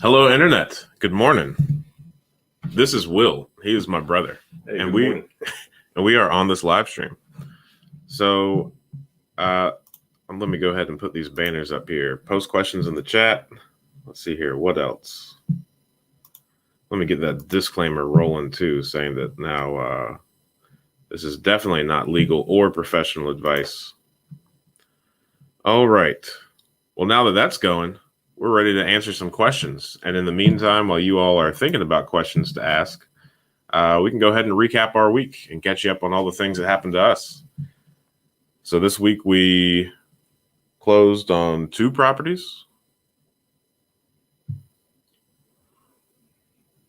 Hello, Internet. Good morning. This is Will. He is my brother, Hey, and good morning. we are on this live stream. So, let me go ahead and put these banners up here. Post questions in the chat. Let's see here. What else? Let me get that disclaimer rolling too, saying that now this is definitely not legal or professional advice. All right. Well, now that that's going, we're ready to answer some questions. And in the meantime, while you all are thinking about questions to ask, we can go ahead and recap our week and catch you up on all the things that happened to us. So this week we closed on 2 properties.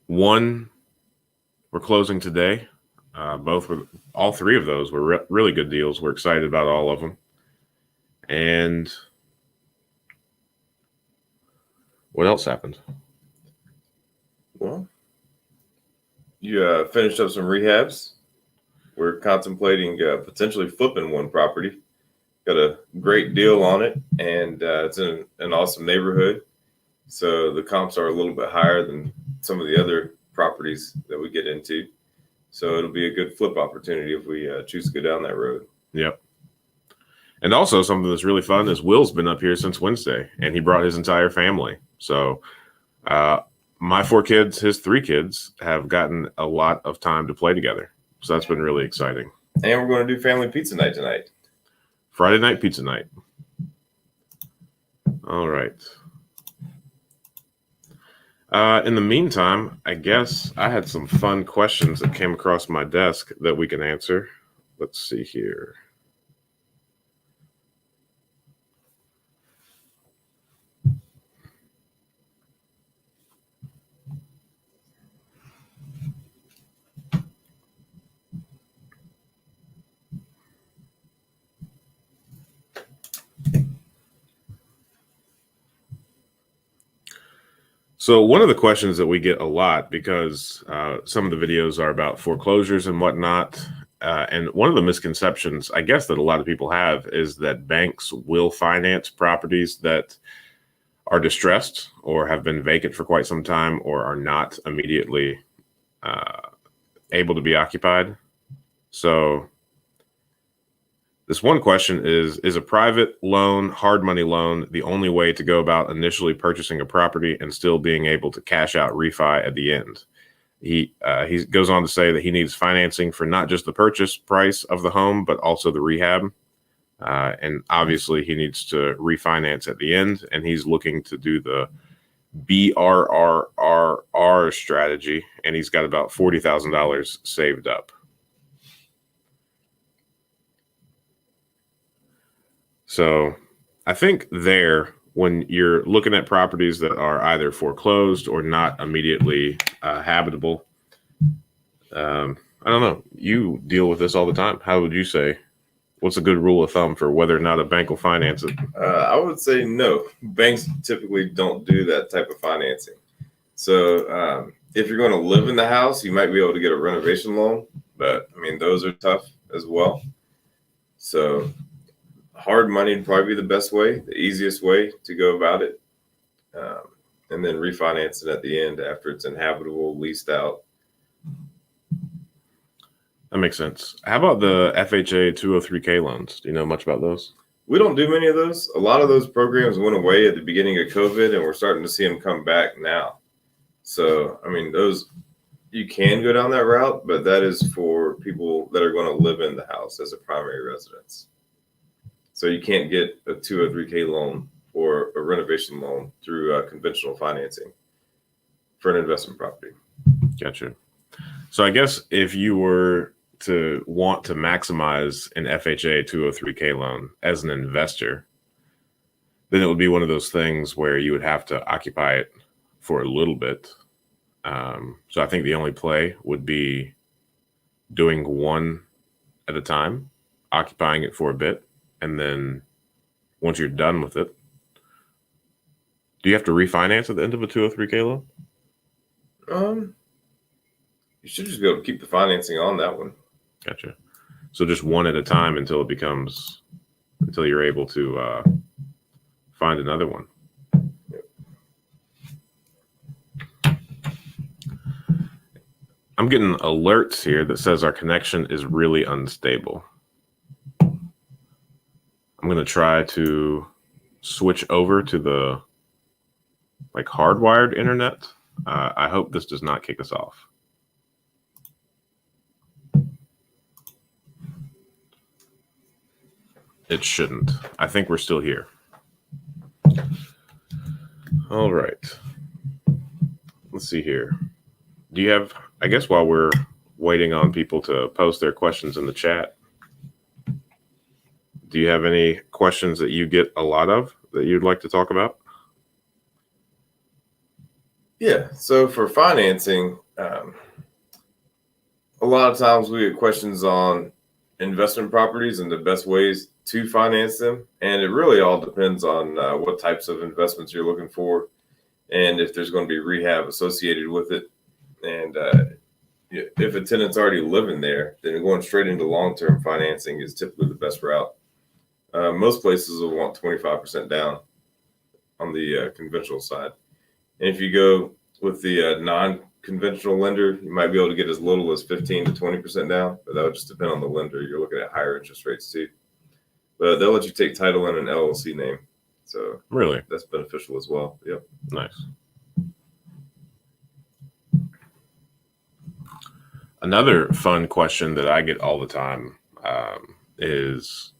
One we're closing today. All 3 of those were really good deals. We're excited about all of them. And what else happened? Well, you finished up some rehabs. We're contemplating potentially flipping one property. Got a great deal on it, and it's in an awesome neighborhood. So the comps are a little bit higher than some of the other properties that we get into. So it'll be a good flip opportunity if we choose to go down that road. Yep. And also something that's really fun is Will's been up here since Wednesday, and he brought his entire family. So my 4 kids, his 3 kids, have gotten a lot of time to play together. So that's been really exciting. And we're going to do family pizza night tonight. Friday night pizza night. All right. In the meantime, I guess I had some fun questions that came across my desk that we can answer. Let's see here. So one of the questions that we get a lot, because some of the videos are about foreclosures and whatnot, and one of the misconceptions, I guess, that a lot of people have is that banks will finance properties that are distressed or have been vacant for quite some time or are not immediately able to be occupied. So this one question is a private loan, hard money loan, the only way to go about initially purchasing a property and still being able to cash out refi at the end? He goes on to say that he needs financing for not just the purchase price of the home, but also the rehab. And obviously he needs to refinance at the end, and he's looking to do the BRRRR strategy, and he's got about $40,000 saved up. So I think when you're looking at properties that are either foreclosed or not immediately habitable, I don't know. You deal with this all the time. How would you say? What's a good rule of thumb for whether or not a bank will finance it? I would say no. Banks typically don't do that type of financing. So if you're going to live in the house, you might be able to get a renovation loan, but I mean, those are tough as well. So hard money would probably be the best way, the easiest way to go about it. And then refinance it at the end after it's inhabitable, leased out. That makes sense. How about the FHA 203K loans? Do you know much about those? We don't do many of those. A lot of those programs went away at the beginning of COVID, and we're starting to see them come back now. So, I mean, those, you can go down that route, but that is for people that are going to live in the house as a primary residence. So you can't get a 203K loan or a renovation loan through conventional financing for an investment property. Gotcha. So I guess if you were to want to maximize an FHA 203K loan as an investor, then it would be one of those things where you would have to occupy it for a little bit. So I think the only play would be doing one at a time, occupying it for a bit, and then once you're done with it, do you have to refinance at the end of a 203K loan? You should just be able to keep the financing on that one. Gotcha. So just one at a time until you're able to find another one. Yep. I'm getting alerts here that says our connection is really unstable. I'm going to try to switch over to the hardwired internet. I hope this does not kick us off. It shouldn't. I think we're still here. All right. Let's see here. Do you have, I guess while we're waiting on people to post their questions in the chat, do you have any questions that you get a lot of that you'd like to talk about? Yeah. So for financing, a lot of times we get questions on investment properties and the best ways to finance them. And it really all depends on what types of investments you're looking for and if there's going to be rehab associated with it. And if a tenant's already living there, then going straight into long-term financing is typically the best route. Most places will want 25% down on the conventional side. And if you go with the non-conventional lender, you might be able to get as little as 15 to 20% down, but that would just depend on the lender. You're looking at higher interest rates too. But they'll let you take title in an LLC name. So really, that's beneficial as well. Yep. Nice. Another fun question that I get all the time is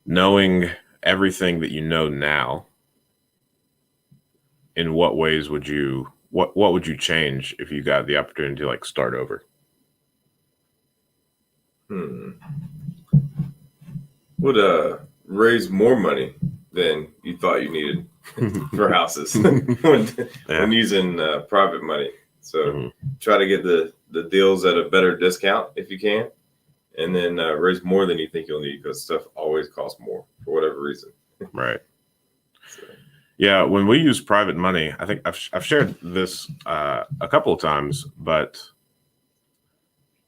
knowing everything that you know now. In what ways would you what would you change if you got the opportunity to start over? Would raise more money than you thought you needed for houses when using private money. So try to get the deals at a better discount if you can, and then raise more than you think you'll need because stuff always costs more for whatever reason. Right. So. Yeah, when we use private money, I think I've shared this a couple of times, but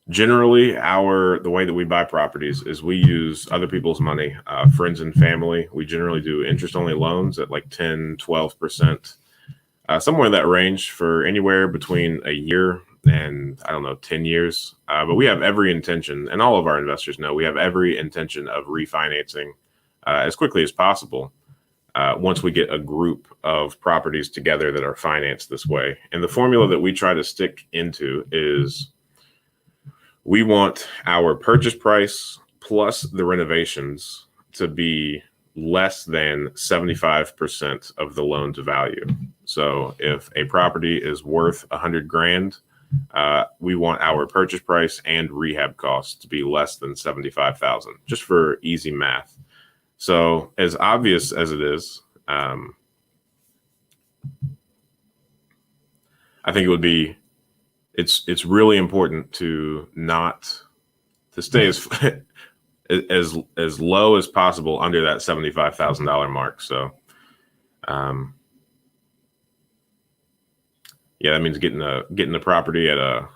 generally the way that we buy properties is we use other people's money, friends and family. We generally do interest-only loans at 10, 12%, somewhere in that range for anywhere between a year and 10 years. But we have every intention, and all of our investors know we have every intention of refinancing as quickly as possible. Once we get a group of properties together that are financed this way. And the formula that we try to stick into is we want our purchase price plus the renovations to be less than 75% of the loan to value. So if a property is worth $100,000, we want our purchase price and rehab costs to be less than $75,000, just for easy math. So as obvious as it is, I think it would be, it's really important to stay as low as possible under that $75,000 mark. So, yeah, that means getting the property at a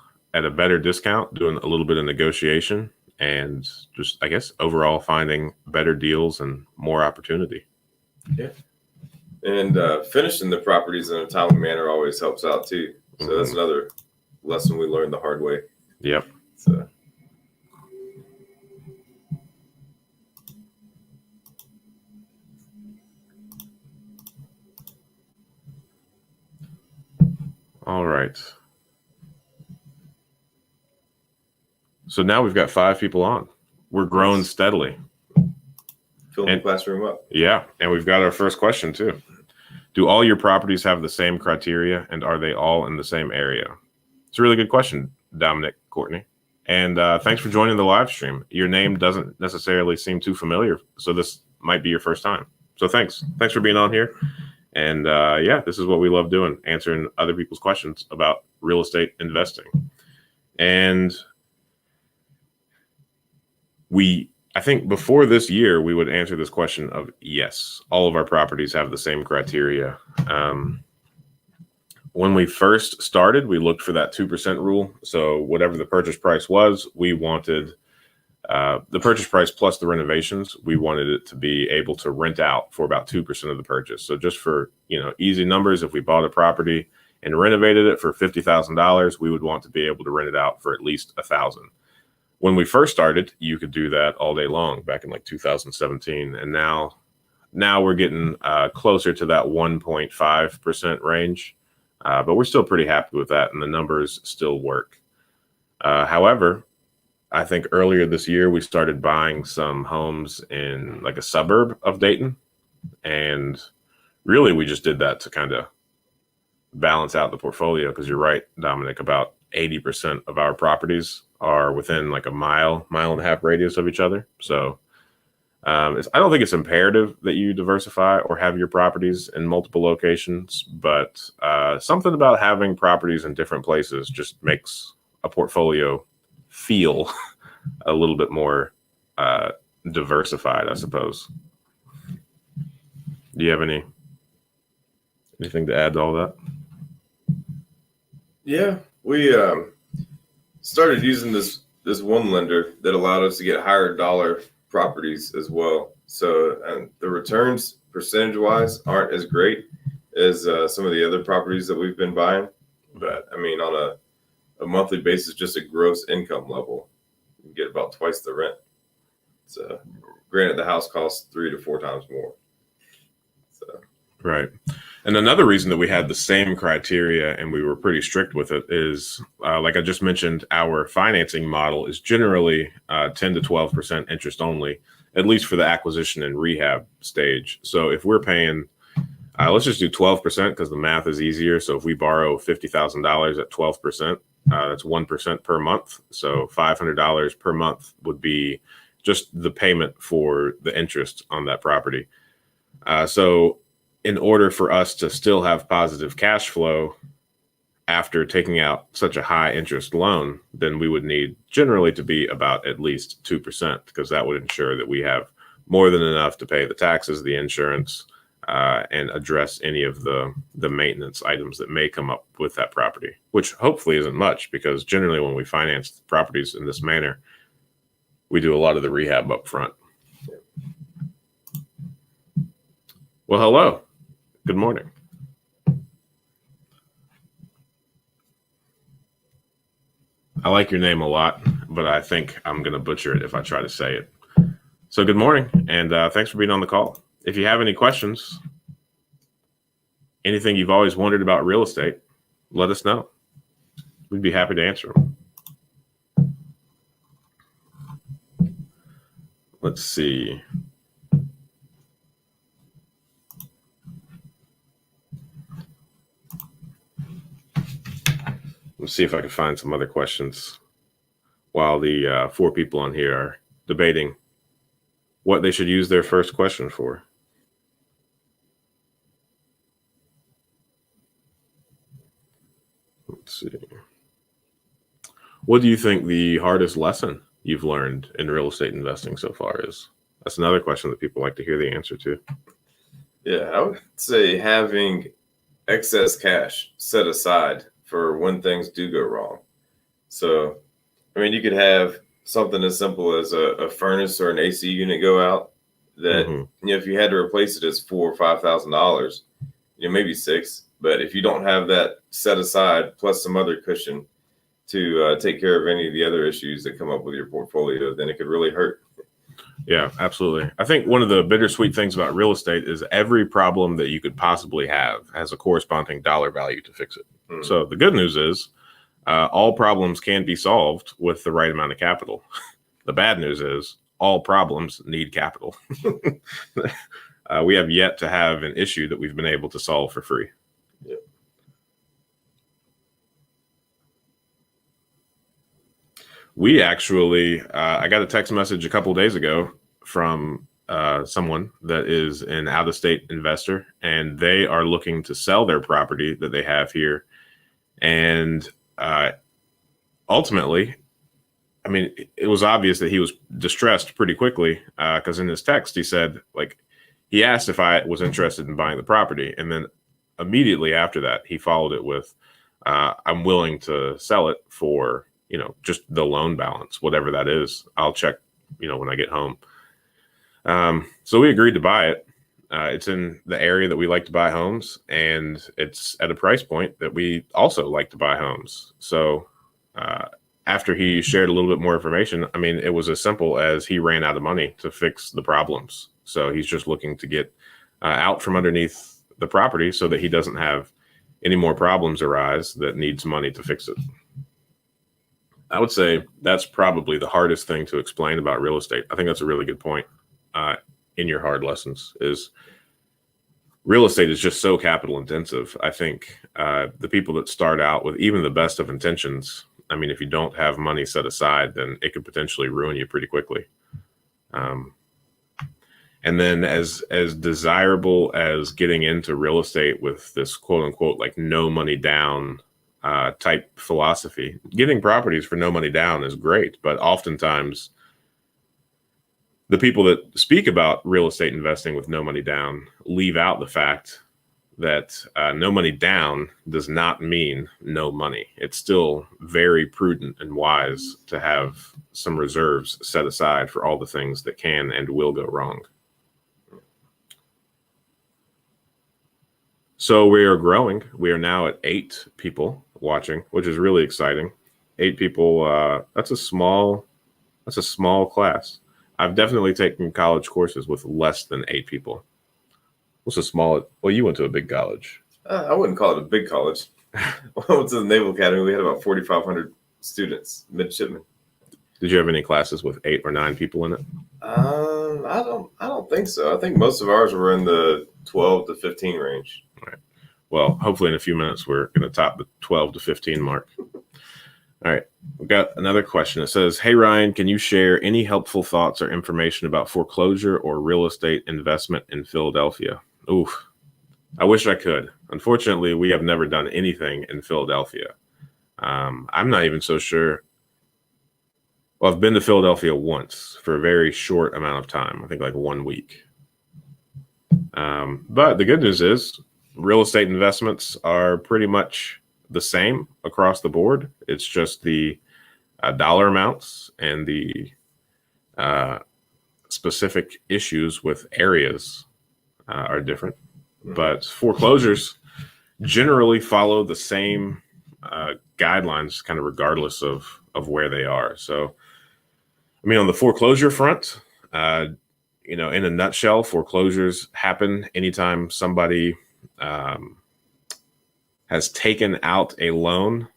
better discount, doing a little bit of negotiation, and just, I guess, overall finding better deals and more opportunity. Yeah. And finishing the properties in a timely manner always helps out too. So that's another lesson we learned the hard way. Yep. So. All right. So now we've got 5 people on. We're growing steadily. Filling the classroom up. Yeah. And we've got our first question too. Do all your properties have the same criteria, and are they all in the same area? It's a really good question, Dominic Courtney. And thanks for joining the live stream. Your name doesn't necessarily seem too familiar, so this might be your first time. So thanks for being on here. And yeah, this is what we love doing, answering other people's questions about real estate investing. And I think before this year, we would answer this question of yes, all of our properties have the same criteria. When we first started, we looked for that 2% rule. So whatever the purchase price was, we wanted the purchase price plus the renovations. We wanted it to be able to rent out for about 2% of the purchase. So just for easy numbers, if we bought a property and renovated it for $50,000, we would want to be able to rent it out for at least $1,000. When we first started, you could do that all day long back in like 2017. And now we're getting closer to that 1.5% range. But we're still pretty happy with that, and the numbers still work. However, I think earlier this year, we started buying some homes in like a suburb of Dayton. And really, we just did that to kind of balance out the portfolio, because you're right, Dominic, about 80% of our properties are within like a mile and a half radius of each other. So I don't think it's imperative that you diversify or have your properties in multiple locations, but something about having properties in different places just makes a portfolio feel a little bit more diversified, I suppose. Do you have anything to add to all that? Yeah, we started using this one lender that allowed us to get higher dollar properties as well. So the returns percentage wise aren't as great as some of the other properties that we've been buying. But I mean, on a monthly basis, just a gross income level, you can get about twice the rent. So granted, the house costs 3 to 4 times more. So right. And another reason that we had the same criteria and we were pretty strict with it is, like I just mentioned, our financing model is generally 10 to 12% interest only, at least for the acquisition and rehab stage. So if we're paying, let's just do 12% because the math is easier. So if we borrow $50,000 at 12%, that's 1% per month. So $500 per month would be just the payment for the interest on that property. So in order for us to still have positive cash flow after taking out such a high interest loan, then we would need generally to be about at least 2%, because that would ensure that we have more than enough to pay the taxes, the insurance, and address any of the maintenance items that may come up with that property, which hopefully isn't much, because generally when we finance properties in this manner, we do a lot of the rehab up front. Well, hello. Good morning. I like your name a lot, but I think I'm going to butcher it if I try to say it. So good morning, and thanks for being on the call. If you have any questions, anything you've always wondered about real estate, let us know. We'd be happy to answer them. Let's see. Let's see if I can find some other questions while the 4 people on here are debating what they should use their first question for. Let's see. What do you think the hardest lesson you've learned in real estate investing so far is? That's another question that people like to hear the answer to. yeah, I would say having excess cash set aside for when things do go wrong. So, I mean, you could have something as simple as a furnace or an AC unit go out that, if you had to replace it, it's $4,000 or $5,000, maybe $6,000. But if you don't have that set aside, plus some other cushion to take care of any of the other issues that come up with your portfolio, then it could really hurt. Yeah, absolutely. I think one of the bittersweet things about real estate is every problem that you could possibly have has a corresponding dollar value to fix it. So the good news is all problems can be solved with the right amount of capital. The bad news is all problems need capital. We have yet to have an issue that we've been able to solve for free. Yeah. We actually, I got a text message a couple of days ago from someone that is an out-of-state investor, and they are looking to sell their property that they have here. And ultimately, I mean, it was obvious that he was distressed pretty quickly, because in his text, he said, like, he asked if I was interested in buying the property. And then immediately after that, he followed it with, I'm willing to sell it for, just the loan balance, whatever that is. I'll check, when I get home. So we agreed to buy it. It's in the area that we like to buy homes, and it's at a price point that we also like to buy homes. So after he shared a little bit more information, I mean, it was as simple as he ran out of money to fix the problems. So he's just looking to get out from underneath the property so that he doesn't have any more problems arise that needs money to fix it. I would say that's probably the hardest thing to explain about real estate. I think that's a really good point in your hard lessons is real estate is just so capital intensive. I think the people that start out with even the best of intentions, I mean, if you don't have money set aside, then it could potentially ruin you pretty quickly. And then as desirable as getting into real estate with this quote unquote, like no money down type philosophy, getting properties for no money down is great. But oftentimes the people that speak about real estate investing with no money down leave out the fact that no money down does not mean no money. It's still very prudent and wise to have some reserves set aside for all the things that can and will go wrong. So we are growing. We are now at 8 people watching, which is really exciting. 8 people. That's a small class. I've definitely taken college courses with less than 8 people. What's a small? Well, you went to a big college. I wouldn't call it a big college. When I went to the Naval Academy, we had about 4,500 students, midshipmen. Did you have any classes with 8 or 9 people in it? I don't think so. I think most of ours were in the 12 to 15 range. All right. Well, hopefully in a few minutes we're going to top the 12 to 15 mark. All right. We've got another question. It says, "Hey Ryan, can you share any helpful thoughts or information about foreclosure or real estate investment in Philadelphia?" Oof. I wish I could. Unfortunately, we have never done anything in Philadelphia. I'm not even so sure. Well, I've been to Philadelphia once for a very short amount of time. I think like 1 week. But the good news is real estate investments are pretty much the same across the board. It's just the dollar amounts and the specific issues with areas are different. But foreclosures generally follow the same guidelines, kind of regardless of where they are. So, I mean, on the foreclosure front, in a nutshell, foreclosures happen anytime somebody has taken out a loan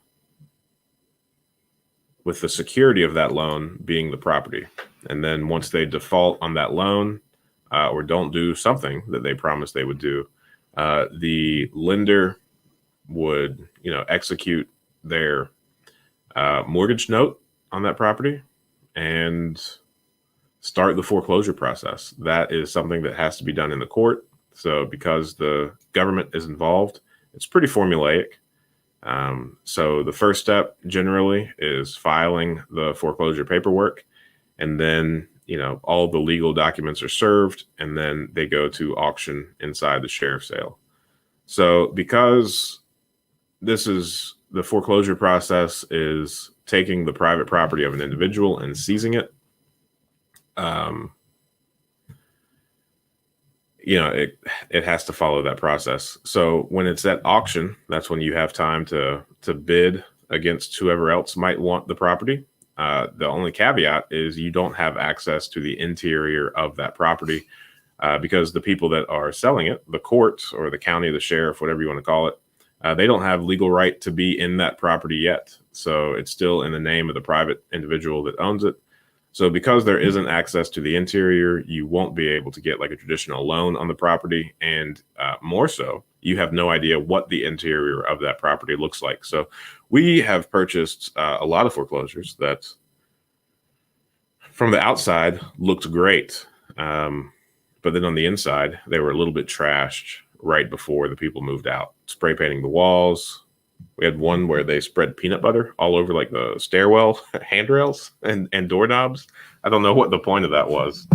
with the security of that loan being the property. And then once they default on that loan or don't do something that they promised they would do, the lender would, execute their mortgage note on that property and start the foreclosure process. That is something that has to be done in the court. So because the government is involved, it's pretty formulaic. So the first step generally is filing the foreclosure paperwork, and then, all the legal documents are served, and then they go to auction inside the sheriff's sale. So because the foreclosure process is taking the private property of an individual and seizing it, it has to follow that process. So when it's at auction, that's when you have time to bid against whoever else might want the property. The only caveat is you don't have access to the interior of that property because the people that are selling it, the court or the county, the sheriff, whatever you want to call it, they don't have legal right to be in that property yet. So it's still in the name of the private individual that owns it. So because there isn't access to the interior, you won't be able to get like a traditional loan on the property. And more so, you have no idea what the interior of that property looks like. So we have purchased a lot of foreclosures that from the outside looked great. But then on the inside, they were a little bit trashed right before the people moved out, spray painting the walls. We had one where they spread peanut butter all over like the stairwell handrails and doorknobs. I don't know what the point of that was,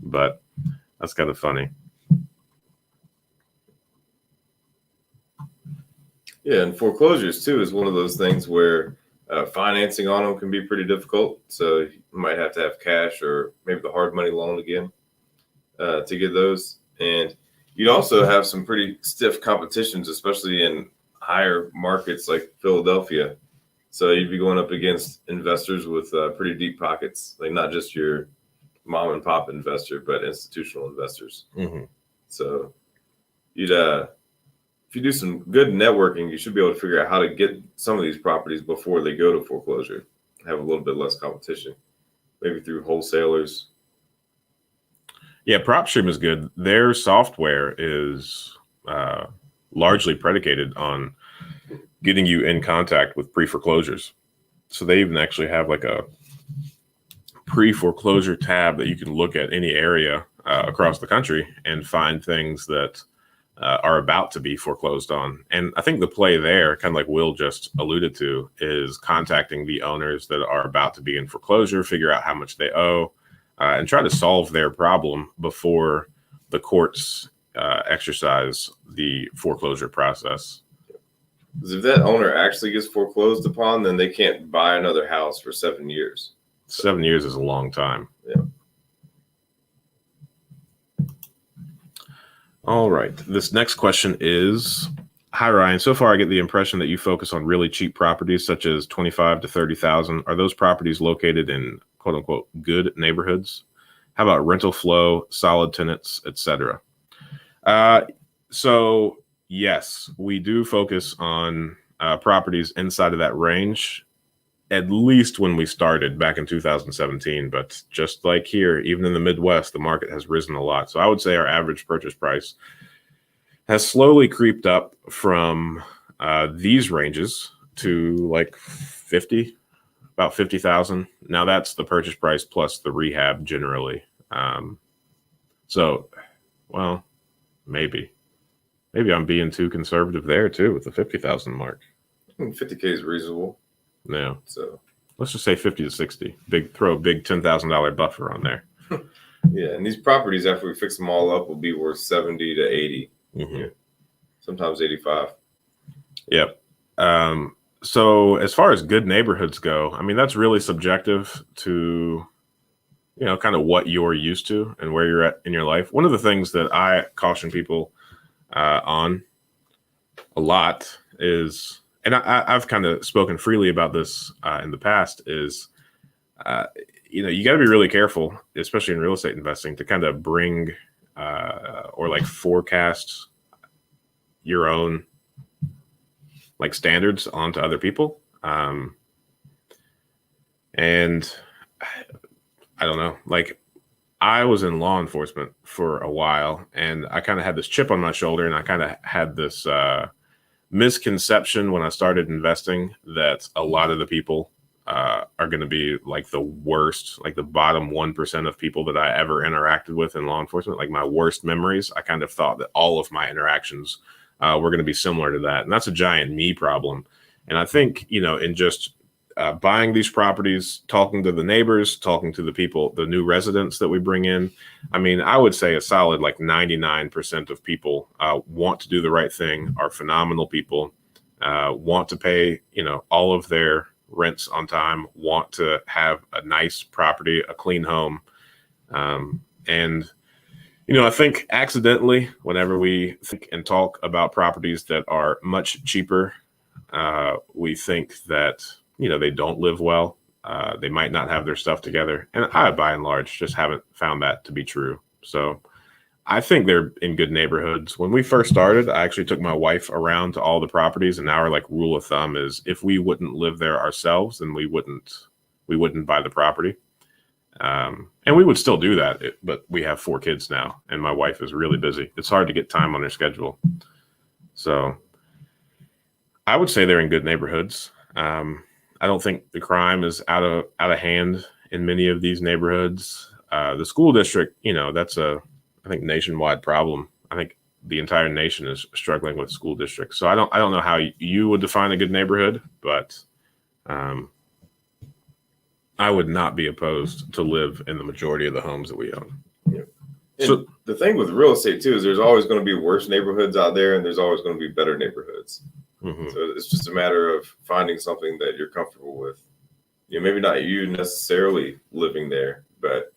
but that's kind of funny. Yeah, and foreclosures too is one of those things where financing on them can be pretty difficult. So you might have cash or maybe the hard money loan again to get those. And You'd also have some pretty stiff competitions, especially in higher markets like Philadelphia. So you'd be going up against investors with pretty deep pockets, like not just your mom and pop investor, but institutional investors. Mm-hmm. So you'd if you do some good networking, you should be able to figure out how to get some of these properties before they go to foreclosure. Have a little bit less competition, maybe through wholesalers. Yeah, PropStream is good. Their software is largely predicated on getting you in contact with pre-foreclosures. So they even actually have like a pre-foreclosure tab that you can look at any area across the country and find things that are about to be foreclosed on. And I think the play there, kind of like Will just alluded to, is contacting the owners that are about to be in foreclosure, figure out how much they owe, and try to solve their problem before the courts exercise the foreclosure process. Because if that owner actually gets foreclosed upon, then they can't buy another house for 7 years. 7 years is a long time. Yeah. All right. This next question is, hi, Ryan. So far, I get the impression that you focus on really cheap properties, such as 25 to 30,000. Are those properties located in quote unquote good neighborhoods? How about rental flow, solid tenants, etc.? So yes, we do focus on properties inside of that range, at least when we started back in 2017. But just like here, even in the Midwest, the market has risen a lot. So I would say our average purchase price has slowly creeped up from these ranges to like 50, about 50,000. Now that's the purchase price plus the rehab generally. So, well, maybe I'm being too conservative there too with the 50,000 mark. I mean, 50K is reasonable. Yeah. So let's just say 50 to 60. Throw a big $10,000 buffer on there. Yeah, and these properties, after we fix them all up, will be worth 70 to 80. Mm-hmm. Yeah. Sometimes 85. Yep. So as far as good neighborhoods go, I mean, that's really subjective to, kind of what you're used to and where you're at in your life. One of the things that I caution people on a lot is, and I've kind of spoken freely about this in the past, is, you got to be really careful, especially in real estate investing, to kind of bring or like forecast your own like standards onto other people. And I don't know, like I was in law enforcement for a while and I kind of had this chip on my shoulder, and I kind of had this misconception when I started investing that a lot of the people are going to be like the worst, like the bottom 1% of people that I ever interacted with in law enforcement, like my worst memories. I kind of thought that all of my interactions were going to be similar to that. And that's a giant me problem. And I think, in just buying these properties, talking to the neighbors, talking to the people, the new residents that we bring in, I mean, I would say a solid like 99% of people want to do the right thing, are phenomenal people, want to pay, all of their rents on time, want to have a nice property, a clean home. And I think accidentally, whenever we think and talk about properties that are much cheaper, we think that, they don't live well. They might not have their stuff together. And I, by and large, just haven't found that to be true. So I think they're in good neighborhoods. When we first started, I actually took my wife around to all the properties. And now our like rule of thumb is if we wouldn't live there ourselves, then we wouldn't buy the property. And we would still do that, but we have 4 kids now, and my wife is really busy. It's hard to get time on her schedule. So I would say they're in good neighborhoods. I don't think the crime is out of hand in many of these neighborhoods. The school district, that's I think nationwide problem. I think the entire nation is struggling with school districts. So I don't know how you would define a good neighborhood, but I would not be opposed to live in the majority of the homes that we own. Yeah. So the thing with real estate too is there's always going to be worse neighborhoods out there, and there's always going to be better neighborhoods. Mm-hmm. So it's just a matter of finding something that you're comfortable with. Maybe not you necessarily living there, but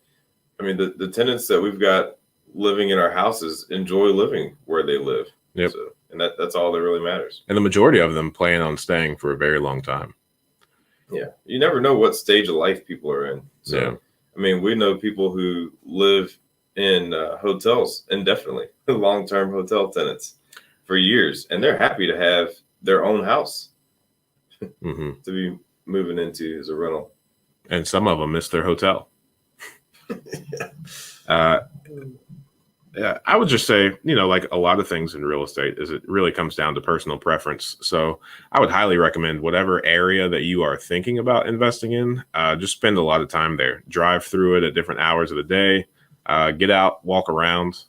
I mean the tenants that we've got living in our houses enjoy living where they live. Yep. So, and that's all that really matters. And the majority of them plan on staying for a very long time. Yeah. You never know what stage of life people are in. So, Yeah. I mean, we know people who live in hotels indefinitely, long-term hotel tenants for years, and they're happy to have their own house Mm-hmm. to be moving into as a rental. And some of them miss their hotel. Yeah, I would just say, like a lot of things in real estate, is it really comes down to personal preference. So I would highly recommend whatever area that you are thinking about investing in, just spend a lot of time there. Drive through it at different hours of the day. Get out, walk around.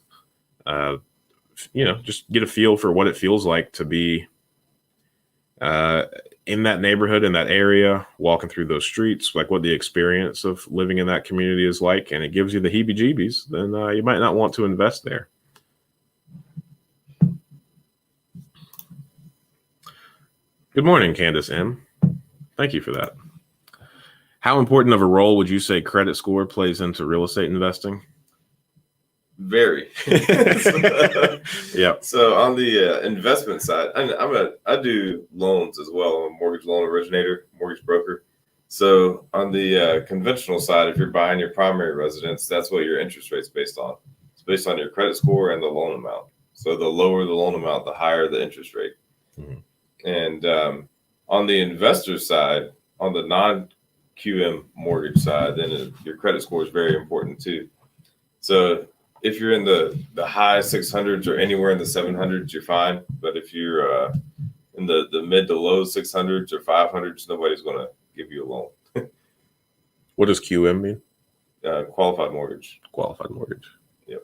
Just get a feel for what it feels like to be in that neighborhood, in that area, walking through those streets, like what the experience of living in that community is like, and it gives you the heebie-jeebies, then you might not want to invest there. Good morning, Candace M. Thank you for that. How important of a role would you say credit score plays into real estate investing? Very. Yeah. So on the investment side, I do loans as well. I'm a mortgage loan originator, mortgage broker. So on the conventional side, if you're buying your primary residence, that's what your interest rate's based on. It's based on your credit score and the loan amount. So the lower the loan amount, the higher the interest rate. Mm-hmm. And on the investor side, on the non-QM mortgage side, then your credit score is very important too. So if you're in the high 600s or anywhere in the 700s, you're fine. But if you're in the mid to low 600s or 500s, nobody's going to give you a loan. What does QM mean? Qualified mortgage. Qualified mortgage. Yep.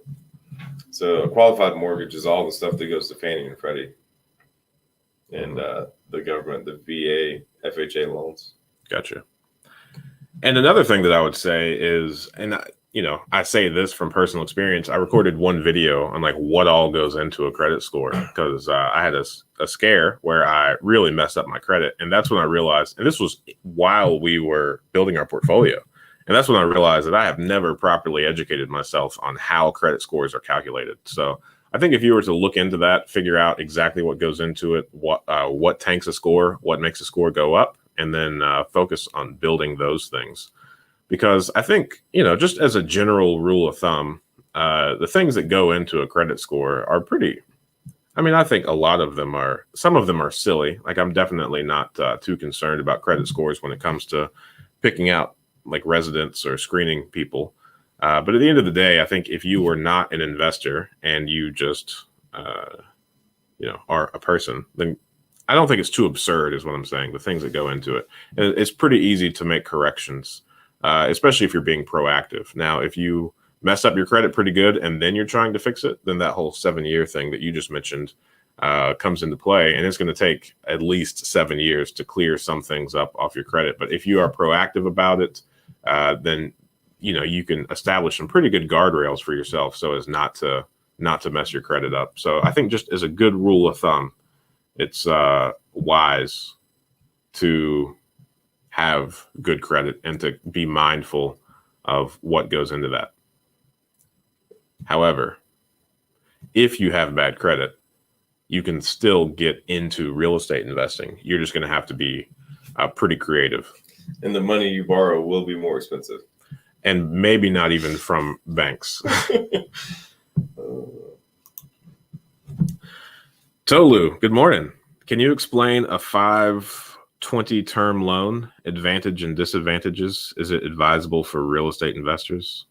So a qualified mortgage is all the stuff that goes to Fannie and Freddie and the government, the VA, FHA loans. Gotcha. And another thing that I would say is, and I say this from personal experience. I recorded one video on like what all goes into a credit score because I had a scare where I really messed up my credit. And that's when I realized, and this was while we were building our portfolio. And that's when I realized that I have never properly educated myself on how credit scores are calculated. So I think if you were to look into that, figure out exactly what goes into it, what tanks a score, what makes a score go up, and then focus on building those things. Because I think, just as a general rule of thumb, the things that go into a credit score are I think some of them are silly. Like I'm definitely not too concerned about credit scores when it comes to picking out like residents or screening people. But at the end of the day, I think if you were not an investor and you just, are a person, then I don't think it's too absurd is what I'm saying, the things that go into it. And it's pretty easy to make corrections. Especially if you're being proactive. Now, if you mess up your credit pretty good and then you're trying to fix it, then that whole 7-year thing that you just mentioned comes into play. And it's going to take at least 7 years to clear some things up off your credit. But if you are proactive about it, then, you can establish some pretty good guardrails for yourself so as not to mess your credit up. So I think just as a good rule of thumb, it's wise to have good credit and to be mindful of what goes into that. However, if you have bad credit, you can still get into real estate investing. You're just going to have to be pretty creative. And the money you borrow will be more expensive. And maybe not even from banks. Tolu, good morning. Can you explain a 520 term loan, advantage and disadvantages? Is it advisable for real estate investors?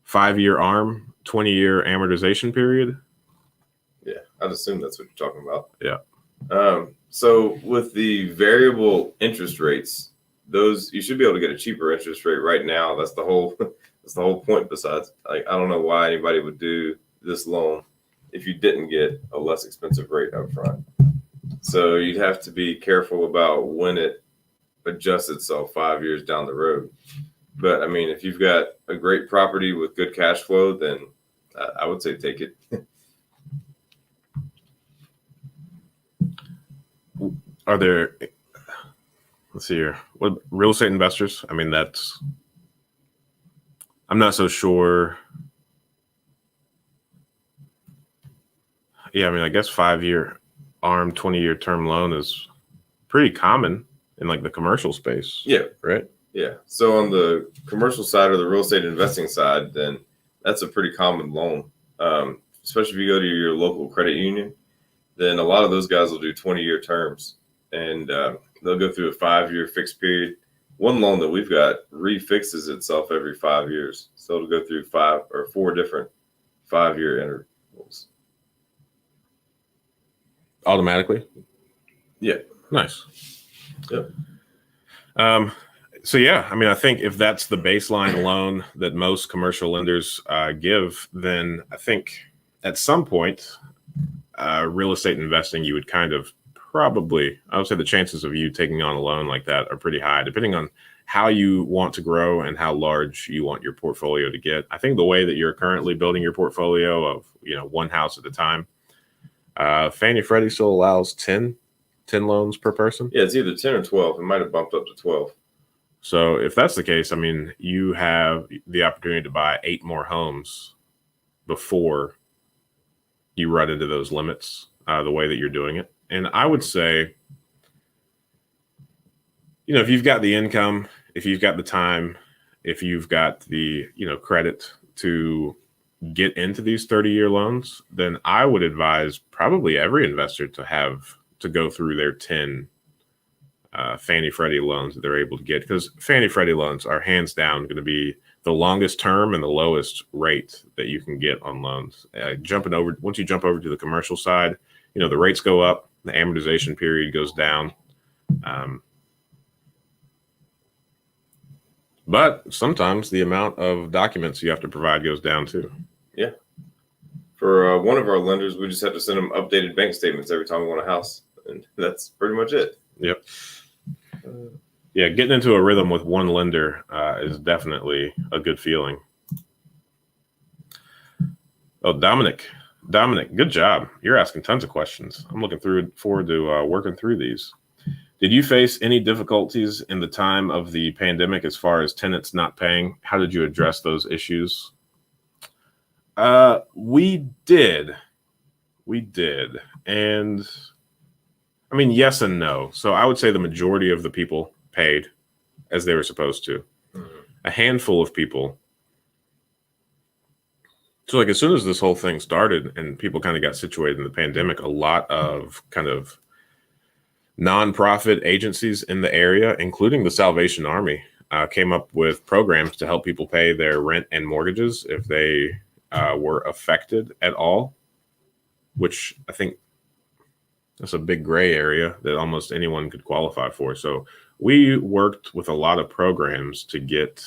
5-year ARM, 20-year amortization period? Yeah, I'd assume that's what you're talking about. Yeah. So with the variable interest rates, those you should be able to get a cheaper interest rate right now. That's the whole point. Besides, I don't know why anybody would do this loan if you didn't get a less expensive rate up front. So you'd have to be careful about when it adjusts itself 5 years down the road. But I mean, if you've got a great property with good cash flow, then I would say take it. Are there, let's see here, what real estate investors? I mean, I'm not so sure Yeah, I mean, I guess 5-year ARM 20-year term loan is pretty common in like the commercial space. Yeah. Right. Yeah. So on the commercial side or the real estate investing side, then that's a pretty common loan. Especially if you go to your local credit union, then a lot of those guys will do 20-year terms, and they'll go through a 5-year fixed period. One loan that we've got refixes itself every 5 years. So it'll go through 5 or 4 different 5-year intervals. Automatically? Yeah. Nice. Yep. So yeah, I mean, I think if that's the baseline loan that most commercial lenders give, then I think at some point, real estate investing, you would kind of probably, I would say the chances of you taking on a loan like that are pretty high, depending on how you want to grow and how large you want your portfolio to get. I think the way that you're currently building your portfolio of, one house at a time, Fannie Freddie still allows 10 loans per person. Yeah, it's either 10 or 12. It might have bumped up to 12. So if that's the case, I mean, you have the opportunity to buy 8 more homes before you run into those limits the way that you're doing it. And I would say, if you've got the income, if you've got the time, if you've got the, credit to get into these 30-year loans, then I would advise probably every investor to go through their 10 Fannie Freddie loans that they're able to get, because Fannie Freddie loans are hands down going to be the longest term and the lowest rate that you can get on loans. Once you jump over to the commercial side, the rates go up, the amortization period goes down. But sometimes the amount of documents you have to provide goes down too. Yeah. For one of our lenders, we just have to send them updated bank statements every time we want a house. And that's pretty much it. Yep. Yeah, getting into a rhythm with one lender is definitely a good feeling. Oh, Dominic, good job. You're asking tons of questions. I'm looking forward to working through these. Did you face any difficulties in the time of the pandemic as far as tenants not paying? How did you address those issues? We did. And I mean, yes and no. So I would say the majority of the people paid as they were supposed to. Mm-hmm. A handful of people. So like as soon as this whole thing started and people kind of got situated in the pandemic, a lot of kind of nonprofit agencies in the area, including the Salvation Army, came up with programs to help people pay their rent and mortgages if they were affected at all, which I think that's a big gray area that almost anyone could qualify for. So we worked with a lot of programs to get,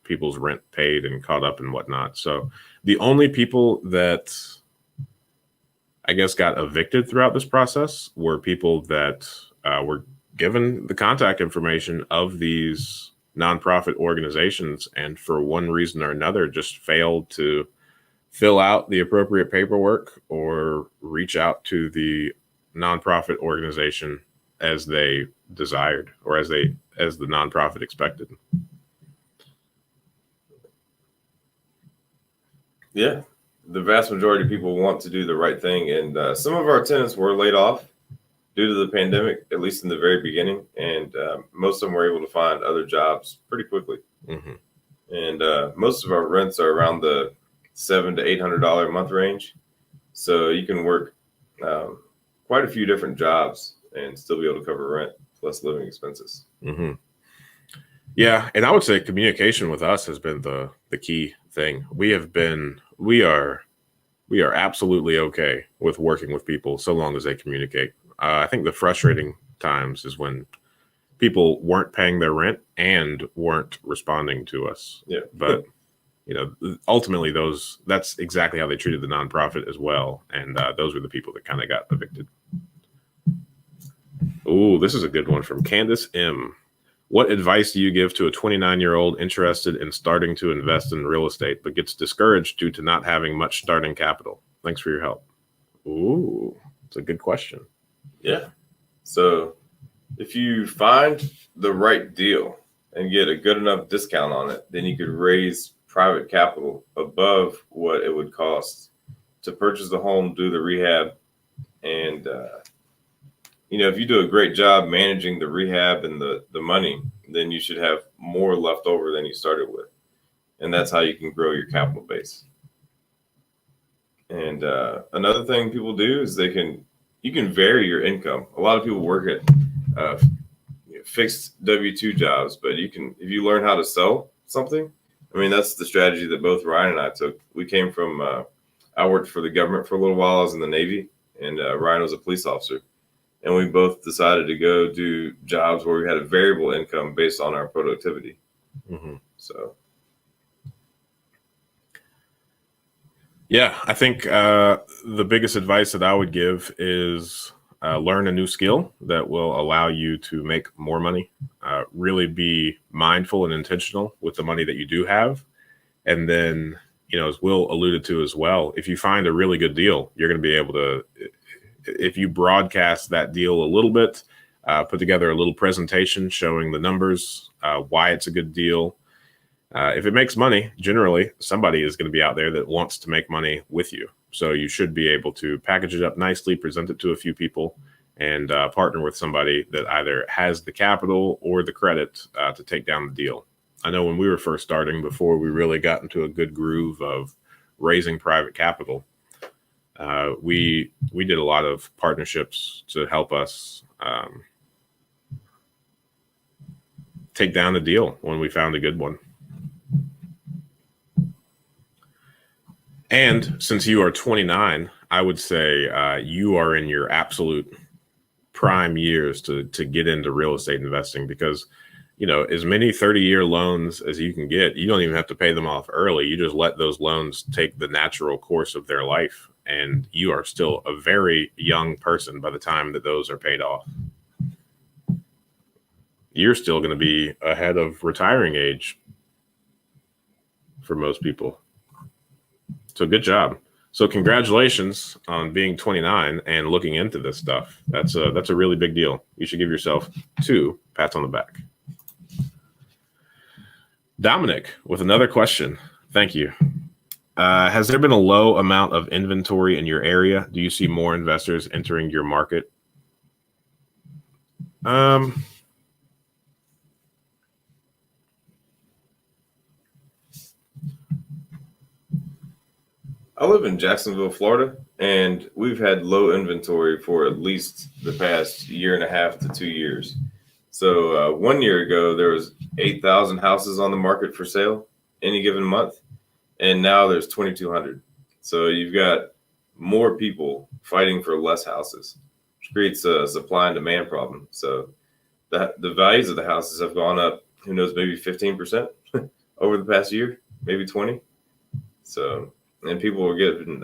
people's rent paid and caught up and whatnot. So the only people that I guess got evicted throughout this process were people that were given the contact information of these nonprofit organizations and for one reason or another just failed to fill out the appropriate paperwork or reach out to the nonprofit organization as they desired or as the nonprofit expected. Yeah, the vast majority of people want to do the right thing. And some of our tenants were laid off due to the pandemic, at least in the very beginning. And most of them were able to find other jobs pretty quickly. Mm-hmm. And most of our rents are around the $700 to $800 a month range. So you can work quite a few different jobs and still be able to cover rent plus living expenses. Mm-hmm. Yeah. And I would say communication with us has been the key thing. We are absolutely okay with working with people so long as they communicate. I think the frustrating times is when people weren't paying their rent and weren't responding to us. Yeah. But ultimately that's exactly how they treated the nonprofit as well. And those were the people that kind of got evicted. Oh, this is a good one from Candace M. What advice do you give to a 29-year-old interested in starting to invest in real estate, but gets discouraged due to not having much starting capital? Thanks for your help. Ooh, it's a good question. Yeah. So if you find the right deal and get a good enough discount on it, then you could raise private capital above what it would cost to purchase the home, do the rehab, and if you do a great job managing the rehab and the money, then you should have more left over than you started with, and that's how you can grow your capital base. And another thing people do is you can vary your income. A lot of people work at fixed W-2 jobs, but if you learn how to sell something, I mean, that's the strategy that both Ryan and I took. We came from, I worked for the government for a little while. I was in the Navy, and Ryan was a police officer. And we both decided to go do jobs where we had a variable income based on our productivity. Mm-hmm. So. Yeah, I think the biggest advice that I would give is learn a new skill that will allow you to make more money. Really be mindful and intentional with the money that you do have. And then, as Will alluded to as well, if you find a really good deal, you're going to be able to, if you broadcast that deal a little bit, put together a little presentation showing the numbers, why it's a good deal. If it makes money, generally somebody is going to be out there that wants to make money with you. So you should be able to package it up nicely, present it to a few people, and partner with somebody that either has the capital or the credit to take down the deal. I know when we were first starting, before we really got into a good groove of raising private capital, we did a lot of partnerships to help us take down the deal when we found a good one. And since you are 29, I would say you are in your absolute prime years to get into real estate investing, because, as many 30-year loans as you can get, you don't even have to pay them off early. You just let those loans take the natural course of their life. And you are still a very young person by the time that those are paid off. You're still going to be ahead of retiring age for most people. So good job. So congratulations on being 29 and looking into this stuff. That's a really big deal. You should give yourself 2 pats on the back. Dominic with another question. Thank you. Has there been a low amount of inventory in your area? Do you see more investors entering your market? I live in Jacksonville, Florida, and we've had low inventory for at least the past 1.5 to 2 years. So 1 year ago, there was 8,000 houses on the market for sale any given month, and now there's 2,200. So you've got more people fighting for less houses, which creates a supply and demand problem. So the values of the houses have gone up, who knows, maybe 15% over the past year, maybe 20. So. And people were getting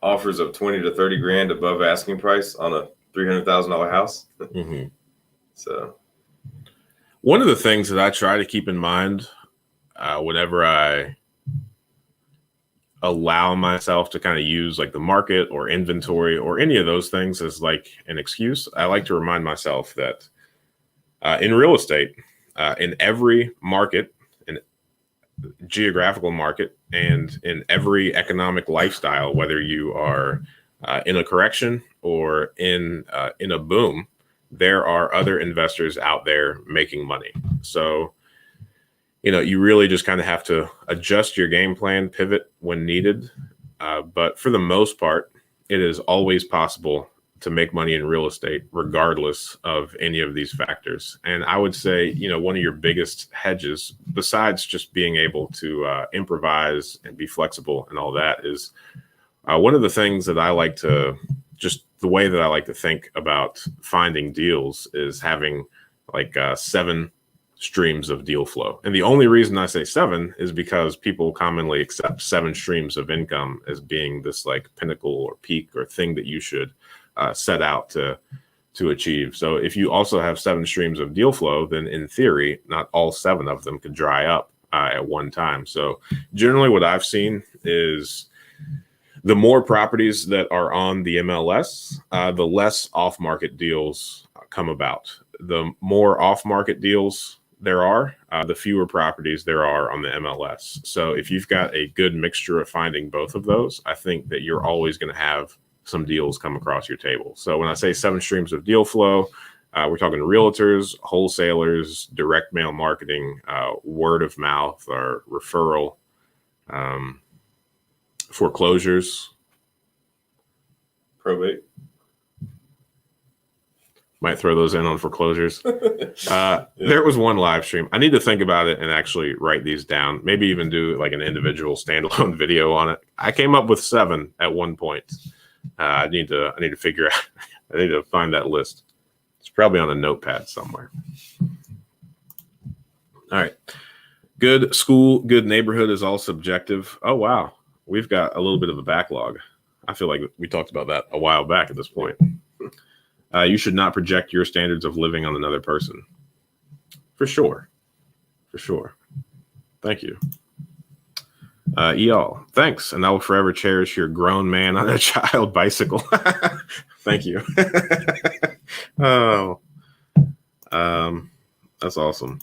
offers of 20 to 30 grand above asking price on a $300,000 house. Mm-hmm. So, one of the things that I try to keep in mind whenever I allow myself to kind of use like the market or inventory or any of those things as like an excuse, I like to remind myself that in real estate, in every market, geographical market, and in every economic lifestyle, whether you are in a correction or in a boom, there are other investors out there making money. So, you really just kind of have to adjust your game plan, pivot when needed. But for the most part, it is always possible to make money in real estate, regardless of any of these factors. And I would say, one of your biggest hedges, besides just being able to improvise and be flexible and all that, is one of the things that I like to, just the way that I like to think about finding deals is having like 7 streams of deal flow. And the only reason I say 7 is because people commonly accept 7 streams of income as being this like pinnacle or peak or thing that you should set out to achieve. So if you also have 7 streams of deal flow, then in theory, not all 7 of them could dry up at one time. So generally what I've seen is the more properties that are on the MLS, the less off-market deals come about. The more off-market deals, there are, the fewer properties there are on the MLS. So if you've got a good mixture of finding both of those, I think that you're always going to have some deals come across your table. So when I say 7 streams of deal flow, we're talking realtors, wholesalers, direct mail marketing, word of mouth or referral, foreclosures, Probate. Might throw those in on foreclosures. There was one live stream. I need to think about it and actually write these down. Maybe even do like an individual standalone video on it. I came up with 7 at one point. I need to figure out. I need to find that list. It's probably on a notepad somewhere. All right. Good school, good neighborhood is all subjective. Oh, wow. We've got a little bit of a backlog. I feel like we talked about that a while back at this point. You should not project your standards of living on another person. For sure. For sure. Thank you. Y'all, thanks. And I will forever cherish your grown man on a child bicycle. Thank you. Oh, that's awesome.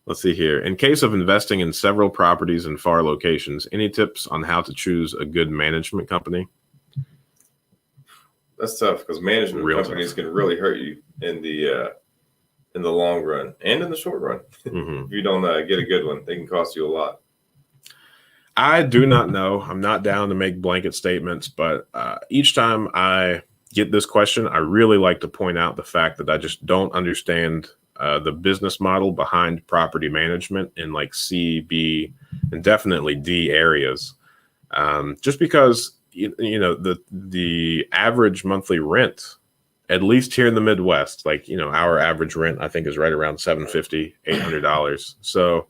Let's see here. In case of investing in several properties in far locations, any tips on how to choose a good management company? That's tough because management companies can really hurt you in the long run and in the short run. Mm-hmm. If you don't get a good one, they can cost you a lot. I do not know. I'm not down to make blanket statements, but each time I get this question, I really like to point out the fact that I just don't understand the business model behind property management in like C, B, and definitely D areas. Just because you know the average monthly rent, at least here in the Midwest, like our average rent I think is right around $750, $800. So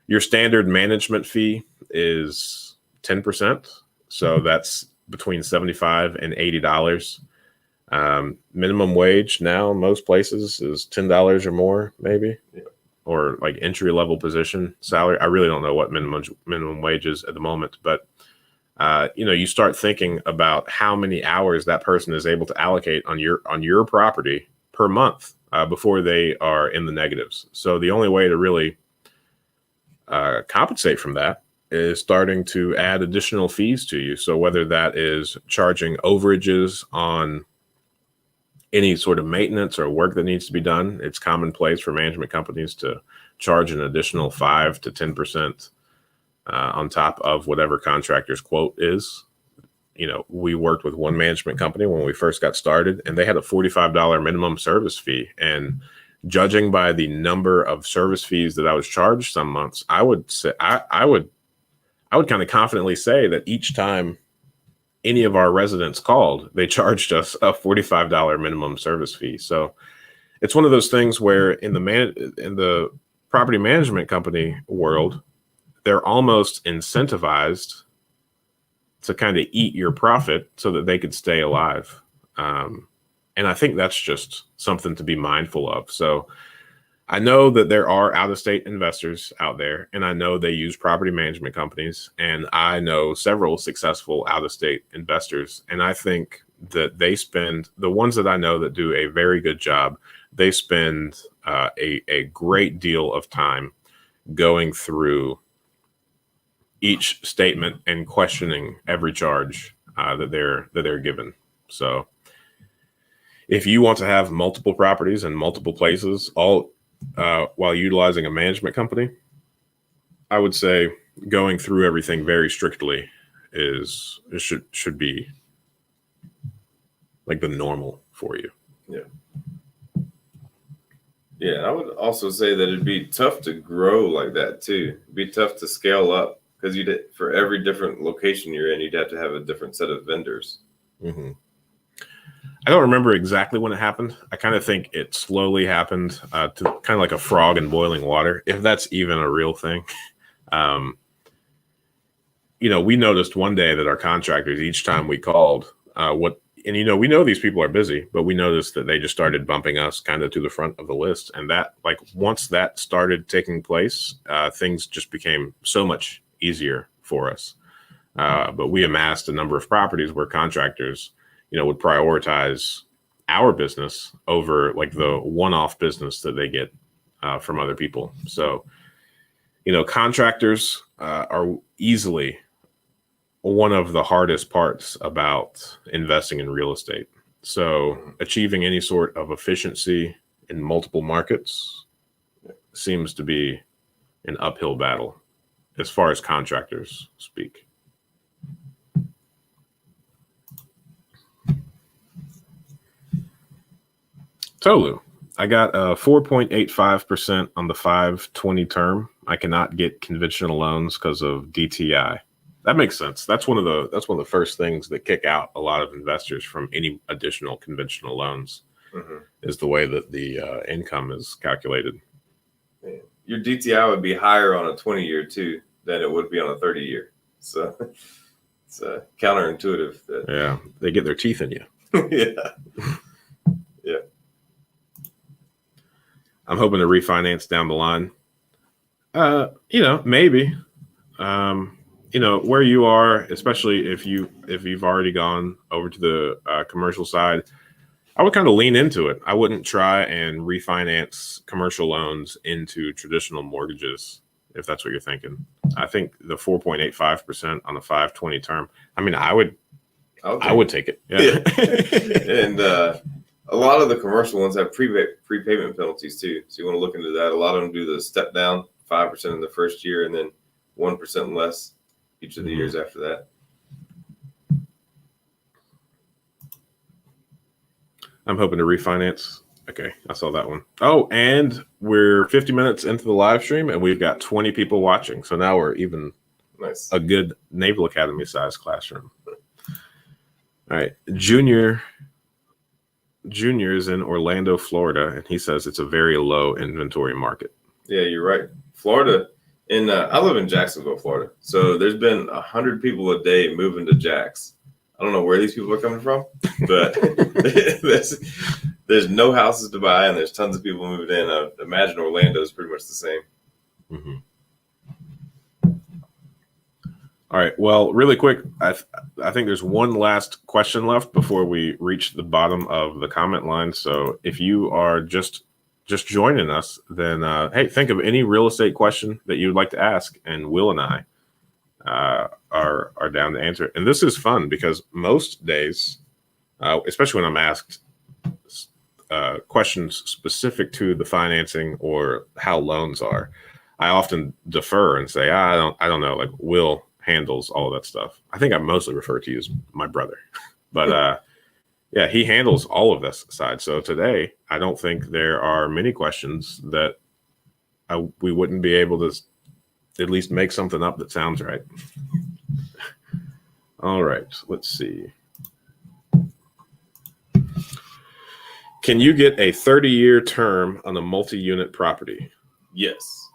your standard management fee is 10%. So that's between $75 and $80. Minimum wage now in most places is $10 or more, maybe, or like entry level position salary. I really don't know what minimum wage is at the moment, but you start thinking about how many hours that person is able to allocate on your property per month before they are in the negatives. So the only way to really compensate from that is starting to add additional fees to you. So whether that is charging overages on any sort of maintenance or work that needs to be done, it's commonplace for management companies to charge an additional 5 to 10% on top of whatever contractor's quote is. We worked with one management company when we first got started, and they had a $45 minimum service fee. And judging by the number of service fees that I was charged some months, I would say I would kind of confidently say that each time any of our residents called, they charged us a $45 minimum service fee. So it's one of those things where in the property management company world, they're almost incentivized to kind of eat your profit so that they could stay alive. And I think that's just something to be mindful of. So I know that there are out-of-state investors out there, and I know they use property management companies, and I know several successful out-of-state investors. And I think that the ones that I know that do a very good job, they spend a great deal of time going through each statement and questioning every charge that they're given. So if you want to have multiple properties in multiple places, all while utilizing a management company, I would say going through everything very strictly should be like the normal for you. Yeah. Yeah, I would also say that it'd be tough to grow like that too. It'd be tough to scale up because for every different location you're in, you'd have to have a different set of vendors. Mm-hmm. I don't remember exactly when it happened. I kind of think it slowly happened to kind of like a frog in boiling water, if that's even a real thing. We noticed one day that our contractors, each time we called, we know these people are busy, but we noticed that they just started bumping us kind of to the front of the list. And that, like, once that started taking place, things just became so much easier for us. But we amassed a number of properties where contractors would prioritize our business over like the one-off business that they get from other people. So, contractors are easily one of the hardest parts about investing in real estate. So achieving any sort of efficiency in multiple markets seems to be an uphill battle as far as contractors speak. Tolu, I got 4.85% on the 520 term. I cannot get conventional loans because of DTI. That makes sense. That's one of the first things that kick out a lot of investors from any additional conventional loans is the way that the income is calculated. Your DTI would be higher on a 20-year too than it would be on a 30-year. So it's counterintuitive. Yeah, they get their teeth in you. Yeah. I'm hoping to refinance down the line. Maybe. Where you are, especially if you've already gone over to the commercial side, I would kind of lean into it. I wouldn't try and refinance commercial loans into traditional mortgages if that's what you're thinking. I think the 4.85% on the 520 term. I mean, I would take it. Yeah. And a lot of the commercial ones have prepayment penalties too. So you want to look into that. A lot of them do the step down 5% in the first year and then 1% less each of the years after that. I'm hoping to refinance. Okay, I saw that one. Oh, and we're 50 minutes into the live stream, and we've got 20 people watching. So now we're even a good Naval Academy size classroom. All right, Junior is in Orlando, Florida, and he says it's a very low inventory market. Yeah, you're right. Florida. I live in Jacksonville, Florida. So there's been 100 people a day moving to Jax. I don't know where these people are coming from, but there's no houses to buy and there's tons of people moving in. I imagine Orlando is pretty much the same. All right. Well, really quick, I think there's one last question left before we reach the bottom of the comment line. So if you are just joining us, then hey, think of any real estate question that you'd like to ask, and Will and I are down to answer it. And this is fun because most days, especially when I'm asked questions specific to the financing or how loans are, I often defer and say, I don't know. Like Will handles all of that stuff. I think I mostly refer to you as my brother, but yeah, he handles all of this side. So today, I don't think there are many questions that we wouldn't be able to at least make something up that sounds right. All right, let's see. Can you get a 30-year term on a multi-unit property? Yes.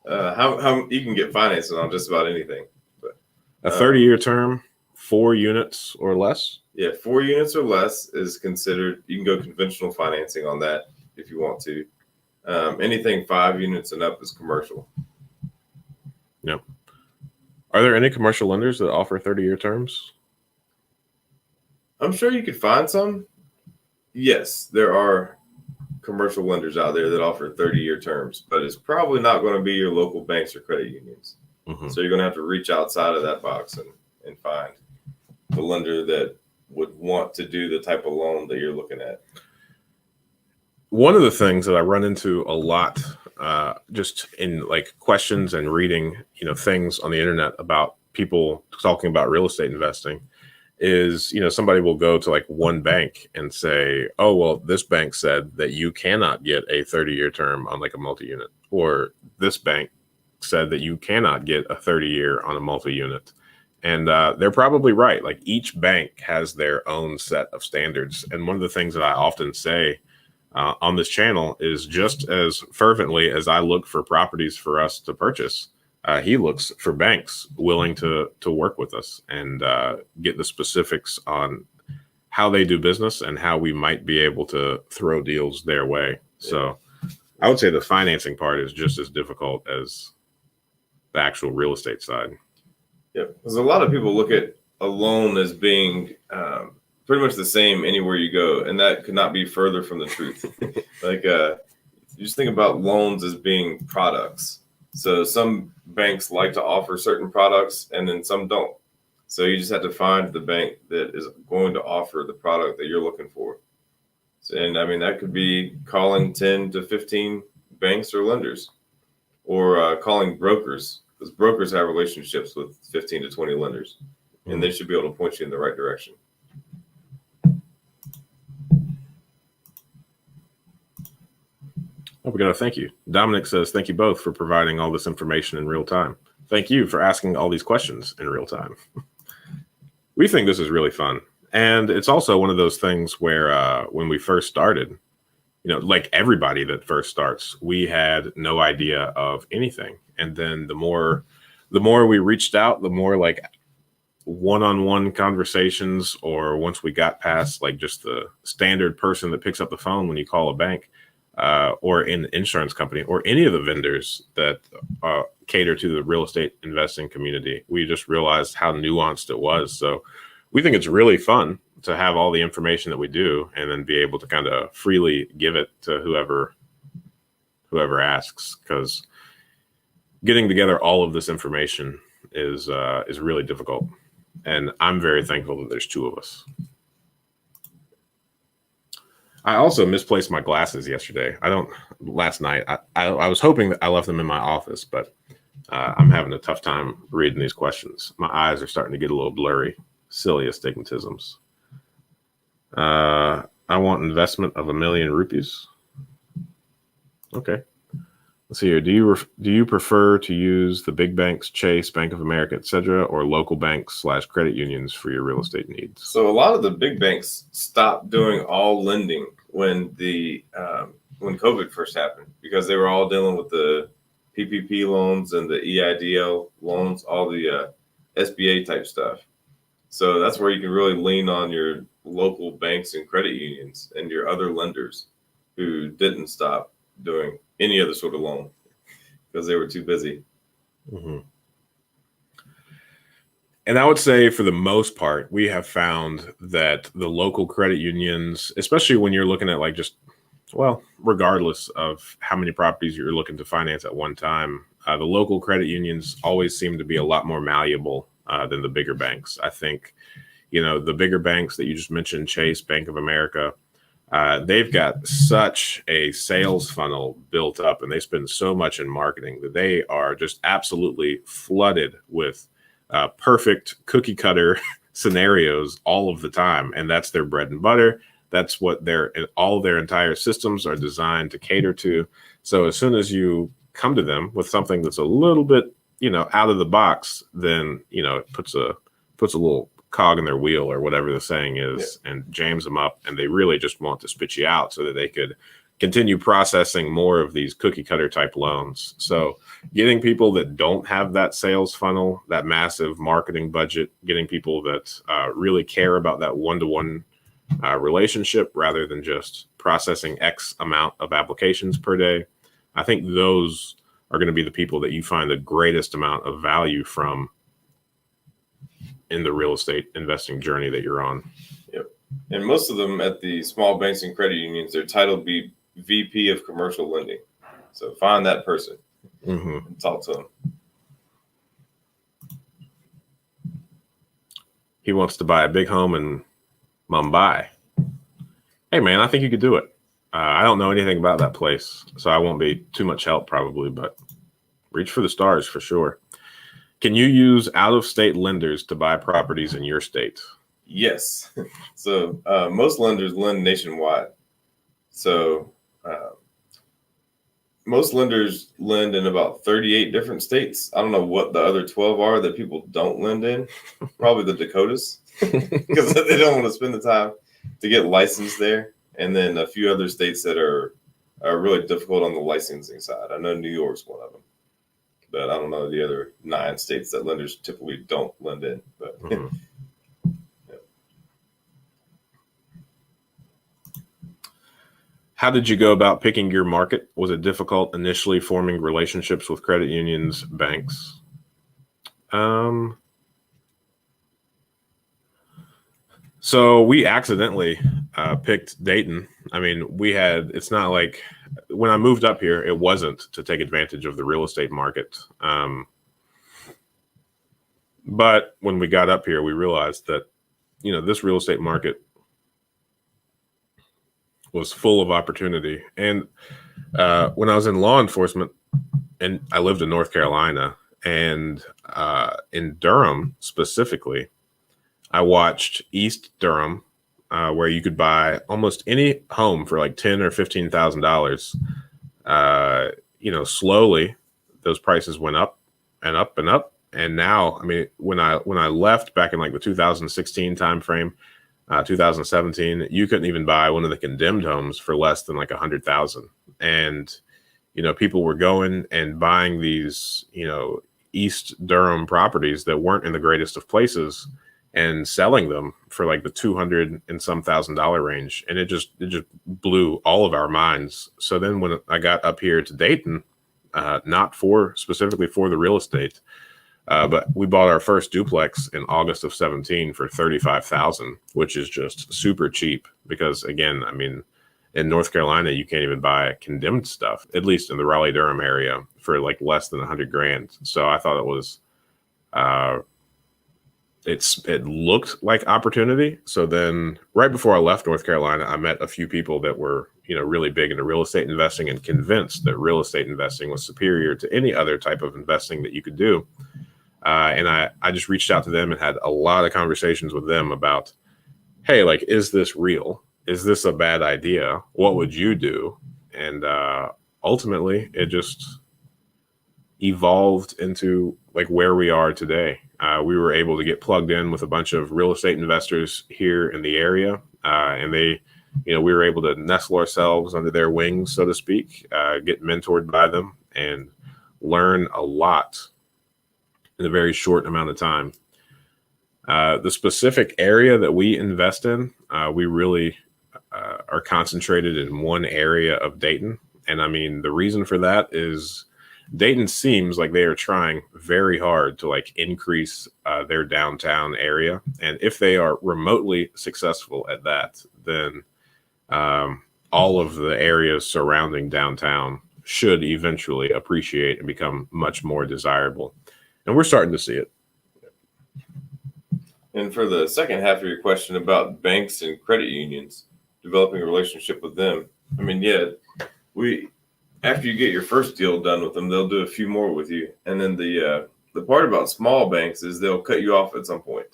How you can get financing on just about anything. But a 30-year term, 4 units or less? Yeah, 4 units or less is considered. You can go conventional financing on that if you want to. Anything 5 units and up is commercial. Yep. Are there any commercial lenders that offer 30-year terms? I'm sure you could find some. Yes, there are commercial lenders out there that offer 30-year terms, but it's probably not going to be your local banks or credit unions. So you're going to have to reach outside of that box and find the lender that would want to do the type of loan that you're looking at. One of the things that I run into a lot, just in like questions and reading, things on the internet about people talking about real estate investing, is, somebody will go to like one bank and say, oh, well, this bank said that you cannot get a 30-year term on like a multi-unit, or this bank said that you cannot get a 30-year on a multi-unit. And they're probably right. Like each bank has their own set of standards. And one of the things that I often say on this channel is, just as fervently as I look for properties for us to purchase, he looks for banks willing to work with us and get the specifics on how they do business and how we might be able to throw deals their way. So I would say the financing part is just as difficult as the actual real estate side. Yeah, because a lot of people look at a loan as being pretty much the same anywhere you go, and that could not be further from the truth. Like you just think about loans as being products. So some banks like to offer certain products and then some don't. So you just have to find the bank that is going to offer the product that you're looking for. And I mean, that could be calling 10 to 15 banks or lenders, or calling brokers, because brokers have relationships with 15 to 20 lenders, and they should be able to point you in the right direction. Oh, we got to thank you. Dominic says, thank you both for providing all this information in real time. Thank you for asking all these questions in real time. We think this is really fun. And it's also one of those things where when we first started, like everybody that first starts, we had no idea of anything. And then the more we reached out, the more like one-on-one conversations, or once we got past like just the standard person that picks up the phone when you call a bank, or an insurance company, or any of the vendors that cater to the real estate investing community, we just realized how nuanced it was. So we think it's really fun to have all the information that we do, and then be able to kind of freely give it to whoever asks, because getting together all of this information is really difficult. And I'm very thankful that there's two of us. I also misplaced my glasses yesterday. Last night. I was hoping that I left them in my office, but I'm having a tough time reading these questions. My eyes are starting to get a little blurry. Silly astigmatisms. I want investment of 1 million rupees. Okay. Let's see here. Do you prefer to use the big banks, Chase, Bank of America, etc., or local banks / credit unions for your real estate needs? So a lot of the big banks stopped doing all lending when when COVID first happened, because they were all dealing with the PPP loans and the EIDL loans, all the SBA type stuff. So that's where you can really lean on your local banks and credit unions and your other lenders who didn't stop doing any other sort of loan because they were too busy. Mm-hmm. And I would say for the most part, we have found that the local credit unions, especially when you're looking at like just, well, regardless of how many properties you're looking to finance at one time, the local credit unions always seem to be a lot more malleable than the bigger banks. I think, the bigger banks that you just mentioned, Chase, Bank of America, they've got such a sales funnel built up, and they spend so much in marketing that they are just absolutely flooded with perfect cookie cutter scenarios all of the time. And that's their bread and butter. That's what all their entire systems are designed to cater to. So as soon as you come to them with something that's a little bit, out of the box, then, it puts a little cog in their wheel, or whatever the saying is, and jams them up. And they really just want to spit you out so that they could continue processing more of these cookie cutter type loans. So getting people that don't have that sales funnel, that massive marketing budget, getting people that really care about that one-to-one relationship rather than just processing X amount of applications per day, I think those are going to be the people that you find the greatest amount of value from in the real estate investing journey that you're on. Yep. And most of them at the small banks and credit unions, they're titled VP of commercial lending. So find that person and talk to them. He wants to buy a big home in Mumbai. Hey, man, I think you could do it. I don't know anything about that place, so I won't be too much help probably, but reach for the stars for sure. Can you use out-of-state lenders to buy properties in your state? Yes. So most lenders lend nationwide. So most lenders lend in about 38 different states. I don't know what the other 12 are that people don't lend in. Probably the Dakotas, because they don't want to spend the time to get licensed there. And then a few other states that are really difficult on the licensing side. I know New York's one of them, but I don't know the other 9 states that lenders typically don't lend in. But How did you go about picking your market? Was it difficult initially forming relationships with credit unions, banks? So we accidentally picked Dayton. I mean, it's not like when I moved up here, it wasn't to take advantage of the real estate market. But when we got up here, we realized that, this real estate market was full of opportunity. And when I was in law enforcement, and I lived in North Carolina, and in Durham specifically, I watched East Durham, where you could buy almost any home for like $10,000 or $15,000. Slowly those prices went up and up and up. And now, I mean, when I left back in like the 2016 timeframe, 2017, you couldn't even buy one of the condemned homes for less than like 100,000. And people were going and buying these, East Durham properties that weren't in the greatest of places and selling them for like the 200 and some $1,000 range. And it just blew all of our minds. So then when I got up here to Dayton, not specifically for the real estate, but we bought our first duplex in August of 17 for $35,000, which is just super cheap because, again, I mean, in North Carolina, you can't even buy condemned stuff, at least in the Raleigh-Durham area, for like less than $100,000. So I thought it was, it looked like opportunity. So then right before I left North Carolina, I met a few people that were, really big into real estate investing and convinced that real estate investing was superior to any other type of investing that you could do. And I just reached out to them and had a lot of conversations with them about, hey, like, is this real? Is this a bad idea? What would you do? And ultimately, it just evolved into like where we are today. We were able to get plugged in with a bunch of real estate investors here in the area, and we were able to nestle ourselves under their wings, so to speak, get mentored by them, and learn a lot in a very short amount of time. The specific area that we invest in, we really are concentrated in one area of Dayton. And I mean, the reason for that is Dayton seems like they are trying very hard to like increase their downtown area. And if they are remotely successful at that, then all of the areas surrounding downtown should eventually appreciate and become much more desirable. And we're starting to see it. And for the second half of your question about banks and credit unions, developing a relationship with them, I mean, yeah, after you get your first deal done with them, they'll do a few more with you. And then the part about small banks is they'll cut you off at some point.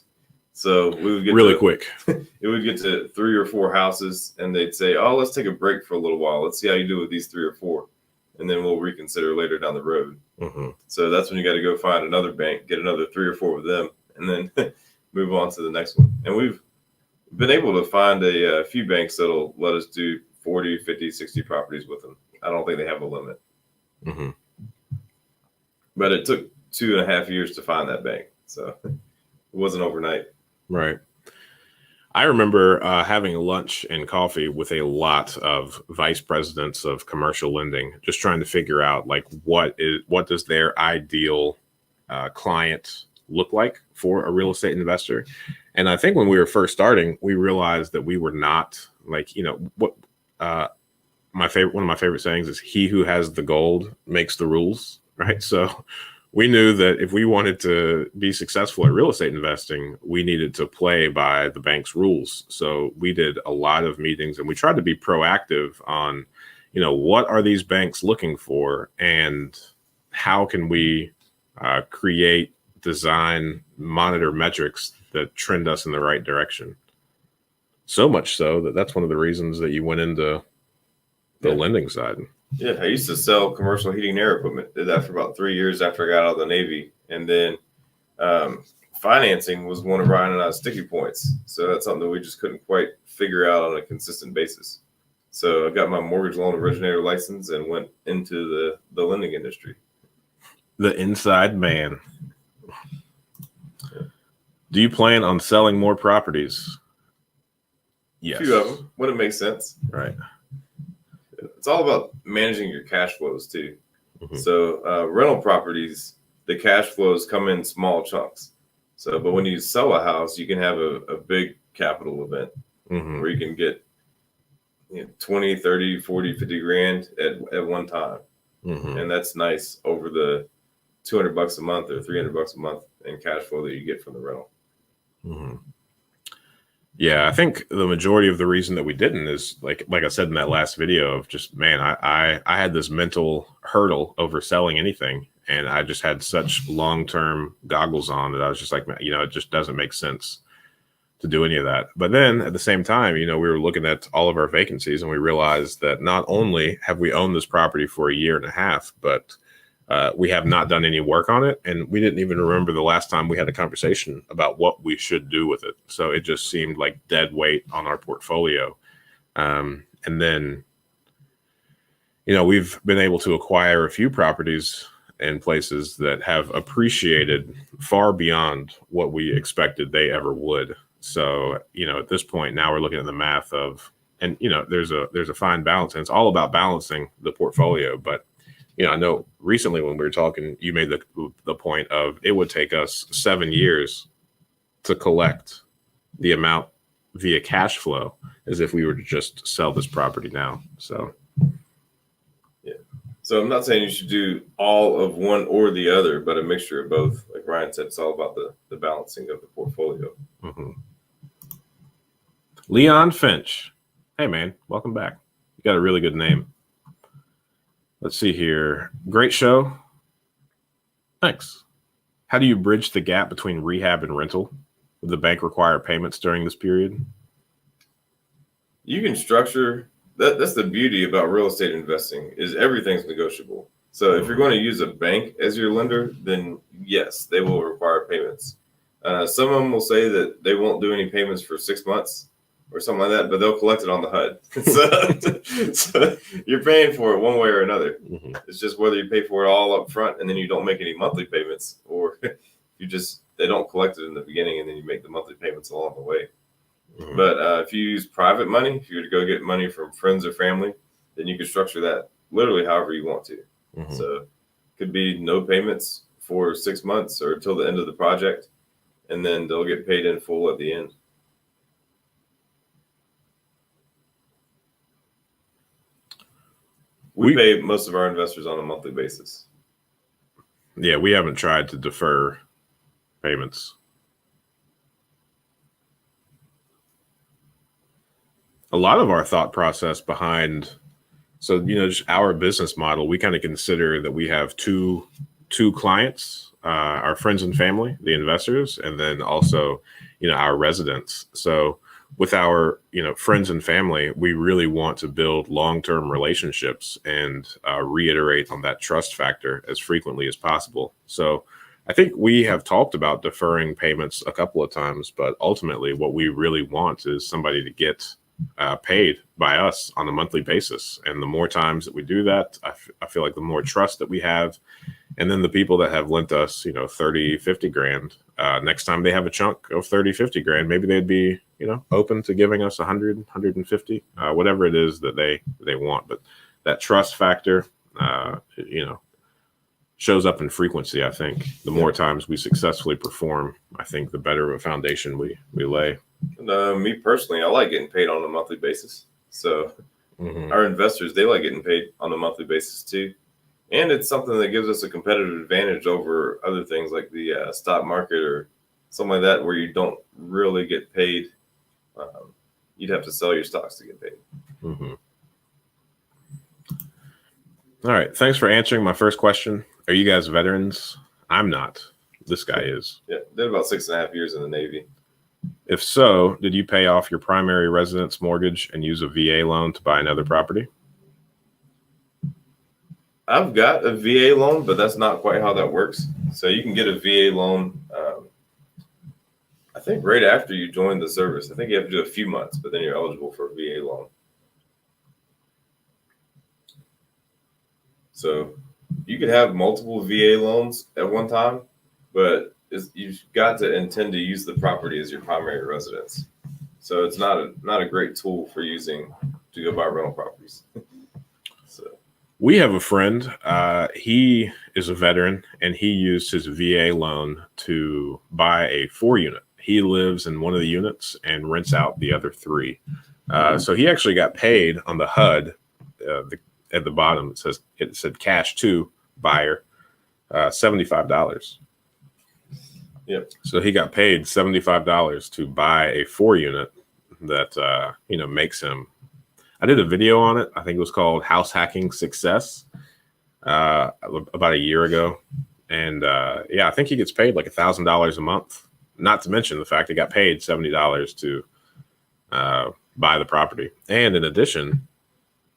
So we would get really quick. It would get to 3 or 4 houses, and they'd say, "Oh, let's take a break for a little while. Let's see how you do with these 3 or 4, and then we'll reconsider later down the road." Mm-hmm. So that's when you got to go find another bank, get another 3 or 4 with them, and then move on to the next one. And we've been able to find a few banks that'll let us do 40, 50, 60 properties with them. I don't think they have a limit. Mm-hmm. But it took 2.5 years to find that bank. So it wasn't overnight. Right. I remember having lunch and coffee with a lot of vice presidents of commercial lending, just trying to figure out like what does their ideal client look like for a real estate investor. And I think when we were first starting, we realized that we were not like, what one of my favorite sayings is, he who has the gold makes the rules, right? So we knew that if we wanted to be successful at real estate investing, we needed to play by the bank's rules. So we did a lot of meetings, and we tried to be proactive on, what are these banks looking for, and how can we create, design, monitor metrics that trend us in the right direction. So much so that that's one of the reasons that you went into the lending side. Yeah, I used to sell commercial heating and air equipment. Did that for about 3 years after I got out of the Navy. And then financing was one of Ryan and I's sticky points. So that's something that we just couldn't quite figure out on a consistent basis. So I got my mortgage loan originator license and went into the lending industry. The inside man. Do you plan on selling more properties? Yes. A few of them, when it makes sense. Right. It's all about managing your cash flows too. Mm-hmm. So rental properties, the cash flows come in small chunks. So, but when you sell a house, you can have a big capital event Mm-hmm. where you can get 20, 30, 40, 50 grand at one time. Mm-hmm. And that's nice over the $200 a month or $300 a month in cash flow that you get from the rental. Mm-hmm. Yeah, I think the majority of the reason that we didn't is like I said in that last video of just, man, I had this mental hurdle over selling anything, and I just had such long-term goggles on that I was just like, it just doesn't make sense to do any of that. But then at the same time, we were looking at all of our vacancies, and we realized that not only have we owned this property for a year and a half, but we have not done any work on it, and we didn't even remember the last time we had a conversation about what we should do with it. So it just seemed like dead weight on our portfolio. And then, we've been able to acquire a few properties in places that have appreciated far beyond what we expected they ever would. So, at this point now we're looking at the math of, and there's a fine balance, and it's all about balancing the portfolio. But I know recently when we were talking, you made the point of it would take us 7 years to collect the amount via cash flow as if we were to just sell this property now. So, yeah. So I'm not saying you should do all of one or the other, but a mixture of both. Like Ryan said, it's all about the balancing of the portfolio. Mm-hmm. Leon Finch. Hey, man, welcome back. You got a really good name. Let's see here. Great show. Thanks. How do you bridge the gap between rehab and rental? Would the bank require payments during this period? You can structure that. That's the beauty about real estate investing is everything's negotiable. So if you're going to use a bank as your lender, then yes, they will require payments. Some of them will say that they won't do any payments for 6 months or something like that, but they'll collect it on the HUD. so you're paying for it one way or another. Mm-hmm. It's just whether you pay for it all up front and then you don't make any monthly payments, or they don't collect it in the beginning and then you make the monthly payments along the way. Mm-hmm. But if you use private money, if you were to go get money from friends or family, then you can structure that literally however you want to. Mm-hmm. So it could be no payments for 6 months or until the end of the project, and then they'll get paid in full at the end. We pay most of our investors on a monthly basis. Yeah, we haven't tried to defer payments. A lot of our thought process behind, just our business model, we kind of consider that we have two clients, our friends and family, the investors, and then also, our residents. So with our, friends and family, we really want to build long-term relationships and reiterate on that trust factor as frequently as possible. So I think we have talked about deferring payments a couple of times, but ultimately what we really want is somebody to get paid by us on a monthly basis. And the more times that we do that, I feel like the more trust that we have. And then the people that have lent us, 30, 50 grand, next time they have a chunk of 30, 50 grand, maybe they'd be, open to giving us 100, 150, whatever it is that they want. But that trust factor, shows up in frequency. I think the more times we successfully perform, I think the better of a foundation we lay. And, me personally, I like getting paid on a monthly basis. So our investors, they like getting paid on a monthly basis too. And it's something that gives us a competitive advantage over other things like the stock market or something like that, where you don't really get paid. You'd have to sell your stocks to get paid. Mm-hmm. All right. Thanks for answering my first question. Are you guys veterans? I'm not. This guy is. Yeah. Did about 6.5 years in the Navy. If so, did you pay off your primary residence mortgage and use a VA loan to buy another property? I've got a VA loan, but that's not quite how that works. So you can get a VA loan, I think right after you join the service. I think you have to do a few months, but then you're eligible for a VA loan. So you could have multiple VA loans at one time, but you've got to intend to use the property as your primary residence. So it's not a great tool for using to go buy rental properties. We have a friend. He is a veteran, and he used his VA loan to buy a 4-unit he lives in one of the units and rents out the other 3. So he actually got paid on the HUD. At the bottom, it said cash to buyer, $75. Yep. So he got paid $75 to buy a 4 unit that makes him. I did a video on it. I think it was called House Hacking Success about a year ago. And I think he gets paid like $1,000 a month. Not to mention the fact he got paid $70 to buy the property. And in addition,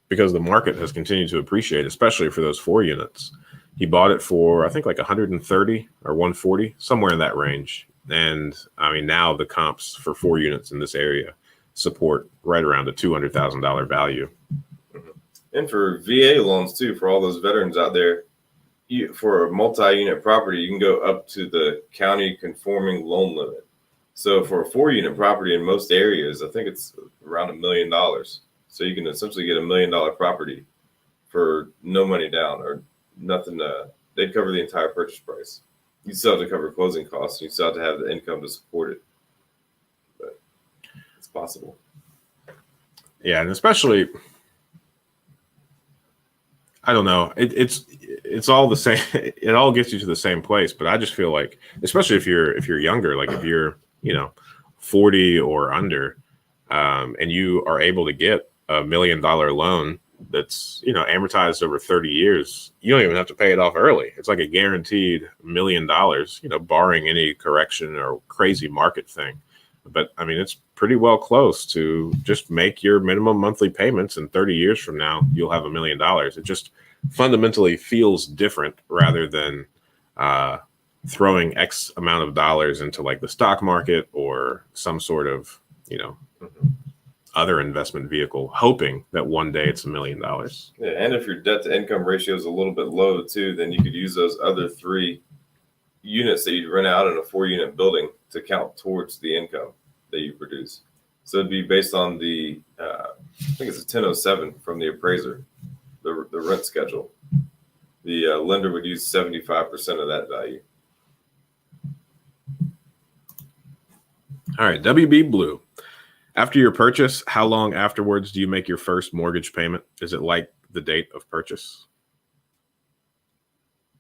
because the market has continued to appreciate, especially for those 4 units, he bought it for, I think, like 130 or 140, somewhere in that range. And I mean, now the comps for 4 units in this area support right around a $200,000 value. And for VA loans too, for all those veterans out there, for a multi-unit property, you can go up to the county conforming loan limit. So for a 4-unit property in most areas, I think it's around $1 million. So you can essentially get $1 million property for no money down or nothing. They'd cover the entire purchase price. You still have to cover closing costs. And you still have to have the income to support it. But it's possible. Yeah, and especially, I don't know. It's all the same. It all gets you to the same place. But I just feel like, especially if you're younger, like if you're 40 or under, and you are able to get $1 million loan that's amortized over 30 years, you don't even have to pay it off early. It's like a guaranteed $1 million, barring any correction or crazy market thing. But I mean, it's pretty well close to just make your minimum monthly payments, and 30 years from now, you'll have $1 million. It just fundamentally feels different rather than throwing X amount of dollars into like the stock market or some sort of, other investment vehicle, hoping that one day it's $1 million. Yeah, and if your debt to income ratio is a little bit low too, then you could use those other 3 units that you'd rent out in a 4-unit building to count towards the income that you produce. So it'd be based on the, I think it's a 1007 from the appraiser, the rent schedule. The lender would use 75% of that value. All right, WB Blue. After your purchase, how long afterwards do you make your first mortgage payment? Is it like the date of purchase?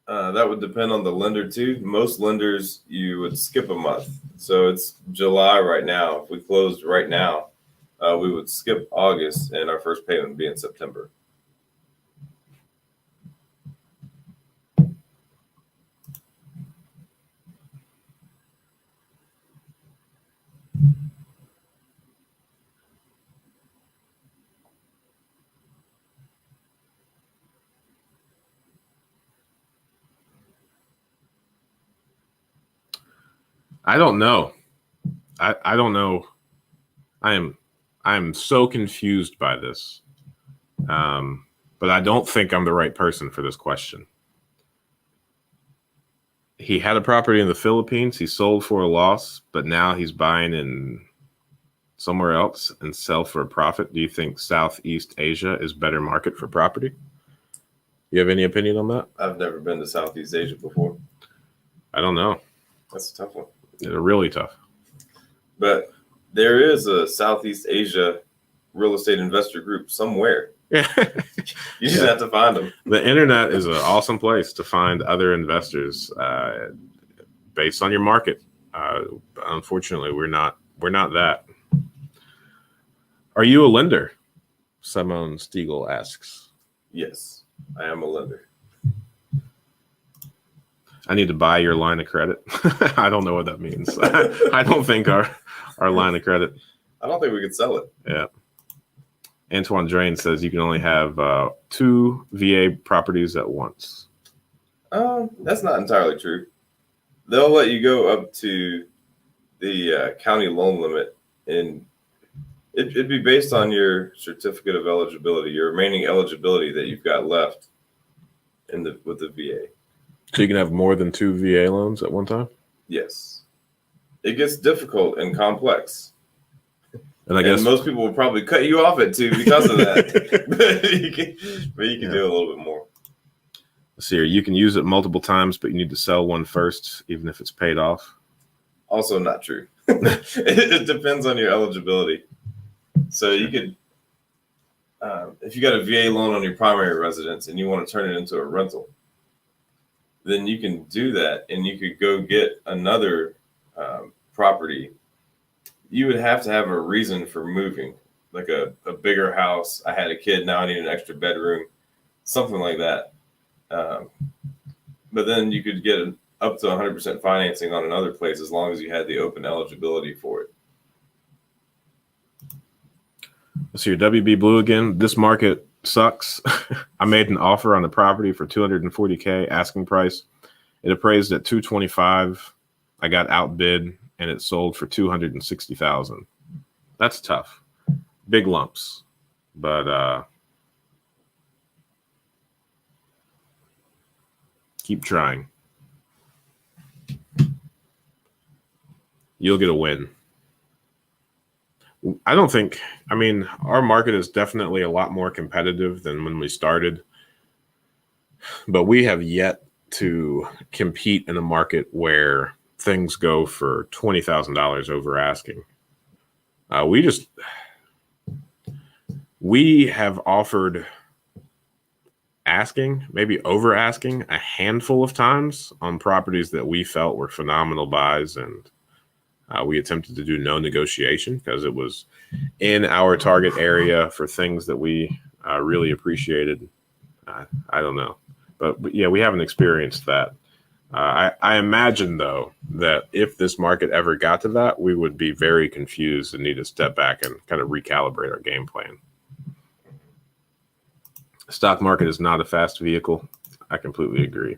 That would depend on the lender too. Most lenders, you would skip a month. So it's July right now. If we closed right now, we would skip August and our first payment would be in September. I don't know. I don't know. I am so confused by this. But I don't think I'm the right person for this question. He had a property in the Philippines. He sold for a loss, but now he's buying in somewhere else and sell for a profit. Do you think Southeast Asia is better market for property? You have any opinion on that? I've never been to Southeast Asia before. I don't know. That's a tough one. They're really tough. But there is a Southeast Asia real estate investor group somewhere. Yeah. You just have to find them. The internet is an awesome place to find other investors based on your market. Unfortunately, we're not that. Are you a lender? Simone Stiegel asks. Yes, I am a lender. I need to buy your line of credit. I don't know what that means. I don't think our line of credit. I don't think we could sell it. Yeah. Antoine Drain says you can only have 2 VA properties at once. That's not entirely true. They'll let you go up to the county loan limit, and it'd be based on your certificate of eligibility, your remaining eligibility that you've got left with the VA. So you can have more than 2 VA loans at one time? Yes. It gets difficult and complex. And I guess most people will probably cut you off at 2 because of that. but you can do a little bit more. Let's see here. You can use it multiple times, but you need to sell one first, even if it's paid off. Also not true. It depends on your eligibility. So you could, if you got a VA loan on your primary residence and you want to turn it into a rental, then you can do that, and you could go get another property. You would have to have a reason for moving, like a bigger house. I had a kid, now I need an extra bedroom, something like that. But then you could get up to 100% financing on another place as long as you had the open eligibility for it. So your WB Blue again. This market sucks. I made an offer on the property for $240K asking price. It appraised at $225. I got outbid and it sold for $260,000. That's tough. Big lumps. But keep trying. You'll get a win. I don't think, I mean, our market is definitely a lot more competitive than when we started, but we have yet to compete in a market where things go for $20,000 over asking. We have offered asking, maybe over asking, a handful of times on properties that we felt were phenomenal buys, and we attempted to do no negotiation because it was in our target area for things that we really appreciated. I don't know. But yeah, we haven't experienced that. I imagine, though, that if this market ever got to that, we would be very confused and need to step back and kind of recalibrate our game plan. Stock market is not a fast vehicle. I completely agree.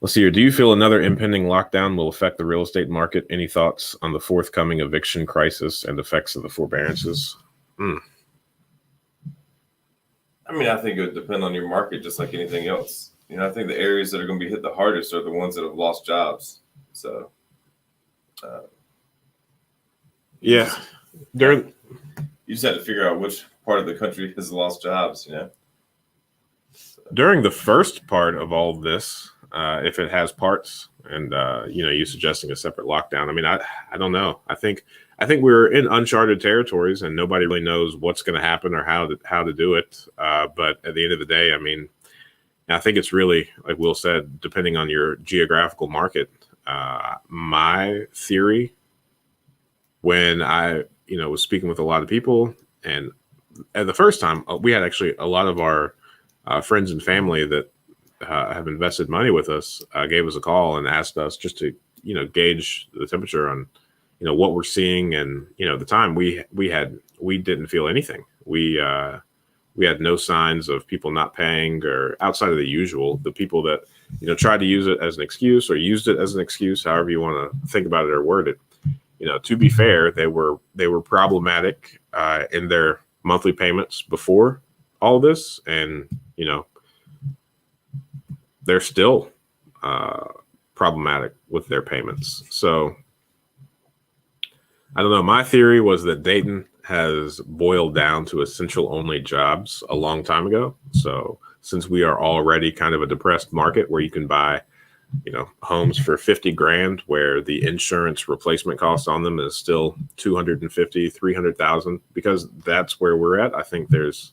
Let's see here. Do you feel another impending lockdown will affect the real estate market? Any thoughts on the forthcoming eviction crisis and effects of the forbearances? I mean, I think it would depend on your market, just like anything else. You know, I think the areas that are going to be hit the hardest are the ones that have lost jobs. So, yeah, you just have to figure out which part of the country has lost jobs. You know, during the first part of all of this. If it has parts, and you suggesting a separate lockdown. I mean, I don't know. I think we're in uncharted territories, and nobody really knows what's going to happen or how to do it. But at the end of the day, I mean, I think it's really, like Will said, depending on your geographical market. My theory, when I was speaking with a lot of people, and at the first time, we had actually a lot of our friends and family that have invested money with us, gave us a call and asked us just to, gauge the temperature on, what we're seeing. And, at the time we didn't feel anything. We had no signs of people not paying or outside of the usual. The people that, tried to use it as an excuse or used it as an excuse, however you want to think about it or word it. To be fair, they were problematic in their monthly payments before all this. And, they're still problematic with their payments. So I don't know. My theory was that Dayton has boiled down to essential only jobs a long time ago. So since we are already kind of a depressed market where you can buy, homes for $50,000, where the insurance replacement cost on them is still $250,000, $300,000, because that's where we're at. I think there's,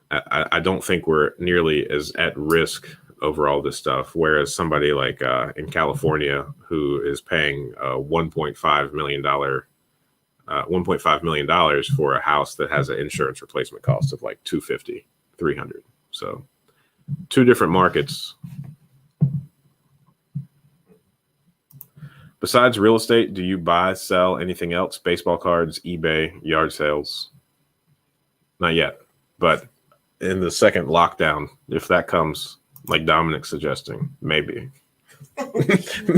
I don't think we're nearly as at risk over all this stuff. Whereas somebody like in California, who is paying $1.5 million for a house that has an insurance replacement cost of like $250,000, $300,000. So two different markets. Besides real estate, do you buy, sell anything else? Baseball cards, eBay, yard sales? Not yet, but in the second lockdown, if that comes, like Dominic's suggesting, maybe. I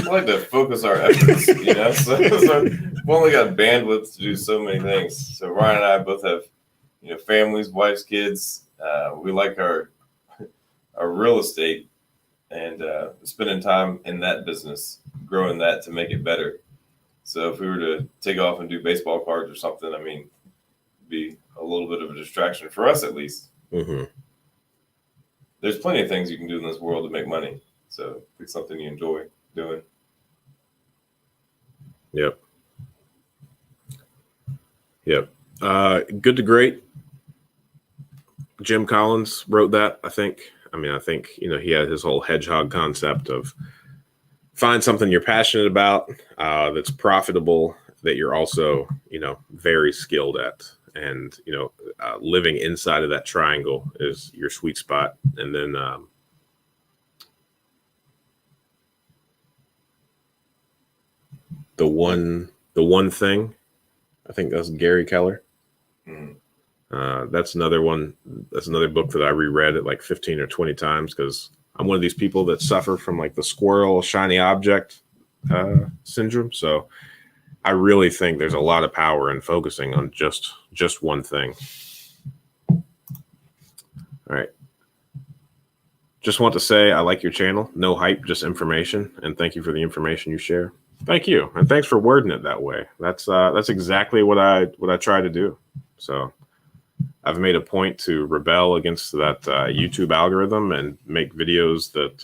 like to focus our efforts, so we've only got bandwidth to do so many things. So Ryan and I both have, families, wives, kids. We like our real estate and spending time in that business, growing that to make it better. So if we were to take off and do baseball cards or something, I mean, it'd be a little bit of a distraction for us, at least. Mm-hmm. There's plenty of things you can do in this world to make money. So pick something you enjoy doing. Yep. Yep. Good to Great. Jim Collins wrote that, I think. I think, he had his whole hedgehog concept of find something you're passionate about, that's profitable, that you're also, very skilled at. And, living inside of that triangle is your sweet spot. And then, the one thing, I think that's Gary Keller. That's another one. That's another book that I reread at like 15 or 20 times because I'm one of these people that suffer from like the squirrel shiny object syndrome. So I really think there's a lot of power in focusing on just one thing. All right. Just want to say I like your channel. No hype, just information. And thank you for the information you share. Thank you. And thanks for wording it that way. That's exactly what I try to do. So I've made a point to rebel against that YouTube algorithm and make videos that,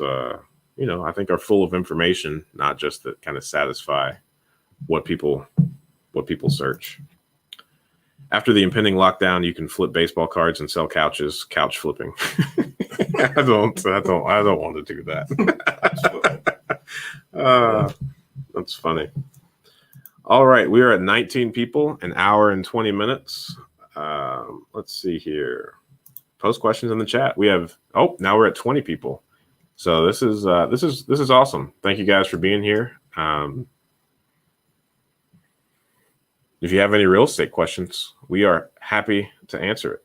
I think are full of information, not just that kind of satisfy what people search. After the impending lockdown, you can flip baseball cards and sell couches. Couch flipping. I don't want to do that. That's funny. All right, we are at 19 people, an hour and 20 minutes. Let's see here. Post questions in the chat. We have now we're at 20 people. So this is awesome. Thank you guys for being here. If you have any real estate questions, we are happy to answer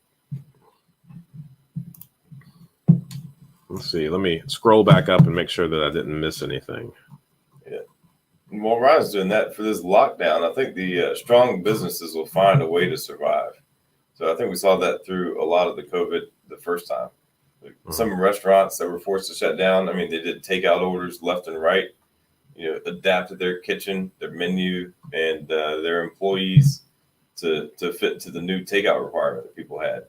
it. Let's see. Let me scroll back up and make sure that I didn't miss anything. Yeah. While Ryan's doing that for this lockdown, I think the strong businesses will find a way to survive. So I think we saw that through a lot of the COVID the first time. Some restaurants that were forced to shut down, they did takeout orders left and right, adapted their kitchen, their menu, and their employees to fit to the new takeout requirement that people had.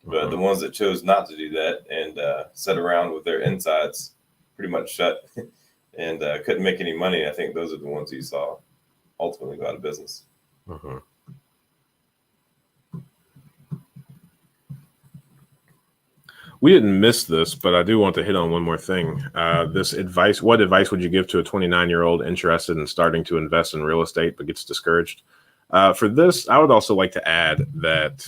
But the ones that chose not to do that and sat around with their insides pretty much shut and couldn't make any money, I think those are the ones you saw ultimately go out of business. We didn't miss this, but I do want to hit on one more thing. This advice, what advice would you give to a 29-year-old interested in starting to invest in real estate but gets discouraged? For this, I would also like to add that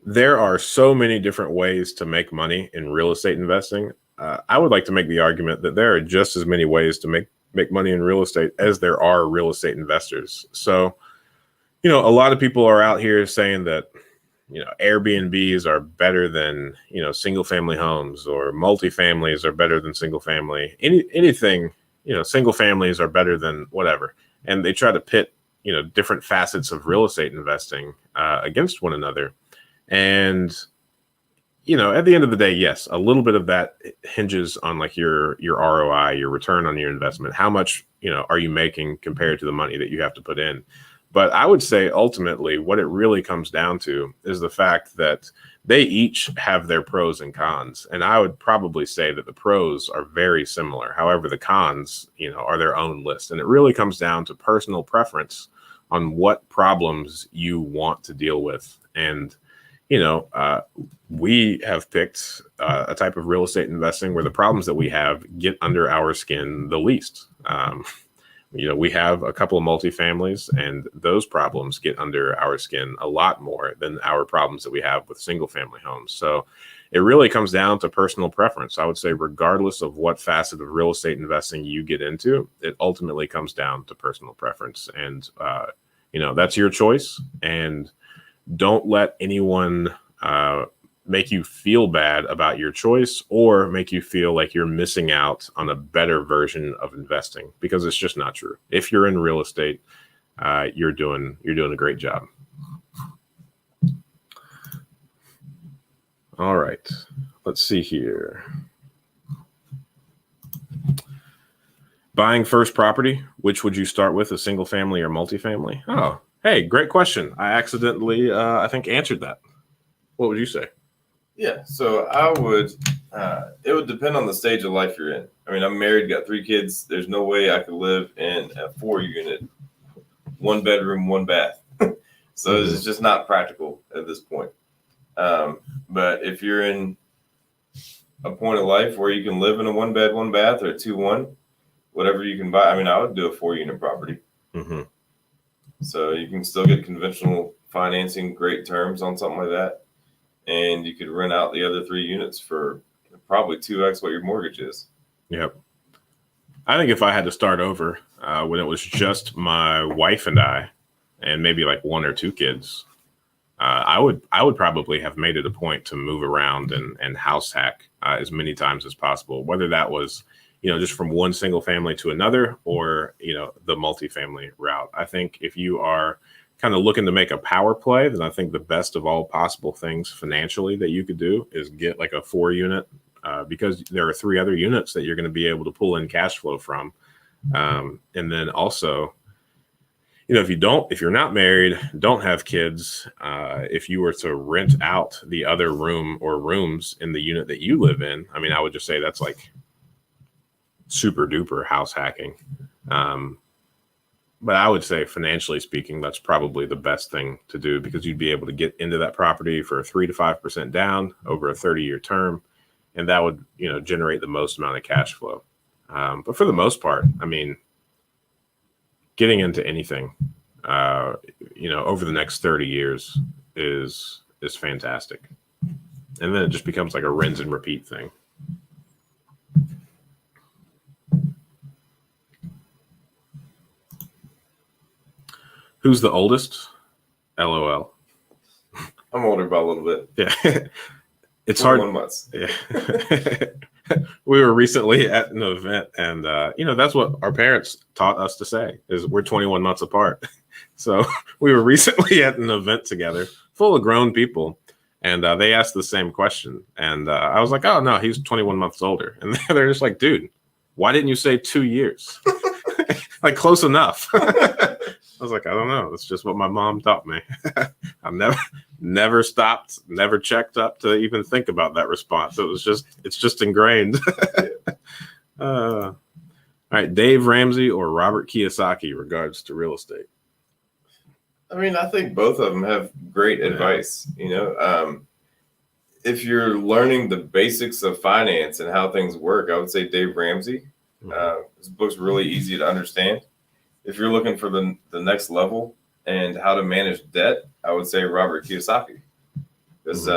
there are so many different ways to make money in real estate investing. I would like to make the argument that there are just as many ways to make money in real estate as there are real estate investors. So, a lot of people are out here saying that Airbnbs are better than, single family homes, or multifamilies are better than single family. Anything, single families are better than whatever. And they try to pit, different facets of real estate investing against one another. And, at the end of the day, yes, a little bit of that hinges on like your ROI, your return on your investment. How much, are you making compared to the money that you have to put in? But I would say ultimately what it really comes down to is the fact that they each have their pros and cons. And I would probably say that the pros are very similar. However, the cons, are their own list. And it really comes down to personal preference on what problems you want to deal with. And, we have picked a type of real estate investing where the problems that we have get under our skin the least. We have a couple of multifamilies, and those problems get under our skin a lot more than our problems that we have with single family homes. So it really comes down to personal preference. I would say regardless of what facet of real estate investing you get into, it ultimately comes down to personal preference. And, that's your choice. And don't let anyone make you feel bad about your choice or make you feel like you're missing out on a better version of investing, because it's just not true. If you're in real estate, you're doing a great job. All right, let's see here. Buying first property, which would you start with, a single family or multifamily? Oh, hey, great question. I accidentally, I think, answered that. What would you say? Yeah, so I would, it would depend on the stage of life you're in. I mean, I'm married, got 3 kids. There's no way I could live in a 4-unit, 1 bedroom, 1 bath. So it's just not practical at this point. But if you're in a point of life where you can live in a 1 bed, 1 bath or a 2-1, whatever you can buy. I mean, I would do a 4-unit property. So you can still get conventional financing, great terms on something like that. And you could rent out the other 3 units for probably 2x what your mortgage is. Yep. I think if I had to start over when it was just my wife and I, and maybe like 1 or 2 kids, I would probably have made it a point to move around and house hack as many times as possible, whether that was, just from one single family to another or, the multifamily route. I think if you are kind of looking to make a power play, then I think the best of all possible things financially that you could do is get like a 4-unit because there are 3 other units that you're going to be able to pull in cash flow from. And then also, if you're not married, don't have kids, if you were to rent out the other room or rooms in the unit that you live in, I mean, I would just say that's like super duper house hacking. But I would say financially speaking, that's probably the best thing to do because you'd be able to get into that property for 3 to 5% down over a 30-year term. And that would, generate the most amount of cash flow. But for the most part, I mean, getting into anything, over the next 30 years is fantastic. And then it just becomes like a rinse and repeat thing. Who's the oldest? LOL. I'm older by a little bit. Yeah. It's hard. 1 month. Yeah. We were recently at an event and, that's what our parents taught us to say is we're 21 months apart. So we were recently at an event together full of grown people and they asked the same question. And I was like, oh, no, he's 21 months older. And they're just like, dude, why didn't you say 2 years? Like close enough. I was like, I don't know. That's just what my mom taught me. I've never stopped, never checked up to even think about that response. It's just ingrained. All right. Dave Ramsey or Robert Kiyosaki regards to real estate. I mean, I think both of them have great advice. If you're learning the basics of finance and how things work, I would say Dave Ramsey. His book's really easy to understand. If you're looking for the next level and how to manage debt, I would say Robert Kiyosaki. Because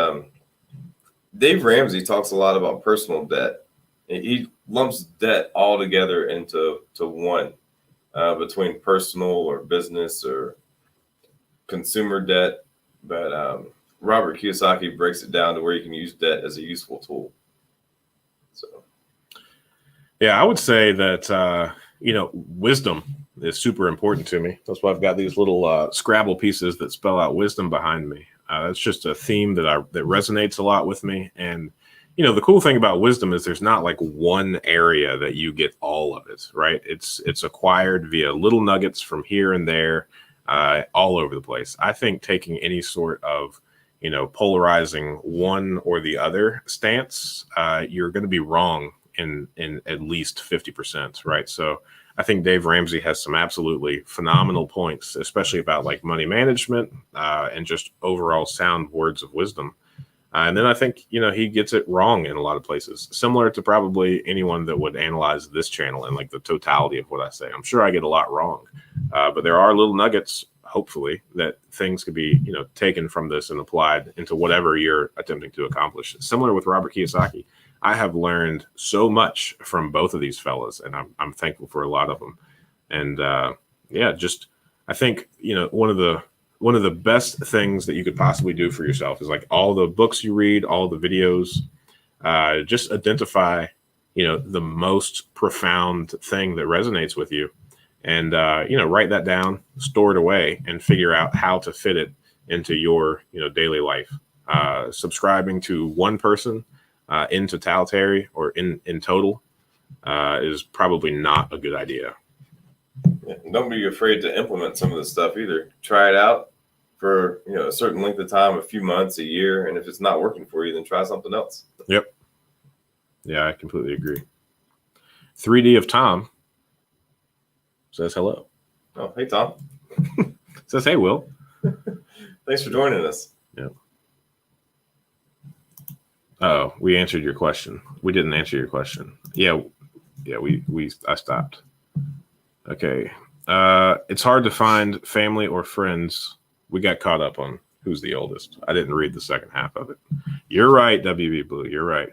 Dave Ramsey talks a lot about personal debt. He lumps debt all together into one between personal or business or consumer debt. But Robert Kiyosaki breaks it down to where you can use debt as a useful tool. So, yeah, I would say that, wisdom is super important to me. That's why I've got these little Scrabble pieces that spell out wisdom behind me. That's just a theme that resonates a lot with me. And, the cool thing about wisdom is there's not like one area that you get all of it, right? It's acquired via little nuggets from here and there, all over the place. I think taking any sort of, polarizing one or the other stance, you're going to be wrong in at least 50%, right? So I think Dave Ramsey has some absolutely phenomenal points, especially about like money management and just overall sound words of wisdom. And then I think, he gets it wrong in a lot of places, similar to probably anyone that would analyze this channel and like the totality of what I say. I'm sure I get a lot wrong, but there are little nuggets, hopefully, that things could be, taken from this and applied into whatever you're attempting to accomplish. Similar with Robert Kiyosaki. I have learned so much from both of these fellas, and I'm thankful for a lot of them. And I think one of the best things that you could possibly do for yourself is like all the books you read, all the videos, just identify the most profound thing that resonates with you, and write that down, store it away, and figure out how to fit it into your daily life. Subscribing to one person in totality or in total is probably not a good idea. Yeah, don't be afraid to implement some of this stuff either. Try it out for a certain length of time, a few months, a year, and if it's not working for you, then try something else. Yep. Yeah, I completely agree. 3D of Tom says hello. Oh, hey, Tom. Says, hey, Will. Thanks for joining us. Yep. Oh, we answered your question. We didn't answer your question. Yeah, I stopped. Okay. It's hard to find family or friends. We got caught up on who's the oldest. I didn't read the second half of it. You're right, WB Blue. You're right.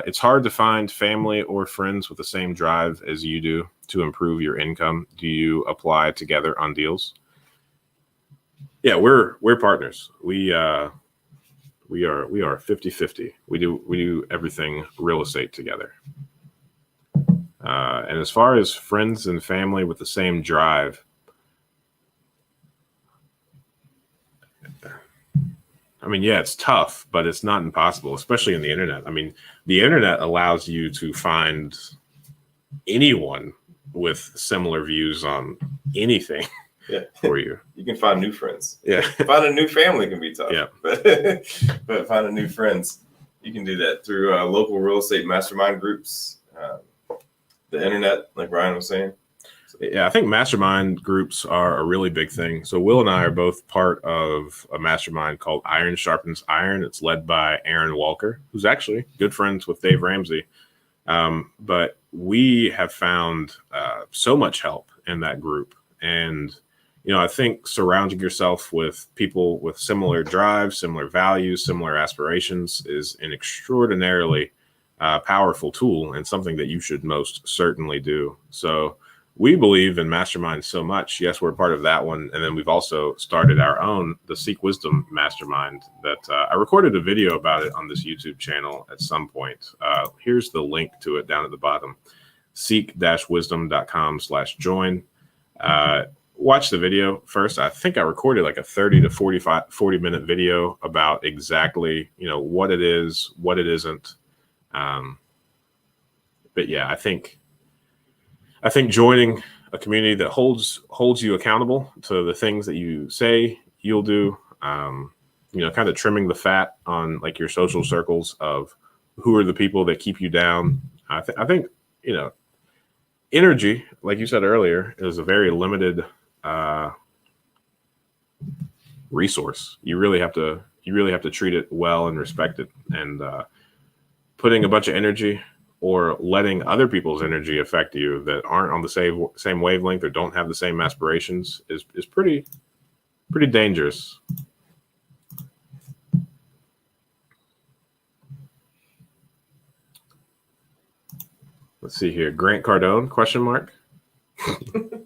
It's hard to find family or friends with the same drive as you do to improve your income. Do you apply together on deals? Yeah, we're partners. We are 50-50. We do everything real estate together. And as far as friends and family with the same drive, I mean, yeah, it's tough, but it's not impossible, especially in the internet. I mean, the internet allows you to find anyone with similar views on anything for you. You can find new friends. Yeah. Find a new family can be tough. Yeah. But finding new friends, you can do that through local real estate mastermind groups, the internet, like Ryan was saying. Yeah, I think mastermind groups are a really big thing. So Will and I are both part of a mastermind called Iron Sharpens Iron. It's led by Aaron Walker, who's actually good friends with Dave Ramsey. But we have found so much help in that group. And, you know, I think surrounding yourself with people with similar drives, similar values, similar aspirations is an extraordinarily powerful tool and something that you should most certainly do. So we believe in masterminds so much. Yes, we're part of that one. And then we've also started our own, the Seek Wisdom Mastermind, that I recorded a video about it on this YouTube channel at some point. Here's the link to it down at the bottom, seek-wisdom.com/join. Watch the video first. I think I recorded like a 30 to 40 minute video about exactly, you know, what it is, what it isn't. But yeah, I think joining a community that holds you accountable to the things that you say you'll do, you know, kind of trimming the fat on like your social circles of who are the people that keep you down. I think, you know, energy, like you said earlier, is a very limited resource. You really have to treat it well and respect it. And putting a bunch of energy or letting other people's energy affect you that aren't on the same wavelength or don't have the same aspirations is pretty dangerous. Let's see here. Grant Cardone, question mark? I'm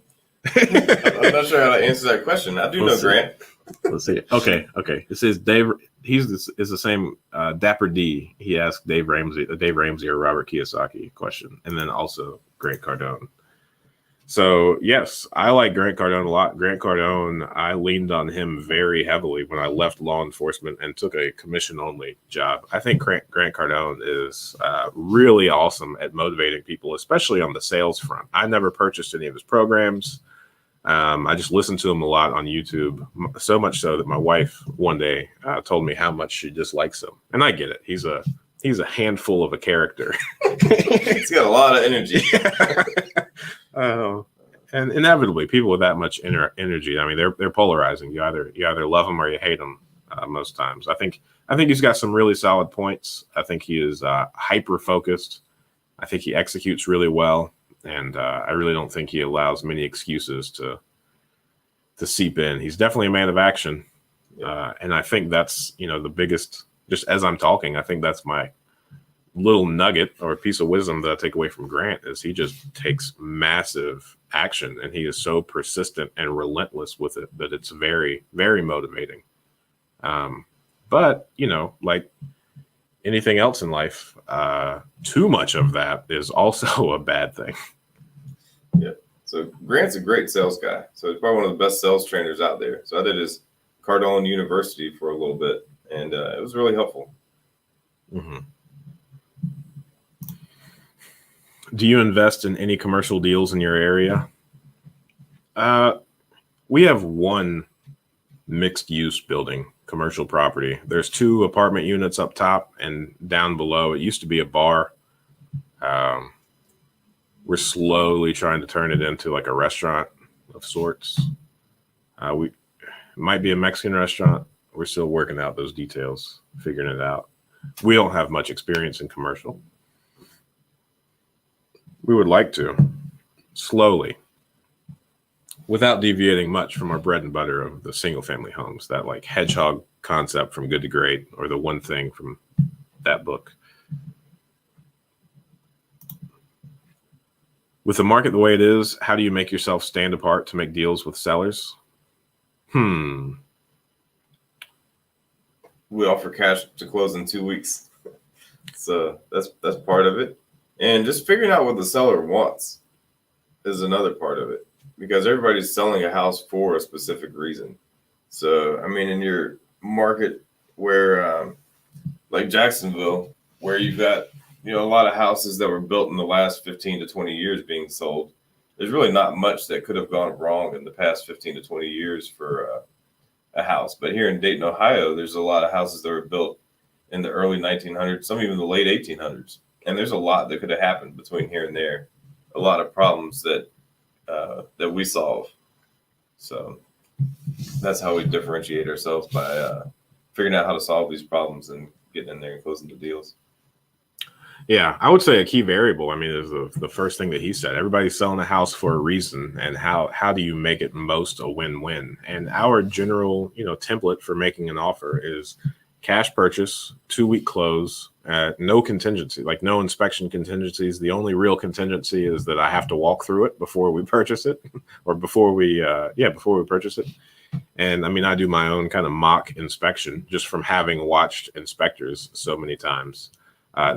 not sure how to answer that question. I do know Grant. Let's see. Okay. It says Dave. Is the same Dapper D. He asked Dave Ramsey or Robert Kiyosaki question, and then also Grant Cardone. So yes, I like Grant Cardone a lot. Grant Cardone, I leaned on him very heavily when I left law enforcement and took a commission-only job. I think Grant Cardone is really awesome at motivating people, especially on the sales front. I never purchased any of his programs. I just listened to him a lot on YouTube, so much so that my wife one day told me how much she dislikes him. And I get it. He's a handful of a character. He's got a lot of energy. And inevitably, people with that much energy, I mean, they're polarizing. You either love them or you hate them most times. I think he's got some really solid points. I think he is hyper focused. I think he executes really well. And I really don't think he allows many excuses to seep in. He's definitely a man of action. And I think that's, you know, the biggest, just as I'm talking, I think that's my little nugget or a piece of wisdom that I take away from Grant is he just takes massive action and he is so persistent and relentless with it that it's very, very motivating. But, you know, like anything else in life, too much of that is also a bad thing. Yeah. So Grant's a great sales guy. So he's probably one of the best sales trainers out there. So I did his Cardone University for a little bit, and it was really helpful. Mm-hmm. Do you invest in any commercial deals in your area? We have one mixed use building, commercial property. There's 2 apartment units up top and down below. It used to be a bar. We're slowly trying to turn it into like a restaurant of sorts. We it might be a Mexican restaurant. We're still working out those details, figuring it out. We don't have much experience in commercial. We would like to, slowly, without deviating much from our bread and butter of the single family homes, that like hedgehog concept from Good to Great, or the one thing from that book. With the market the way it is, how do you make yourself stand apart to make deals with sellers? We offer cash to close in 2 weeks. So that's part of it. And just figuring out what the seller wants is another part of it, because everybody's selling a house for a specific reason. So, I mean, in your market where, like Jacksonville, where you've got, a lot of houses that were built in the last 15 to 20 years being sold, there's really not much that could have gone wrong in the past 15 to 20 years for a house. But here in Dayton, Ohio, there's a lot of houses that were built in the early 1900s, some even the late 1800s. And there's a lot that could have happened between here and there, a lot of problems that we solve. So that's how we differentiate ourselves, by figuring out how to solve these problems and getting in there and closing the deals. Yeah, I would say a key variable, I mean, is the first thing that he said. Everybody's selling a house for a reason, and how do you make it most a win-win? And our general, template for making an offer is cash purchase, 2-week close, no contingency, like no inspection contingencies. The only real contingency is that I have to walk through it before we purchase it, or before we purchase it. And I mean, I do my own kind of mock inspection just from having watched inspectors so many times.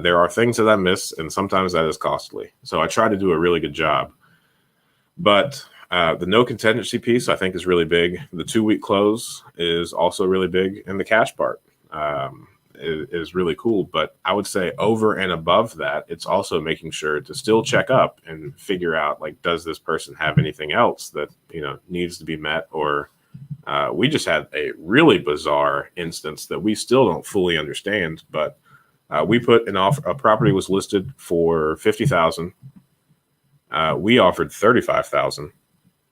There are things that I miss, and sometimes that is costly. So I try to do a really good job. But the no contingency piece, I think, is really big. The 2-week close is also really big. And the cash part is really cool. But I would say over and above that, it's also making sure to still check up and figure out, like, does this person have anything else that, needs to be met? Or we just had a really bizarre instance that we still don't fully understand, but we put an offer. A property was listed for $50,000. We offered $35,000.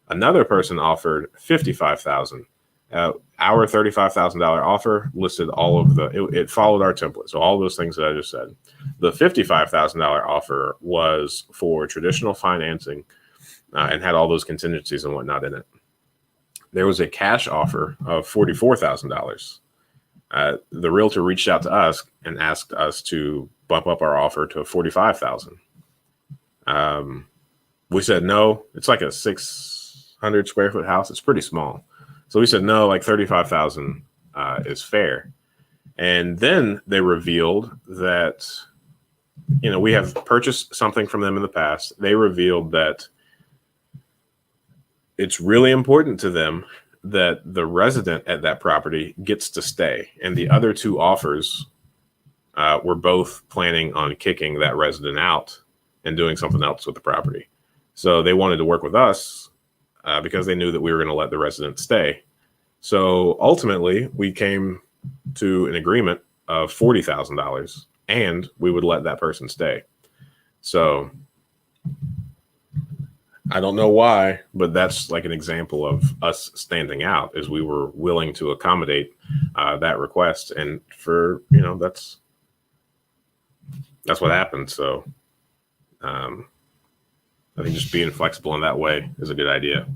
Another person offered $55,000. Our $35,000 offer listed all of it followed our template. So all those things that I just said. The $55,000 offer was for traditional financing and had all those contingencies and whatnot in it. There was a cash offer of $44,000. The realtor reached out to us and asked us to bump up our offer to $45,000. We said no. It's like a 600 square foot house. It's pretty small. So we said no, like 35,000 is fair. And then they revealed that, we have purchased something from them in the past. They revealed that it's really important to them that the resident at that property gets to stay. And the other two offers were both planning on kicking that resident out and doing something else with the property. So they wanted to work with us because they knew that we were going to let the resident stay. So ultimately, we came to an agreement of $40,000, and we would let that person stay. So I don't know why, but that's like an example of us standing out, as we were willing to accommodate that request. And for, that's what happened. So I think just being flexible in that way is a good idea.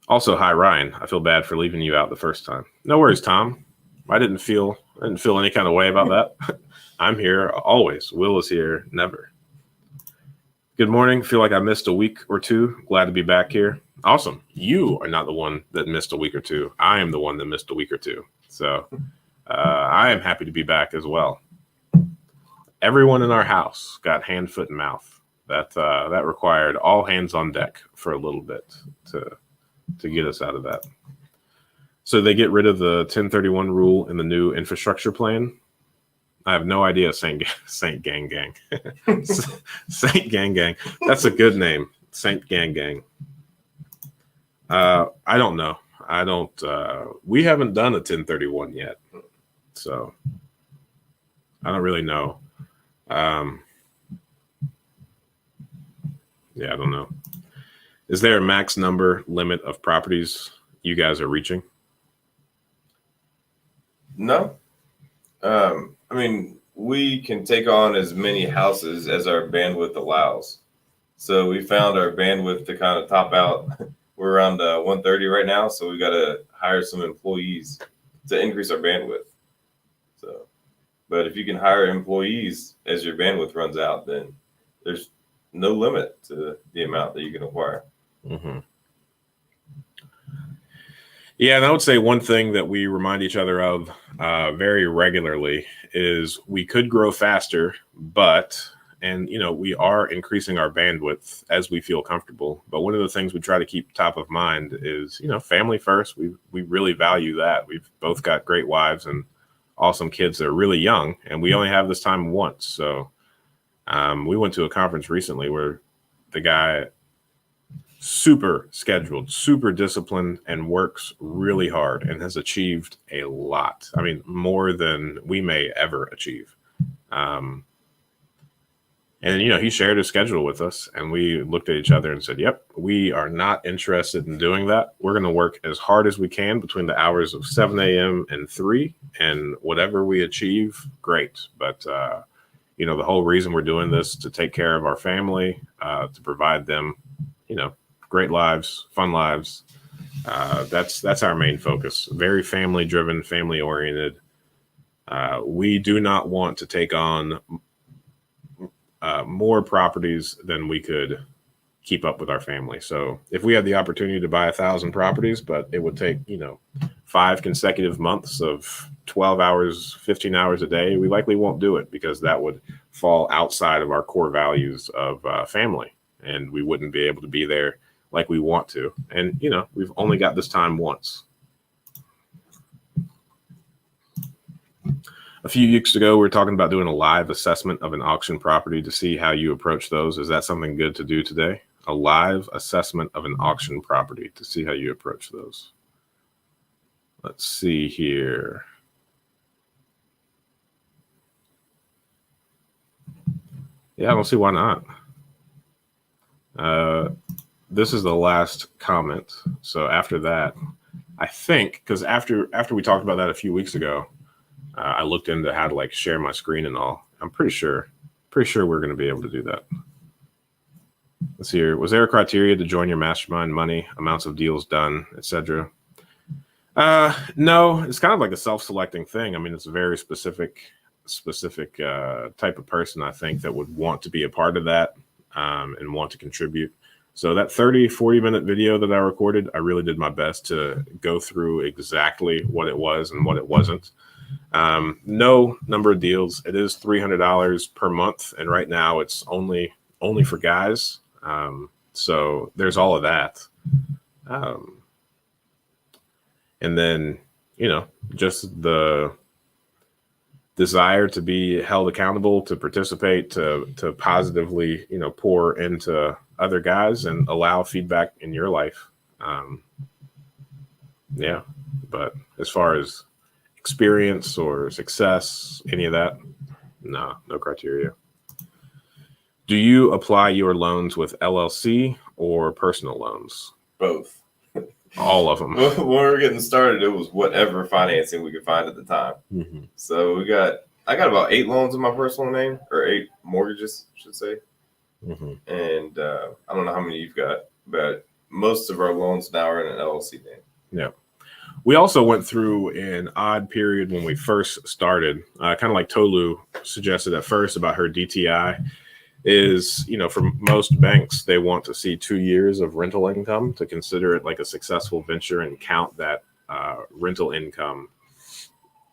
Also, hi, Ryan. I feel bad for leaving you out the first time. No worries, Tom. I didn't feel any kind of way about that. I'm here always. Will is here, never. Good morning. Feel like I missed a week or two. Glad to be back here. Awesome. You are not the one that missed a week or two. I am the one that missed a week or two. So I am happy to be back as well. Everyone in our house got hand, foot, and mouth. That required all hands on deck for a little bit to get us out of that. So they get rid of the 1031 rule in the new infrastructure plan. I have no idea. Saint Gang Gang. Saint Gang Gang. That's a good name. Saint Gang Gang. I don't know. We haven't done a 1031 yet. So I don't really know. Yeah, I don't know. Is there a max number limit of properties you guys are reaching? No. I mean, we can take on as many houses as our bandwidth allows. So we found our bandwidth to kind of top out. We're around 130 right now, so we got to hire some employees to increase our bandwidth. So, but if you can hire employees as your bandwidth runs out, then there's no limit to the amount that you can acquire. Mm-hmm. Yeah, and I would say one thing that we remind each other of very regularly is we could grow faster, and we are increasing our bandwidth as we feel comfortable. But one of the things we try to keep top of mind is, family first. We really value that. We've both got great wives and awesome kids that are really young, and we only have this time once. So we went to a conference recently where the guy, super scheduled, super disciplined, and works really hard and has achieved a lot. I mean, more than we may ever achieve. And he shared his schedule with us, and we looked at each other and said, yep, we are not interested in doing that. We're going to work as hard as we can between the hours of 7 a.m. and 3, and whatever we achieve, great. But the whole reason we're doing this to take care of our family, to provide them, great lives, fun lives. That's our main focus. Very family driven, family oriented. We do not want to take on more properties than we could keep up with our family. So if we had the opportunity to buy 1,000 properties, but it would take, 5 consecutive months of 12 hours, 15 hours a day, we likely won't do it because that would fall outside of our core values of family. And we wouldn't be able to be there like we want to. And, we've only got this time once. A few weeks ago, we were talking about doing a live assessment of an auction property to see how you approach those. Is that something good to do today? A live assessment of an auction property to see how you approach those. Let's see here. Yeah, I don't see why not. This is the last comment. So after that, I think, because after we talked about that a few weeks ago, I looked into how to share my screen and all. I'm pretty sure we're going to be able to do that. Let's see here. Was there a criteria to join your mastermind? Money, amounts of deals done, etc.? No, it's kind of like a self-selecting thing. I mean, it's a very specific type of person, I think, that would want to be a part of that and want to contribute. So that 40 minute video that I recorded, I really did my best to go through exactly what it was and what it wasn't. No number of deals. It is $300 per month, and right now it's only for guys. So there's all of that. And then, just the desire to be held accountable, to participate, to positively, pour into other guys and allow feedback in your life. Yeah. But as far as experience or success, any of that, no criteria. Do you apply your loans with LLC or personal loans? Both. All of them. When we were getting started, it was whatever financing we could find at the time. Mm-hmm. So I got about 8 loans in my personal name, or 8 mortgages, I should say. Mm-hmm. And I don't know how many you've got, but most of our loans now are in an LLC name. Yeah. We also went through an odd period when we first started, kind of like Tolu suggested at first about her DTI. Is, for most banks, they want to see 2 years of rental income to consider it like a successful venture and count that rental income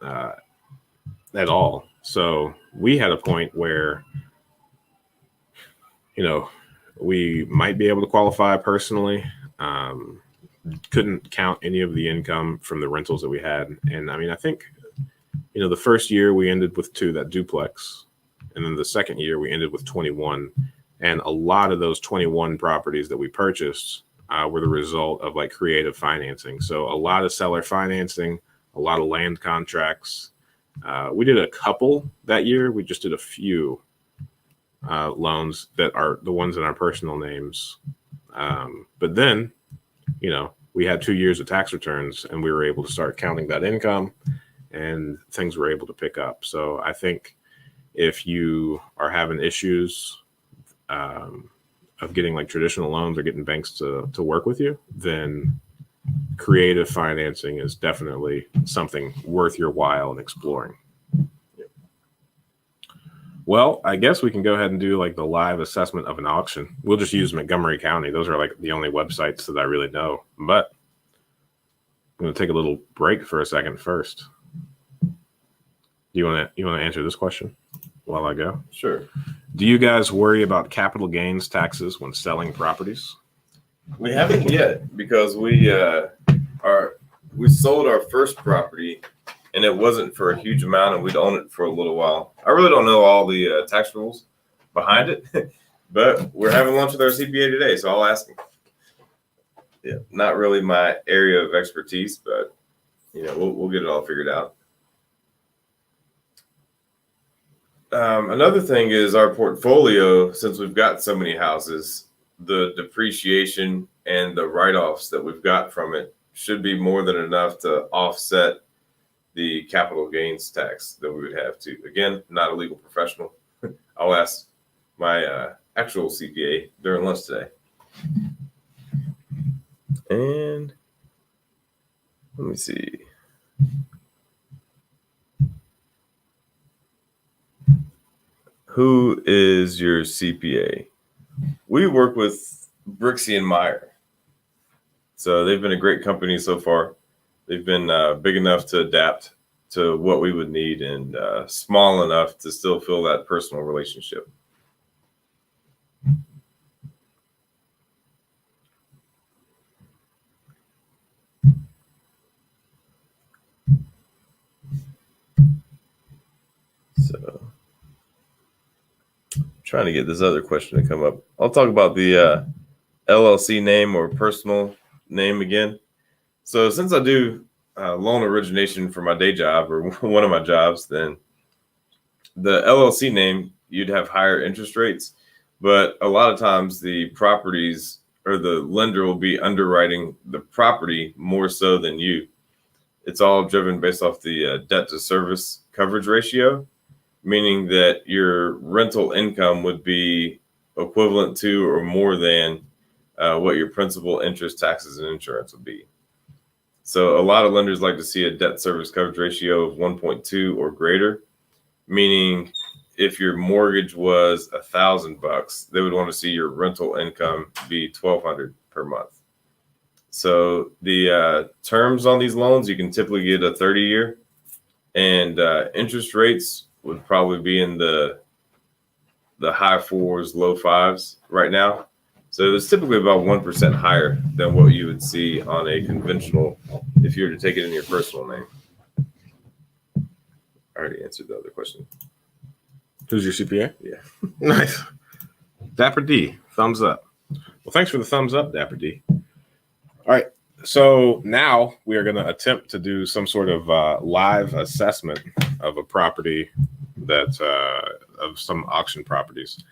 at all. So we had a point where, we might be able to qualify personally. Couldn't count any of the income from the rentals that we had. And I mean, I think, the first year we ended with 2, that duplex. And then the second year we ended with 21. And a lot of those 21 properties that we purchased were the result of creative financing. So a lot of seller financing, a lot of land contracts. We did a couple that year. We just did a few loans that are the ones in our personal names. But then, we had 2 years of tax returns and we were able to start counting that income and things were able to pick up. So I think if you are having issues of getting like traditional loans or getting banks to work with you, then creative financing is definitely something worth your while in exploring. Well, I guess we can go ahead and do like the live assessment of an auction. We'll just use Montgomery County. Those are like the only websites that I really know. But I'm going to take a little break for a second first. Do you want to answer this question while I go? Sure. Do you guys worry about capital gains taxes when selling properties? We haven't yet because we sold our first property and it wasn't for a huge amount and we'd owned it for a little while. I really don't know all the tax rules behind it, but we're having lunch with our CPA today, so I'll ask him. Yeah, not really my area of expertise, but we'll get it all figured out. Another thing is our portfolio, since we've got so many houses, the depreciation and the write-offs that we've got from it should be more than enough to offset the capital gains tax that we would have to. Again, not a legal professional. I'll ask my actual CPA during lunch today. And let me see. Who is your CPA? We work with Brixey and Meyer. So they've been a great company so far. They've been big enough to adapt to what we would need and small enough to still feel that personal relationship. So trying to get this other question to come up. I'll talk about the LLC name or personal name again. So since I do loan origination for my day job or one of my jobs, then the LLC name, you'd have higher interest rates. But a lot of times the properties or the lender will be underwriting the property more so than you. It's all driven based off the debt to service coverage ratio, meaning that your rental income would be equivalent to or more than what your principal, interest, taxes, and insurance would be. So a lot of lenders like to see a debt service coverage ratio of 1.2 or greater, meaning if your mortgage was $1,000, they would want to see your rental income be $1,200 per month. So the terms on these loans, you can typically get a 30-year, and interest rates would probably be in the high 4s, low 5s right now. So it's typically about 1% higher than what you would see on a conventional if you were to take it in your personal name. I already answered the other question. Who's your CPA? Yeah. Nice. Dapper D, thumbs up. Well, thanks for the thumbs up, Dapper D. All right. So now we are going to attempt to do some sort of live assessment of a property that of some auction properties.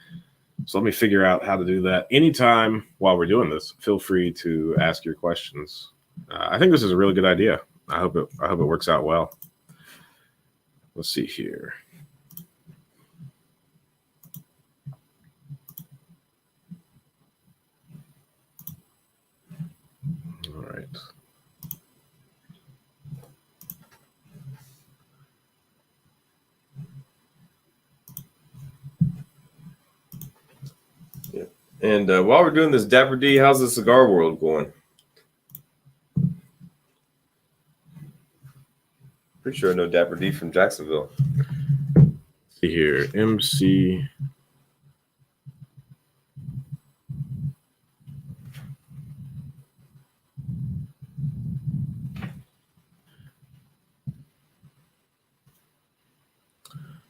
So let me figure out how to do that. Anytime while we're doing this, feel free to ask your questions. I think this is a really good idea. I hope it works out well. Let's see here. All right. And while we're doing this, Dapper D, how's the cigar world going? Pretty sure I know Dapper D from Jacksonville. Let's see here, MC.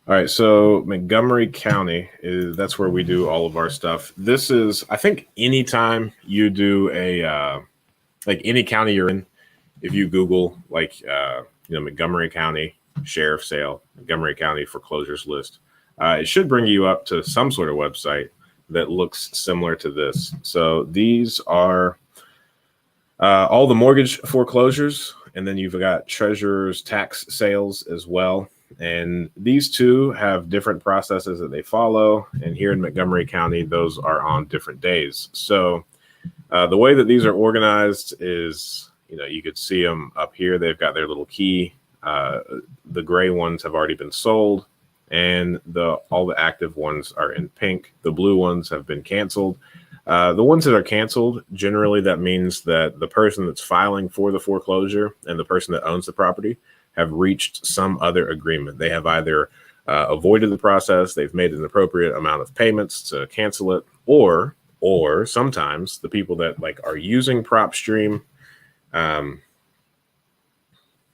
All right, so Montgomery County that's where we do all of our stuff. This is, I think, anytime you do a like any county you're in, if you Google like Montgomery County sheriff sale, Montgomery County foreclosures list, it should bring you up to some sort of website that looks similar to this. So these are all the mortgage foreclosures, and then you've got treasurer's tax sales as well. And these two have different processes that they follow. And here in Montgomery County, those are on different days. So the way that these are organized is, you could see them up here. They've got their little key. The gray ones have already been sold, and all the active ones are in pink. The blue ones have been canceled. The ones that are canceled, generally that means that the person that's filing for the foreclosure and the person that owns the property have reached some other agreement. They have either avoided the process, they've made an appropriate amount of payments to cancel it, or sometimes the people that are using PropStream,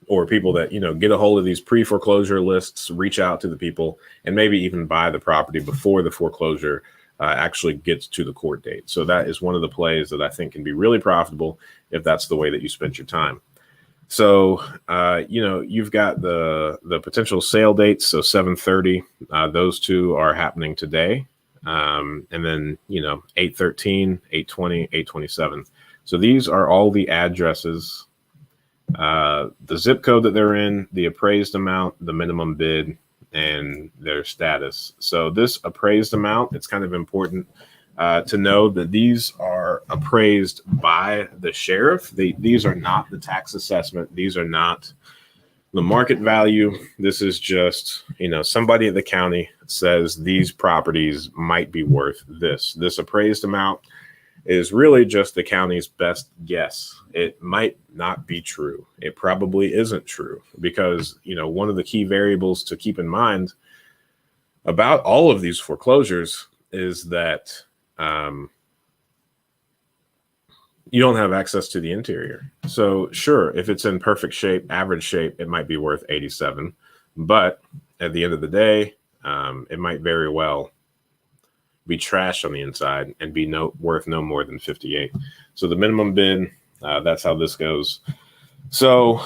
or people that get a hold of these pre-foreclosure lists, reach out to the people, and maybe even buy the property before the foreclosure actually gets to the court date. So that is one of the plays that I think can be really profitable if that's the way that you spend your time. So you've got the potential sale dates. So 7/30, those two are happening today, and then 8/13, 8/20, 8/27. So these are all the addresses, the zip code that they're in, the appraised amount, the minimum bid, and their status. So this appraised amount, it's kind of important to know that these are appraised by the sheriff. These are not the tax assessment. These are not the market value. This is just, somebody at the county says these properties might be worth this. This appraised amount is really just the county's best guess. It might not be true. It probably isn't true because, one of the key variables to keep in mind about all of these foreclosures is that you don't have access to the interior. So sure, if it's in perfect shape, average shape, it might be worth 87. But at the end of the day, it might very well be trash on the inside and be worth no more than 58. So the minimum bid, that's how this goes. So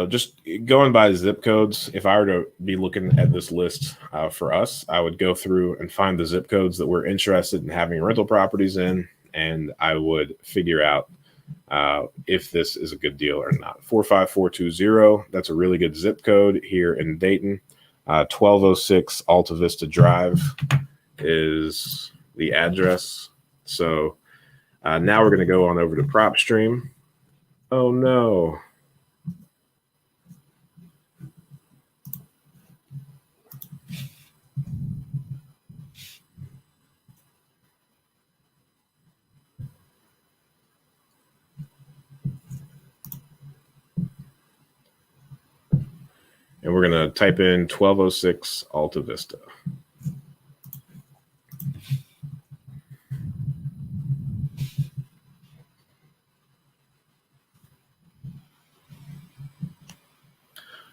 just going by zip codes, if I were to be looking at this list for us, I would go through and find the zip codes that we're interested in having rental properties in, and I would figure out if this is a good deal or not. 45420, that's a really good zip code here in Dayton. 1206 Alta Vista Drive is the address. So now we're going to go on over to PropStream. Oh no. And we're going to type in 1206 Alta Vista.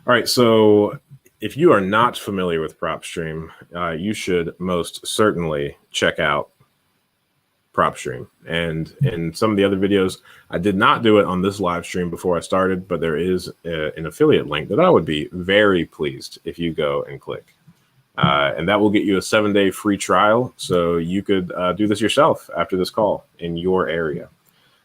All right, so if you are not familiar with PropStream, you should most certainly check out PropStream. And in some of the other videos, I did not do it on this live stream before I started, but there is an affiliate link that I would be very pleased if you go and click. And that will get you a 7-day free trial. So you could do this yourself after this call in your area.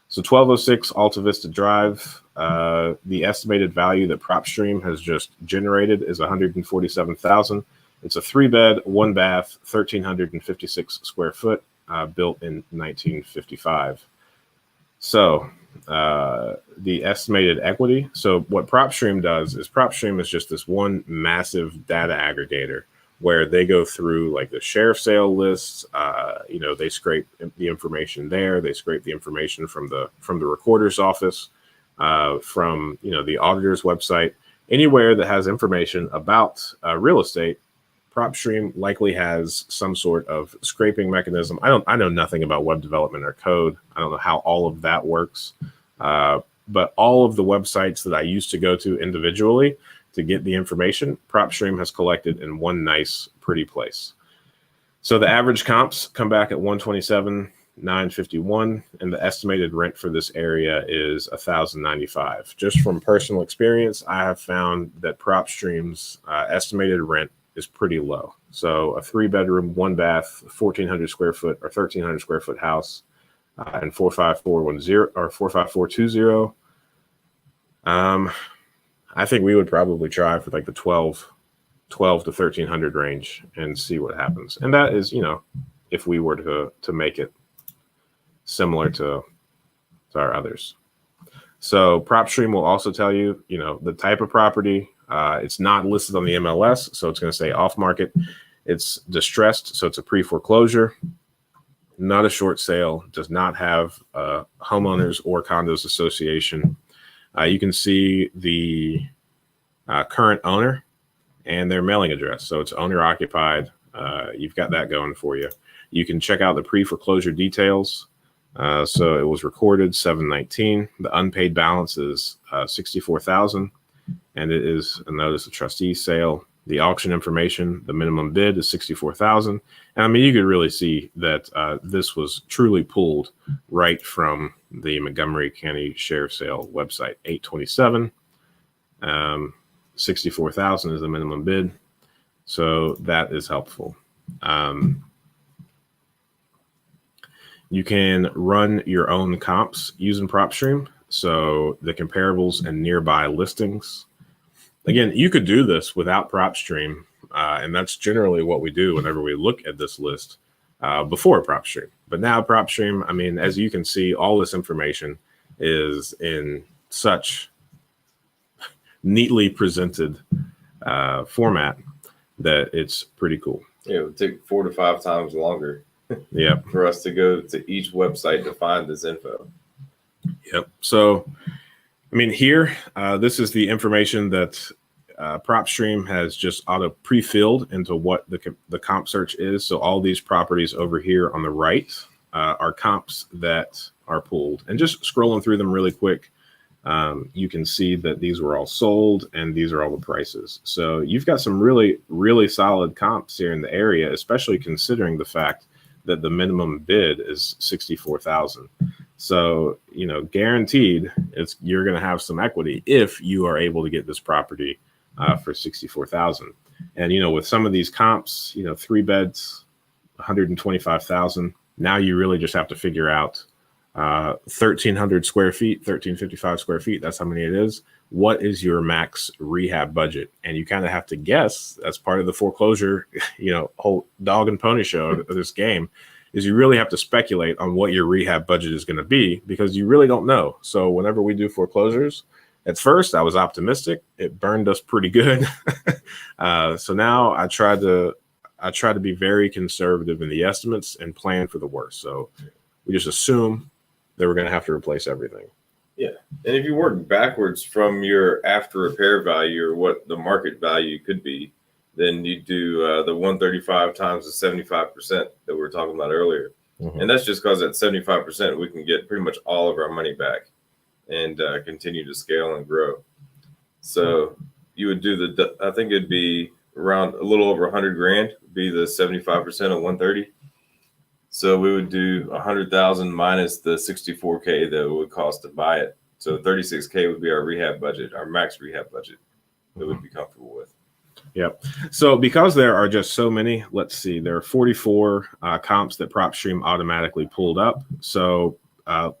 So 1206 Alta Vista Drive, the estimated value that PropStream has just generated is $147,000. It's a 3-bed, 1-bath, 1,356 square foot, built in 1955. So the estimated equity. So what PropStream does is PropStream is just this one massive data aggregator where they go through like the sheriff sale lists. They scrape the information there. They scrape the information from the recorder's office, from the auditor's website, anywhere that has information about real estate. PropStream likely has some sort of scraping mechanism. I know nothing about web development or code. I don't know how all of that works. But all of the websites that I used to go to individually to get the information, PropStream has collected in one nice, pretty place. So the average comps come back at 127.9 $951, and the estimated rent for this area is $1,095. Just from personal experience, I have found that PropStream's estimated rent is pretty low. So a 3-bedroom, 1-bath, 1,400 square foot or 1,300 square foot house, and 45410 or 45420. I think we would probably try for like the 12 to 1,300 range and see what happens. And that is, if we were to make it similar to our others. So PropStream will also tell you, the type of property. It's not listed on the MLS, so it's going to say off market. It's distressed, so it's a pre-foreclosure, not a short sale, does not have a homeowners or condos association. You can see the current owner and their mailing address. So it's owner occupied. You've got that going for you. You can check out the pre-foreclosure details. So it was recorded 7/19. The unpaid balance is $64,000, and it is a notice of trustee sale. The auction information, the minimum bid is $64,000. And I mean, you could really see that this was truly pulled right from the Montgomery County Sheriff's Sale website. 827, 64,000 is the minimum bid. So that is helpful. You can run your own comps using PropStream. So the comparables and nearby listings. Again, you could do this without PropStream, and that's generally what we do whenever we look at this list before PropStream. But now PropStream, I mean, as you can see, all this information is in such neatly presented format that it's pretty cool. Yeah, it would take 4 to 5 times longer. Yep. For us to go to each website to find this info. Yep. So, I mean, here, this is the information that PropStream has just auto pre-filled into what the comp search is. So all these properties over here on the right are comps that are pulled. And just scrolling through them really quick, you can see that these were all sold and these are all the prices. So you've got some really, really solid comps here in the area, especially considering the fact that the minimum bid is $64,000. So, guaranteed you're going to have some equity if you are able to get this property for $64,000. And, with some of these comps, 3 beds, $125,000. Now you really just have to figure out 1,300 square feet, 1,355 square feet. That's how many it is. What is your max rehab budget? And you kind of have to guess. That's part of the foreclosure, whole dog and pony show of this game, is you really have to speculate on what your rehab budget is going to be because you really don't know. So whenever we do foreclosures, at first I was optimistic. It burned us pretty good. So now I try to be very conservative in the estimates and plan for the worst. So we just assume that we're going to have to replace everything. Yeah. And if you work backwards from your after repair value or what the market value could be, then you do the 135 times the 75% that we were talking about earlier. Mm-hmm. And that's just because at 75%, we can get pretty much all of our money back and continue to scale and grow. So you would do I think it'd be around a little over 100 grand, be the 75% of 130. So we would do 100,000 minus the 64K that it would cost to buy it. So 36K would be our rehab budget, our max rehab budget that we'd be comfortable with. Yep. So because there are just so many, let's see, there are 44 comps that PropStream automatically pulled up. So,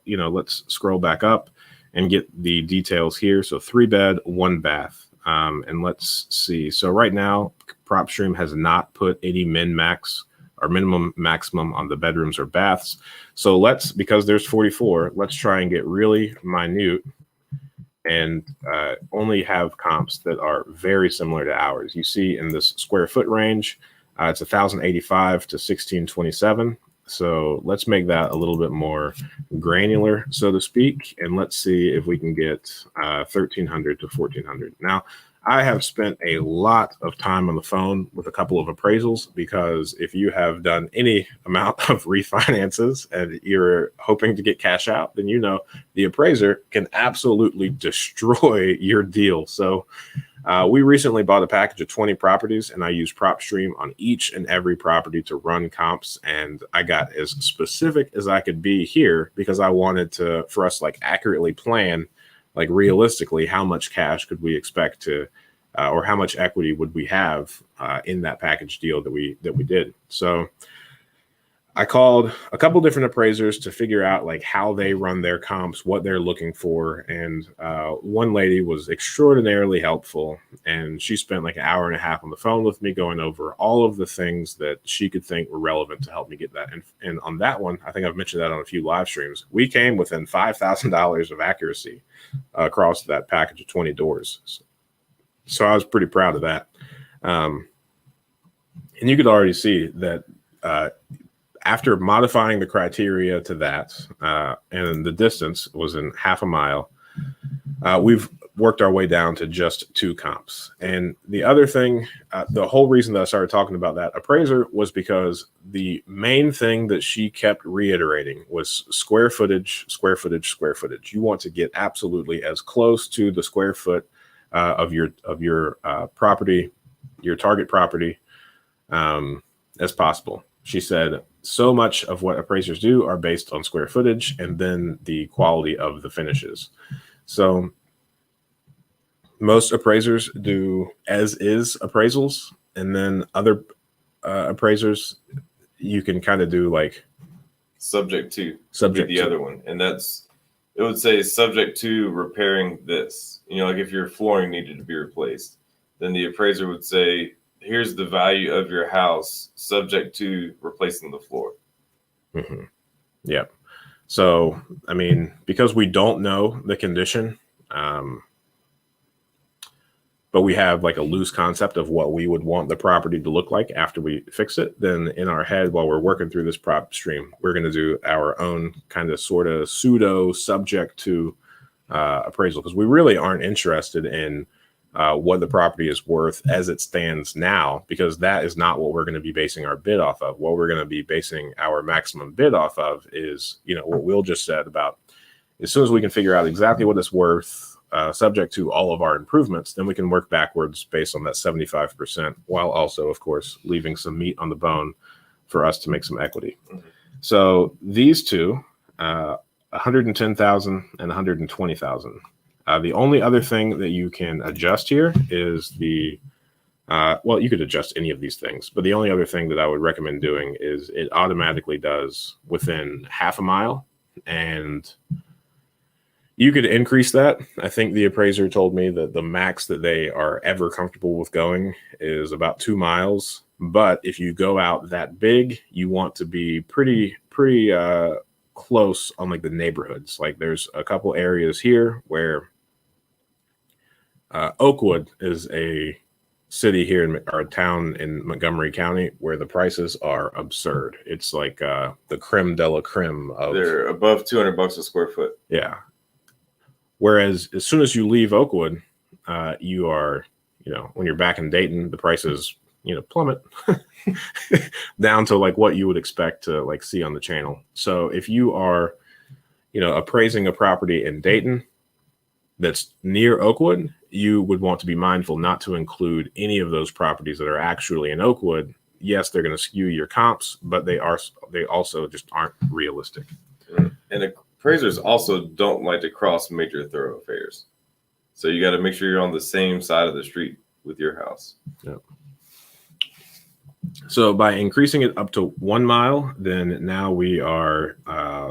let's scroll back up and get the details here. So 3 bed, 1 bath. And let's see. So right now, PropStream has not put any min-max or minimum maximum on the bedrooms or baths. So because there's 44, let's try and get really minute and only have comps that are very similar to ours. You see in this square foot range, it's 1,085 to 1,627. So let's make that a little bit more granular, so to speak. And let's see if we can get 1,300 to 1,400. Now, I have spent a lot of time on the phone with a couple of appraisals because if you have done any amount of refinances and you're hoping to get cash out, then the appraiser can absolutely destroy your deal. So We recently bought a package of 20 properties, and I used PropStream on each and every property to run comps. And I got as specific as I could be here because I wanted for us like accurately plan, like realistically, how much cash could we expect to, or how much equity would we have in that package deal that we did. So I called a couple different appraisers to figure out like how they run their comps, what they're looking for. And one lady was extraordinarily helpful. And she spent like an hour and a half on the phone with me going over all of the things that she could think were relevant to help me get that. And on that one, I think I've mentioned that on a few live streams, we came within $5,000 of accuracy across that package of 20 doors. So I was pretty proud of that. And you could already see that after modifying the criteria to that, and the distance was in half a mile, we've worked our way down to just 2 comps. And the other thing, the whole reason that I started talking about that appraiser was because the main thing that she kept reiterating was square footage, square footage, square footage. You want to get absolutely as close to the square foot of your property, your target property, as possible. She said so much of what appraisers do are based on square footage and then the quality of the finishes. So most appraisers do as is appraisals, and then other appraisers you can kind of do like subject to the other one, and it would say subject to repairing this. Like if your flooring needed to be replaced, then the appraiser would say, here's the value of your house subject to replacing the floor. Mm-hmm. Yeah. So, I mean, because we don't know the condition, but we have like a loose concept of what we would want the property to look like after we fix it, then in our head, while we're working through this prop stream, we're going to do our own kind of sort of pseudo subject to appraisal, because we really aren't interested in what the property is worth as it stands now, because that is not what we're going to be basing our bid off of. What we're going to be basing our maximum bid off of is, what Will just said about as soon as we can figure out exactly what it's worth, subject to all of our improvements, then we can work backwards based on that 75%, while also, of course, leaving some meat on the bone for us to make some equity. Mm-hmm. So these two, 110,000 and 120,000. The only other thing that you can adjust here is you could adjust any of these things, but the only other thing that I would recommend doing is it automatically does within half a mile, and you could increase that. I think the appraiser told me that the max that they are ever comfortable with going is about 2 miles. But if you go out that big, you want to be pretty close on like the neighborhoods. Like there's a couple areas here where Oakwood is a city here or a town in Montgomery County where the prices are absurd. It's like the creme de la creme of. They're above $200 a square foot. Yeah. Whereas as soon as you leave Oakwood, you are, when you're back in Dayton, the prices, plummet down to like what you would expect to like see on the channel. So if you are, appraising a property in Dayton that's near Oakwood, you would want to be mindful not to include any of those properties that are actually in Oakwood. Yes, they're going to skew your comps, but they also just aren't realistic. And appraisers also don't like to cross major thoroughfares. So you got to make sure you're on the same side of the street with your house. Yep. So by increasing it up to 1 mile, then now we are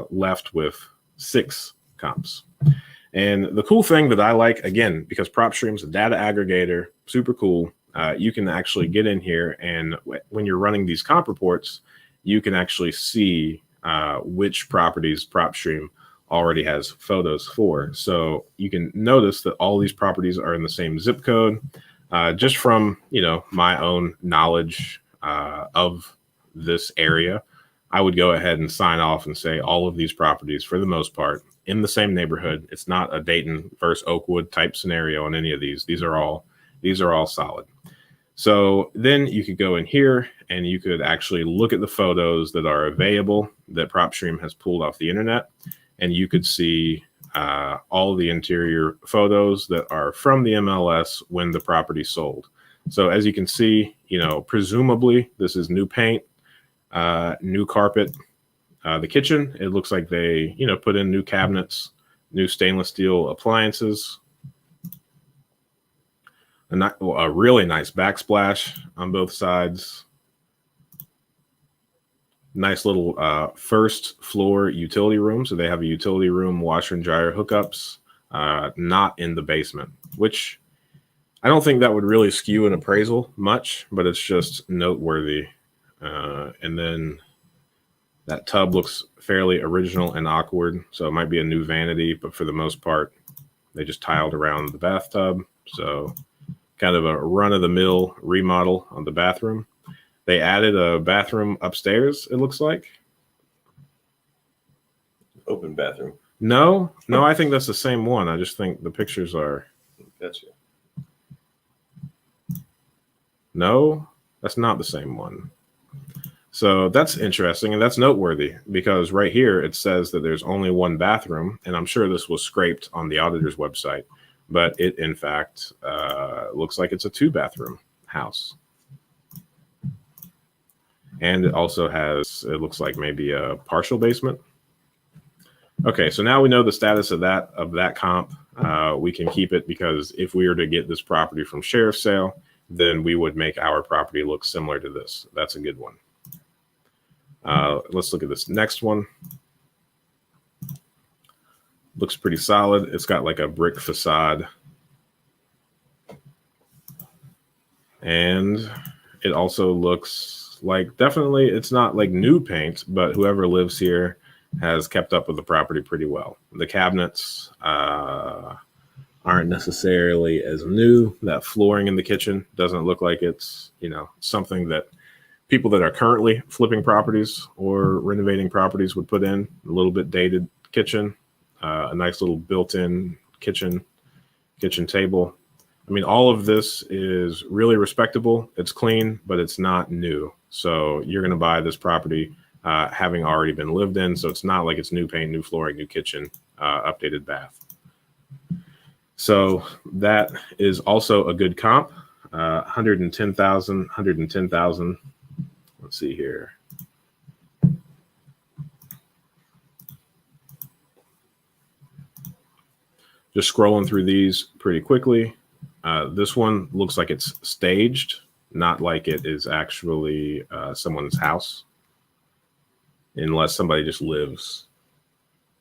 left with 6 comps. And the cool thing that I like, again, because PropStream is a data aggregator, super cool. You can actually get in here, and when you're running these comp reports, you can actually see which properties PropStream already has photos for. So you can notice that all these properties are in the same zip code. Just from my own knowledge of this area, I would go ahead and sign off and say all of these properties, for the most part, in the same neighborhood. It's not a Dayton versus Oakwood type scenario on any of these. These are all solid. So then you could go in here and you could actually look at the photos that are available that PropStream has pulled off the internet, and you could see all the interior photos that are from the MLS when the property sold. So as you can see, presumably this is new paint, new carpet. The kitchen, it looks like they, put in new cabinets, new stainless steel appliances, a really nice backsplash on both sides. Nice little first floor utility room. So they have a utility room, washer and dryer hookups, not in the basement, which I don't think that would really skew an appraisal much, but it's just noteworthy. And then that tub looks fairly original and awkward. So it might be a new vanity, but for the most part, they just tiled around the bathtub. So kind of a run-of-the-mill remodel on the bathroom. They added a bathroom upstairs, it looks like. Open bathroom. No, I think that's the same one. I just think the pictures are. Gotcha. No, that's not the same one. So that's interesting, and that's noteworthy because right here it says that there's only one bathroom, and I'm sure this was scraped on the auditor's website, but it in fact looks like it's a 2-bathroom house. And it also has, it looks like maybe a partial basement. Okay, so now we know the status of that comp. We can keep it because if we were to get this property from sheriff's sale, then we would make our property look similar to this. That's a good one. Let's look at this next one. Looks pretty solid. It's got like a brick facade. And it also looks like, definitely, it's not like new paint, but whoever lives here has kept up with the property pretty well. The cabinets aren't necessarily as new. That flooring in the kitchen doesn't look like it's, something that people that are currently flipping properties or renovating properties would put in. A little bit dated kitchen, a nice little built-in kitchen table. I mean, all of this is really respectable. It's clean, but it's not new. So you're going to buy this property having already been lived in. So it's not like it's new paint, new flooring, new kitchen, updated bath. So that is also a good comp. 110,000. Let's see here. Just scrolling through these pretty quickly. This one looks like it's staged, not like it is actually someone's house, unless somebody just lives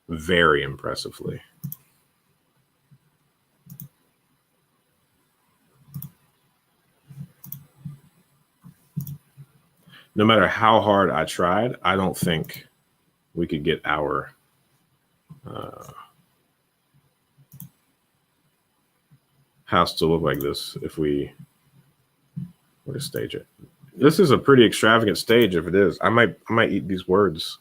very impressively. No matter how hard I tried, I don't think we could get our house to look like this if we were to stage it. This is a pretty extravagant stage if it is. I might eat these words,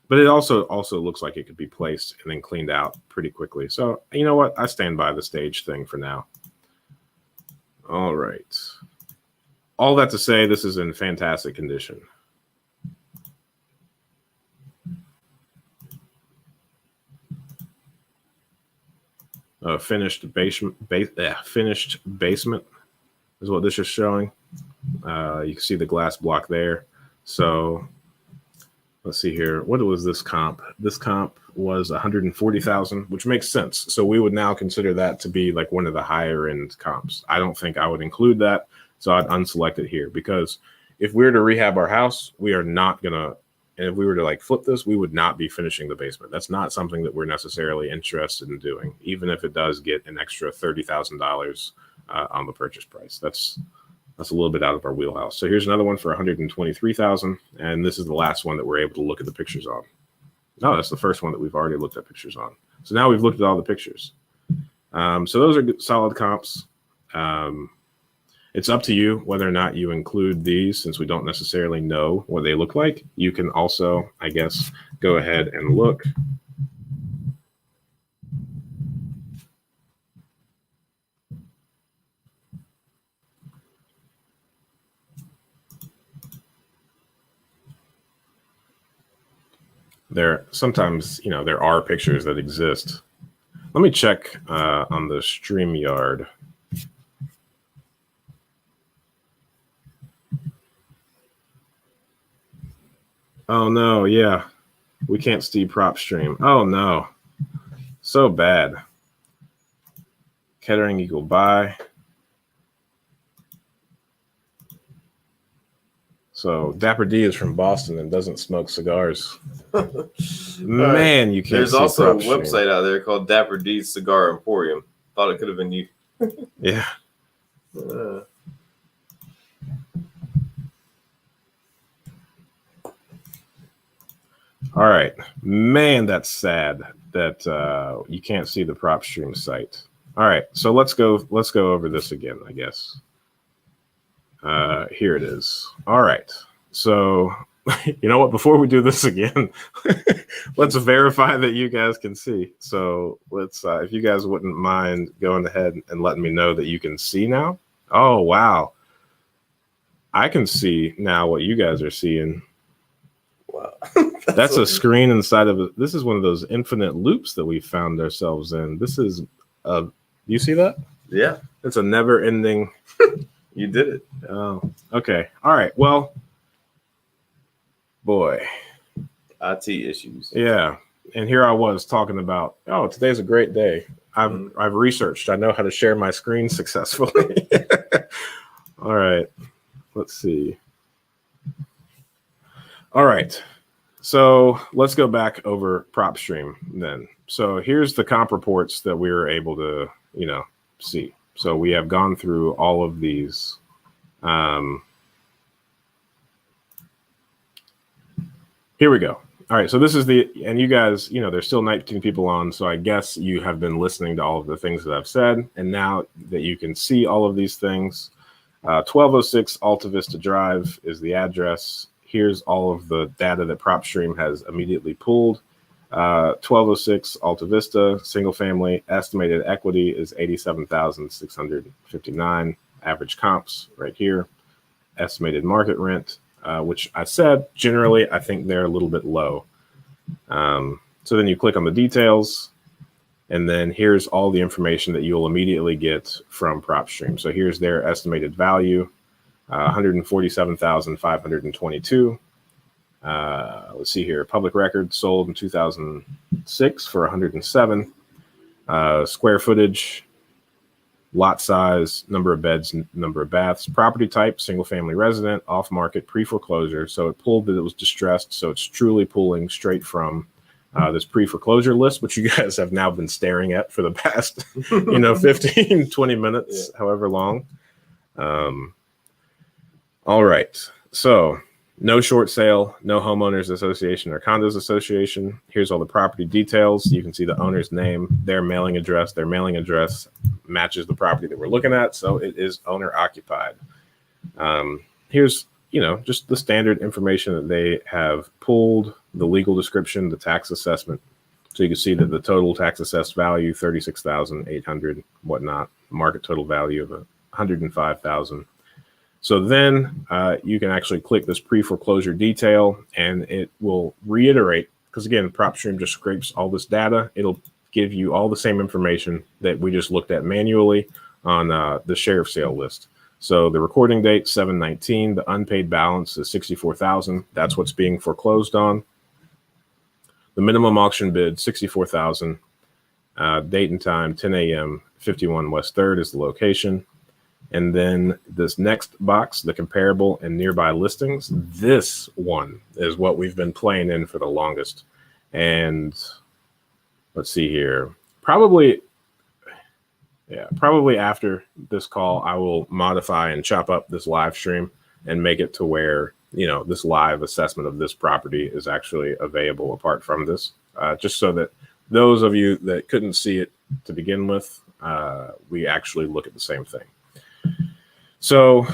but it also looks like it could be placed and then cleaned out pretty quickly. So you know what? I stand by the stage thing for now. All right. All that to say, this is in fantastic condition. Finished basement is what this is showing. You can see the glass block there. So let's see here. What was this comp? This comp was 140,000, which makes sense. So we would now consider that to be like one of the higher end comps. I don't think I would include that. So I'd unselect it here because if we were to rehab our house, we are not gonna, and if we were to like flip this, we would not be finishing the basement. That's not something that we're necessarily interested in doing, even if it does get an extra $30,000 on the purchase price. That's a little bit out of our wheelhouse. So here's another one for 123,000, and this is the last one that we're able to look at the pictures on. No, that's the first one that we've already looked at pictures on. So now we've looked at all the pictures. So those are good, solid comps. It's up to you whether or not you include these, since we don't necessarily know what they look like. You can also, I guess, go ahead and look. There sometimes, there are pictures that exist Let me check on the StreamYard. Oh no, yeah. We can't see prop stream. Oh no. So bad. Kettering equal buy. So Dapper D is from Boston and doesn't smoke cigars. Man, you can't There's see also a prop stream. website out there called Dapper D's Cigar Emporium. Thought it could have been you. Yeah. All right. Man, that's sad that you can't see the prop stream site. All right. So let's go over this again, I guess. Here it is. All right. So you know what? Before we do this again, let's verify that you guys can see. So let's, if you guys wouldn't mind going ahead and letting me know that you can see now. Oh, wow. I can see now what you guys are seeing. Wow. That's a screen inside of it. This is one of those infinite loops that we found ourselves in. This is you see that? Yeah. It's a never ending. You did it. Oh, okay. All right. Well, boy. IT issues. Yeah. And here I was talking about, oh, today's a great day. I've researched. I know how to share my screen successfully. All right. Let's see. All right. So let's go back over prop stream then. So here's the comp reports that we were able to, see. So we have gone through all of these. Here we go. All right. So this is and you guys, there's still 19 people on. So I guess you have been listening to all of the things that I've said. And now that you can see all of these things, 1206 Alta Vista Drive is the address. Here's all of the data that PropStream has immediately pulled. 1206 Alta Vista, single family, estimated equity is 87,659. Average comps right here. Estimated market rent, which I said, generally, I think they're a little bit low. So then you click on the details, and then here's all the information that you'll immediately get from PropStream. So here's their estimated value. 147,522. Let's see here. Public record sold in 2006 for 107. Square footage, lot size, number of beds, number of baths, property type, single family resident, off market, pre-foreclosure. So it pulled that it was distressed. So it's truly pulling straight from this pre-foreclosure list, which you guys have now been staring at for the past, 15, 20 minutes, however long. All right. So no short sale, no homeowners association or condos association. Here's all the property details. You can see the owner's name, their mailing address. Their mailing address matches the property that we're looking at. So it is owner occupied. Here's, just the standard information that they have pulled, the legal description, the tax assessment. So you can see that the total tax assessed value, 36,800, whatnot, market total value of 105,000. So then you can actually click this pre-foreclosure detail, and it will reiterate, because again, PropStream just scrapes all this data. It'll give you all the same information that we just looked at manually on the sheriff sale list. So the recording date, 7/19, the unpaid balance is 64,000. That's what's being foreclosed on. The minimum auction bid, 64,000. Date and time, 10 a.m., 51 West 3rd is the location. And then this next box, the comparable and nearby listings, this one is what we've been playing in for the longest. And let's see here. Probably after this call, I will modify and chop up this live stream and make it to where, this live assessment of this property is actually available apart from this, just so that those of you that couldn't see it to begin with, we actually look at the same thing. So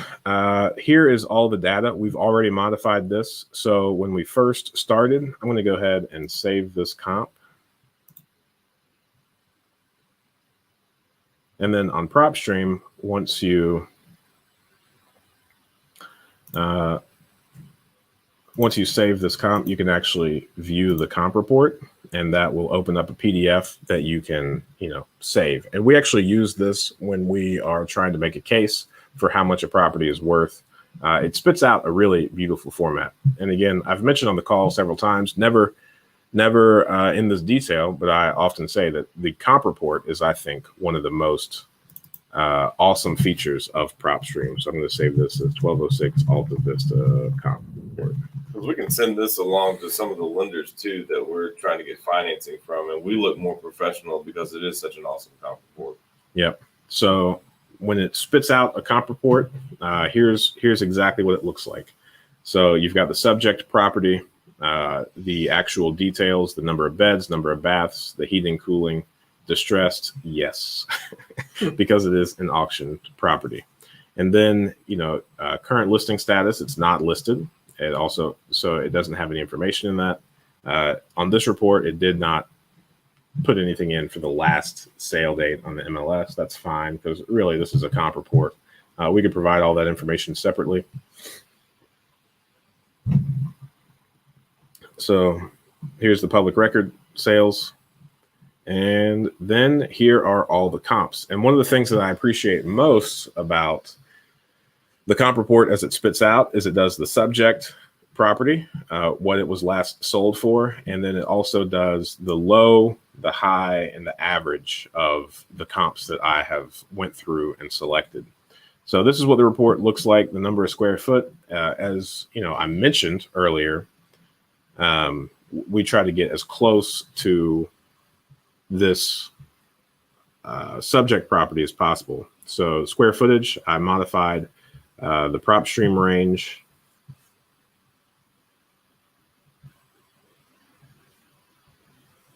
here is all the data. We've already modified this. So when we first started, I'm going to go ahead and save this comp. And then on PropStream, once you save this comp, you can actually view the comp report. and that will open up a PDF that you can, save. And we actually use this when we are trying to make a case for how much a property is worth. It spits out a really beautiful format. And again, I've mentioned on the call several times, never in this detail, but I often say that the comp report is, I think, one of the most awesome features of PropStream. So I'm going to save this as 1206 Alta Vista comp report. Because we can send this along to some of the lenders too that we're trying to get financing from, and we look more professional because it is such an awesome comp report. Yep. So when it spits out a comp report, here's exactly what it looks like. So you've got the subject property, the actual details, the number of beds, number of baths, the heating, cooling, distressed, yes, because it is an auction property. And then, current listing status, it's not listed. It also, so it doesn't have any information in that. On this report, it did not put anything in for the last sale date on the MLS. That's fine, because really this is a comp report. We could provide all that information separately. So here's the public record sales. And then here are all the comps. And one of the things that I appreciate most about the comp report as it spits out is it does the subject property, what it was last sold for. And then it also does the low, the high, and the average of the comps that I have went through and selected. So this is what the report looks like, the number of square foot. As I mentioned earlier, we try to get as close to this subject property as possible. So square footage, I modified the PropStream range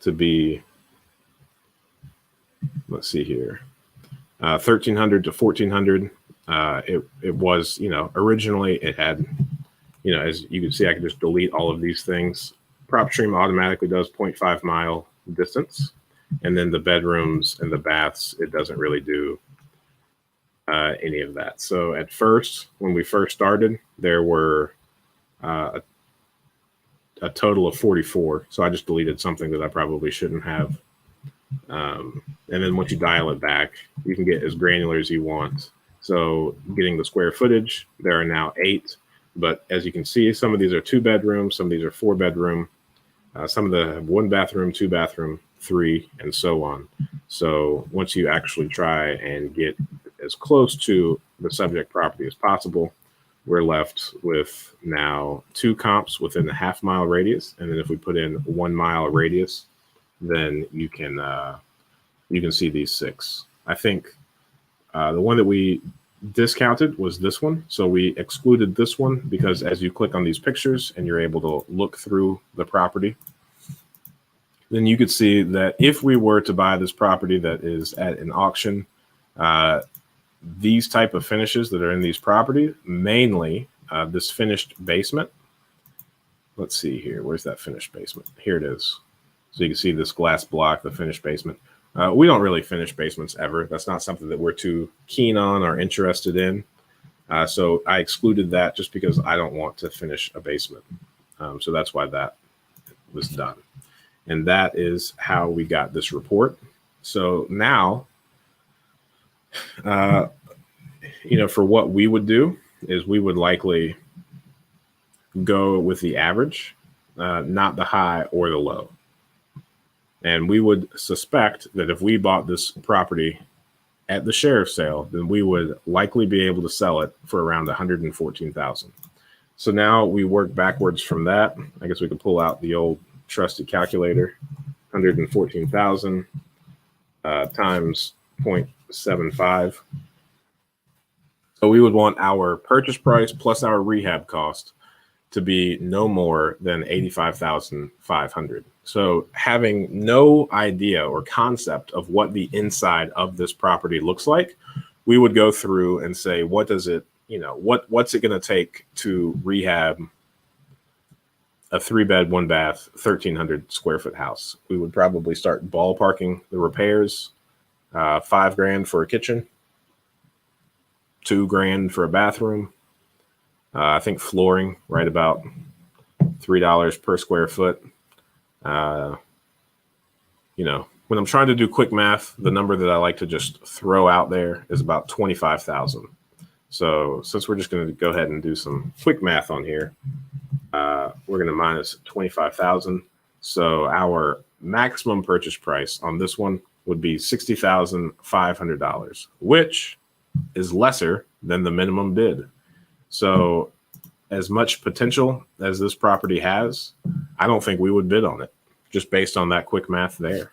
to be, let's see here, 1,300 to 1,400. It was, originally it had, as you can see, I can just delete all of these things. PropStream automatically does 0.5 mile distance. And then the bedrooms and the baths, it doesn't really do any of that. So at first, when we first started, there were a total of 44. So I just deleted something that I probably shouldn't have. And then once you dial it back, you can get as granular as you want. So getting the square footage, there are now 8. But as you can see, some of these are 2 bedroom, some of these are 4 bedroom. Some of them have 1 bathroom, 2 bathroom, 3, and so on. So once you actually try and get as close to the subject property as possible, we're left with now 2 comps within a half-mile radius. And then if we put in 1 mile radius, then you can see these 6. I think the one that we discounted was this one. So we excluded this one because as you click on these pictures and you're able to look through the property, then you could see that if we were to buy this property that is at an auction, these type of finishes that are in these properties, mainly this finished basement. Let's see here. Where's that finished basement? Here it is. So you can see this glass block, the finished basement. We don't really finish basements ever. That's not something that we're too keen on or interested in. So I excluded that just because I don't want to finish a basement. So that's why that was done. And that is how we got this report. So now, for what we would do is we would likely go with the average, not the high or the low. And we would suspect that if we bought this property at the sheriff's sale, then we would likely be able to sell it for around $114,000. So now we work backwards from that. I guess we could pull out the old trusty calculator. 114,000 times 0.75. So we would want our purchase price plus our rehab cost to be no more than $85,500. So having no idea or concept of what the inside of this property looks like, we would go through and say, what does it, what's it going to take to rehab a 3-bed, 1-bath, 1,300 square foot house? We would probably start ballparking the repairs, $5,000 for a kitchen, $2,000 for a bathroom. I think flooring, right about $3 per square foot. when I'm trying to do quick math, the number that I like to just throw out there is about 25,000. So since we're just going to go ahead and do some quick math on here, we're going to minus 25,000. So our maximum purchase price on this one would be $60,500, which is lesser than the minimum bid. So as much potential as this property has, I don't think we would bid on it just based on that quick math there.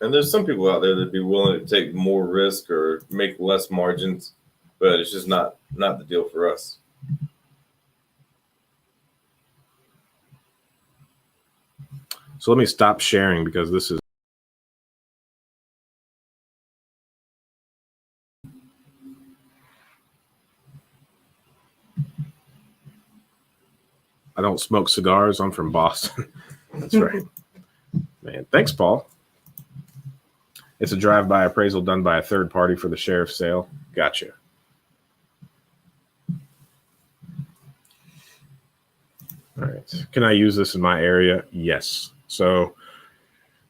And there's some people out there that'd be willing to take more risk or make less margins, but it's just not the deal for us. So let me stop sharing because this is I don't smoke cigars. I'm from Boston. That's right. Man, thanks, Paul. It's a drive-by appraisal done by a third party for the sheriff's sale. Gotcha. All right. Can I use this in my area? Yes. So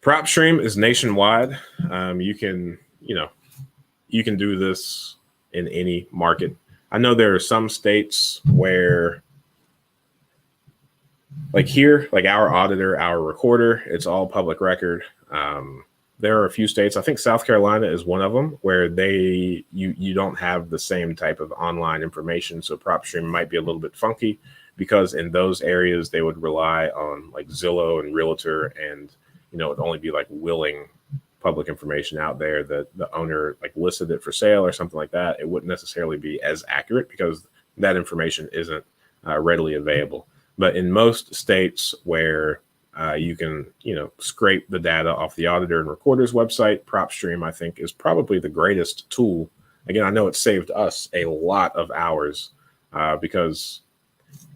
PropStream is nationwide. You can do this in any market. I know there are some states where, like here, like our auditor, our recorder, it's all public record. There are a few states, I think South Carolina is one of them, where you don't have the same type of online information. So PropStream might be a little bit funky because in those areas they would rely on like Zillow and Realtor, and it would only be like willing public information out there that the owner like listed it for sale or something like that. It wouldn't necessarily be as accurate because that information isn't readily available. But in most states where you can, scrape the data off the auditor and recorder's website, PropStream, I think, is probably the greatest tool. Again, I know it saved us a lot of hours because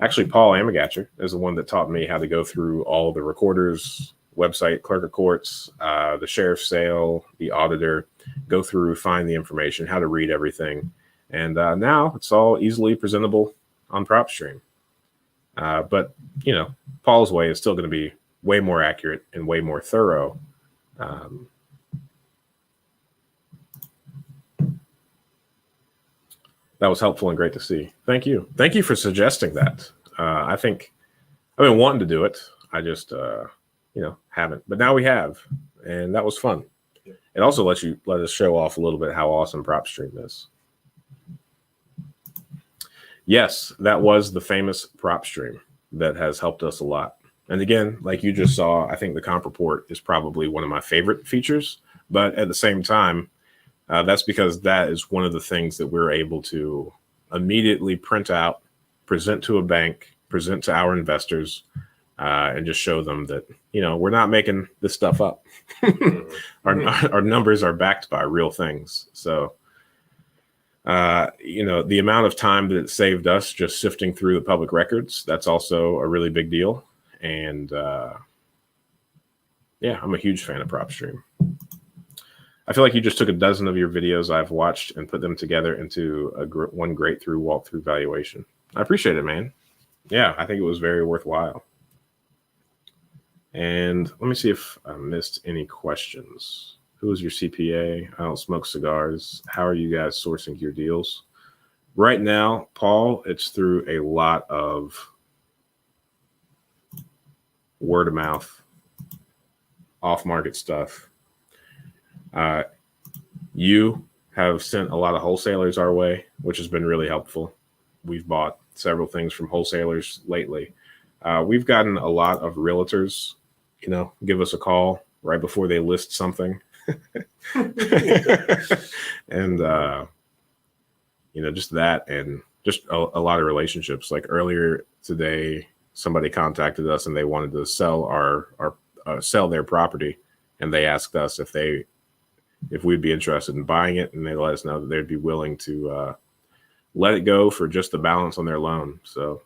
actually Paul Amagatcher is the one that taught me how to go through all the recorder's website, clerk of courts, the sheriff's sale, the auditor, go through, find the information, how to read everything. And now it's all easily presentable on PropStream. But, Paul's way is still going to be way more accurate and way more thorough. That was helpful and great to see. Thank you. Thank you for suggesting that. I think I've been wanting to do it. I just, haven't. But now we have, and that was fun. It also let us show off a little bit how awesome PropStream is. Yes, that was the famous PropStream that has helped us a lot. And again, like you just saw, I think the comp report is probably one of my favorite features. But at the same time, that's because that is one of the things that we're able to immediately print out, present to a bank, present to our investors, and just show them that, we're not making this stuff up. Our numbers are backed by real things. So, the amount of time that it saved us just sifting through the public records, that's also a really big deal. And I'm a huge fan of PropStream. I feel like you just took a dozen of your videos I've watched and put them together into one great walkthrough valuation. I appreciate it, man. Yeah, I think it was very worthwhile. And let me see if I missed any questions. Who is your CPA? I don't smoke cigars. How are you guys sourcing your deals? Right now, Paul, it's through a lot of word of mouth, off-market stuff. You have sent a lot of wholesalers our way, which has been really helpful. We've bought several things from wholesalers lately. We've gotten a lot of realtors, give us a call right before they list something. And, just that, and just a lot of relationships. Like earlier today, somebody contacted us and they wanted to sell sell their property. And they asked us if we'd be interested in buying it. And they let us know that they'd be willing to let it go for just the balance on their loan. So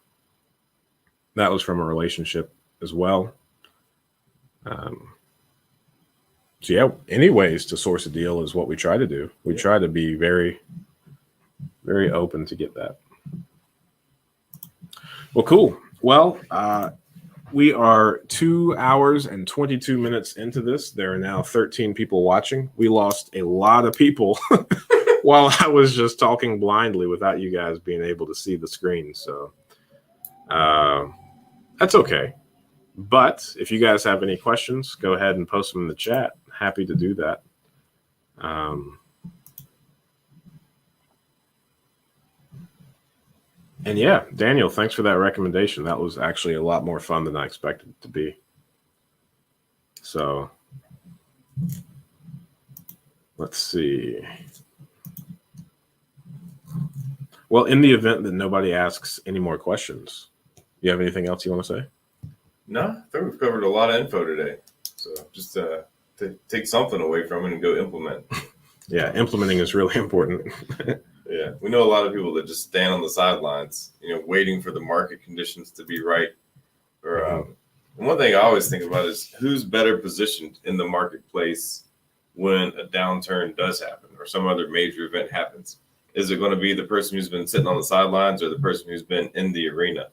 that was from a relationship as well. So yeah, any ways to source a deal is what we try to do. We try to be very, very open to get that. Well, cool. Well, We are 2 hours and 22 minutes into this. There are now 13 people watching. We lost a lot of people while I was just talking blindly without you guys being able to see the screen. So that's okay. But if you guys have any questions, go ahead and post them in the chat. Happy to do that. And yeah, Daniel, thanks for that recommendation. That was actually a lot more fun than I expected it to be. So let's see. Well, in the event that nobody asks any more questions, you have anything else you want to say? No, I think we've covered a lot of info today. So just to take something away from it and go implement. Yeah, implementing is really important. Yeah, we know a lot of people that just stand on the sidelines, waiting for the market conditions to be right. Or and one thing I always think about is who's better positioned in the marketplace when a downturn does happen or some other major event happens. Is it going to be the person who's been sitting on the sidelines or the person who's been in the arena,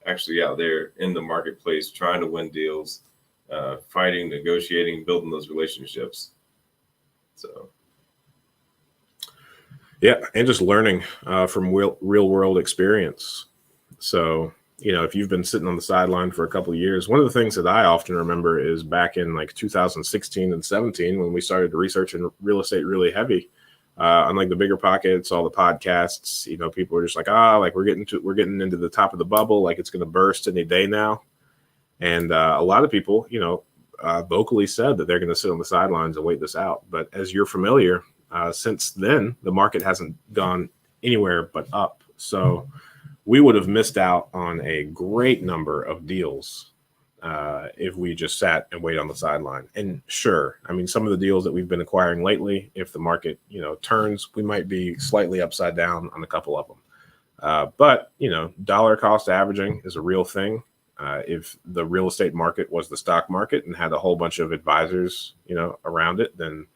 actually out there in the marketplace trying to win deals, fighting, negotiating, building those relationships? So. Yeah, and just learning from real world experience. So, if you've been sitting on the sideline for a couple of years, one of the things that I often remember is back in like 2016 and 17 when we started researching real estate really heavy. On like the Bigger Pockets, all the podcasts, people are just like, we're getting into the top of the bubble, like it's going to burst any day now. And a lot of people, vocally said that they're going to sit on the sidelines and wait this out. But as you're familiar, since then, the market hasn't gone anywhere but up. So we would have missed out on a great number of deals if we just sat and waited on the sideline. And sure, I mean, some of the deals that we've been acquiring lately, if the market, turns, we might be slightly upside down on a couple of them. But, dollar cost averaging is a real thing. If the real estate market was the stock market and had a whole bunch of advisors, around it, then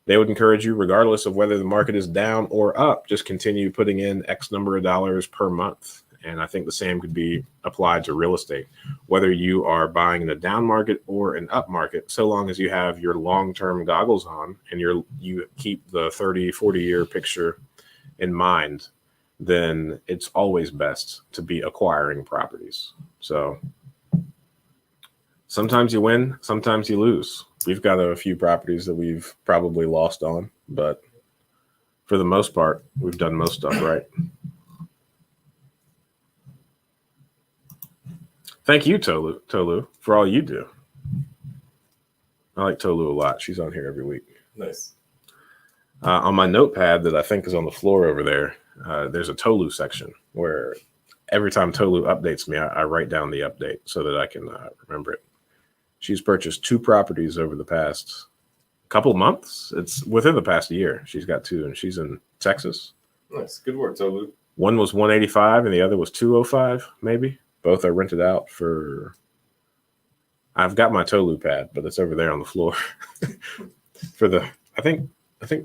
they would encourage you, regardless of whether the market is down or up, just continue putting in X number of dollars per month. And I think the same could be applied to real estate, whether you are buying in a down market or an up market, so long as you have your long-term goggles on and you keep the 30, 40-year picture in mind, then it's always best to be acquiring properties. So sometimes you win, sometimes you lose. We've got a few properties that we've probably lost on, but for the most part, we've done most stuff right. Thank you, Tolu, for all you do. I like Tolu a lot. She's on here every week. Nice. On my notepad that I think is on the floor over there, there's a Tolu section where every time Tolu updates me, I write down the update so that I can remember it. She's purchased 2 properties over the past couple of months. It's within the past year. She's got 2, and she's in Texas. Nice. Good work, Tolu. One was 185 and the other was 205, maybe. Both are rented out for. I've got my Tolu pad, but it's over there on the floor. For the, I think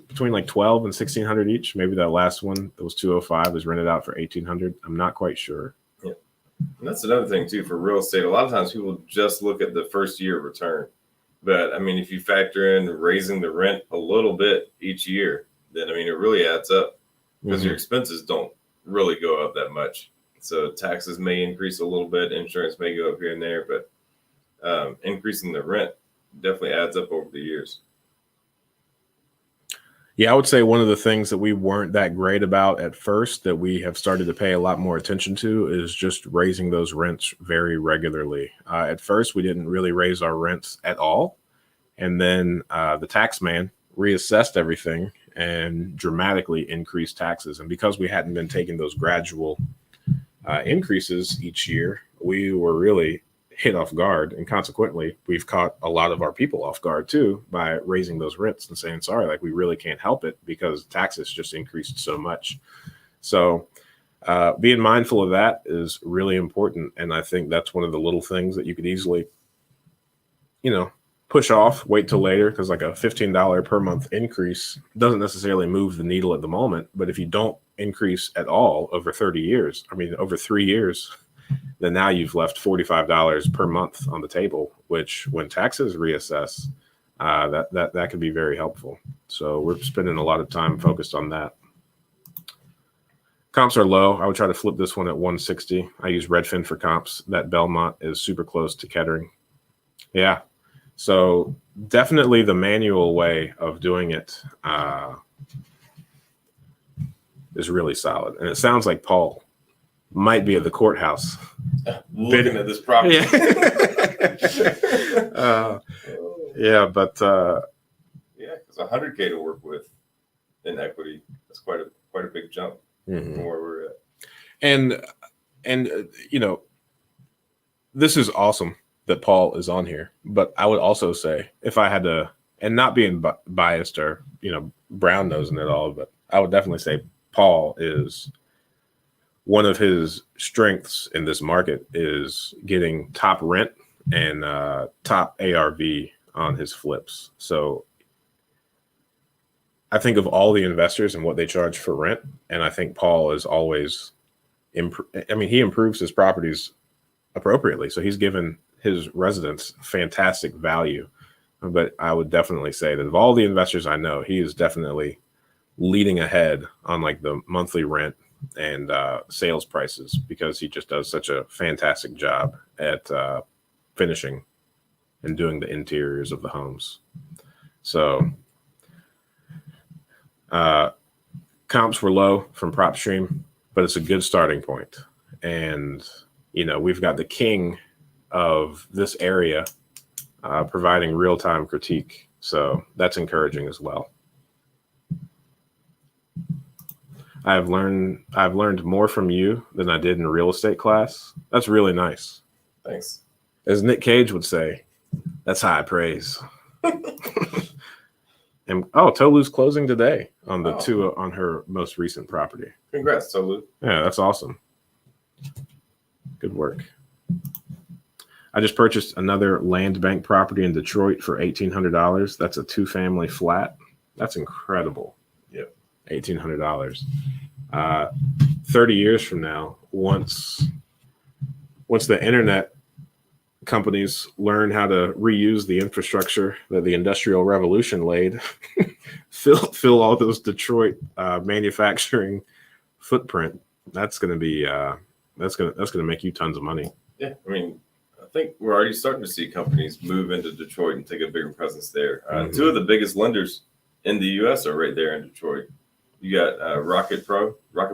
between like 12 and 1600 each. Maybe that last one that was 205 is rented out for 1800. I'm not quite sure. Yeah. And that's another thing too for real estate. A lot of times people just look at the first year return. But I mean, if you factor in raising the rent a little bit each year, then I mean, it really adds up because your expenses don't really go up that much. So taxes may increase a little bit, insurance may go up here and there, but increasing the rent definitely adds up over the years. Yeah, I would say one of the things that we weren't that great about at first that we have started to pay a lot more attention to is just raising those rents very regularly. At first, we didn't really raise our rents at all. And then the tax man reassessed everything and dramatically increased taxes. And because we hadn't been taking those gradual increases each year, we were really hit off guard, and consequently we've caught a lot of our people off guard too by raising those rents and saying, sorry, like we really can't help it because taxes just increased so much. So being mindful of that is really important, and I think that's one of the little things that you could easily push off, wait till later, because like a $15 per month increase doesn't necessarily move the needle at the moment. But if you don't increase at all over 30 years, I mean over 3 years, then now you've left $45 per month on the table, which when taxes reassess, that could be very helpful. So we're spending a lot of time focused on that. Comps are low. I would try to flip this one at 160. I use Redfin for comps. That Belmont is super close to Kettering. Yeah. So definitely the manual way of doing it is really solid. And it sounds like Paul might be at the courthouse. Looking at this property. Yeah, but yeah, because 100K to work with in equity, that's quite a big jump from where we're at. And you know, this is awesome that Paul is on here, but I would also say, if I had to, and not being biased or brown nosing it all, but I would definitely say Paul is one of his strengths in this market is getting top rent and top ARV on his flips. So I think of all the investors and what they charge for rent, and I think Paul is always he improves his properties appropriately. So he's given his residents fantastic value. But I would definitely say that of all the investors I know, he is definitely leading ahead on like the monthly rent and sales prices, because he just does such a fantastic job at finishing and doing the interiors of the homes. So comps were low from PropStream, but it's a good starting point. And, we've got the king of this area providing real-time critique. So that's encouraging as well. I've learned more from you than I did in real estate class. That's really nice. Thanks. As Nick Cage would say, that's high praise. And Tolu's closing today on the two on her most recent property. Congrats, Tolu. Yeah, that's awesome. Good work. I just purchased another land bank property in Detroit for $1,800. That's a 2-family flat. That's incredible. Yep. $1,800. 30 years from now, once the internet companies learn how to reuse the infrastructure that the Industrial Revolution laid, fill all those Detroit manufacturing footprint, that's going to be that's going to make you tons of money. Yeah, I think we're already starting to see companies move into Detroit and take a bigger presence there. Two of the biggest lenders in the U.S. are right there in Detroit. You got Rocket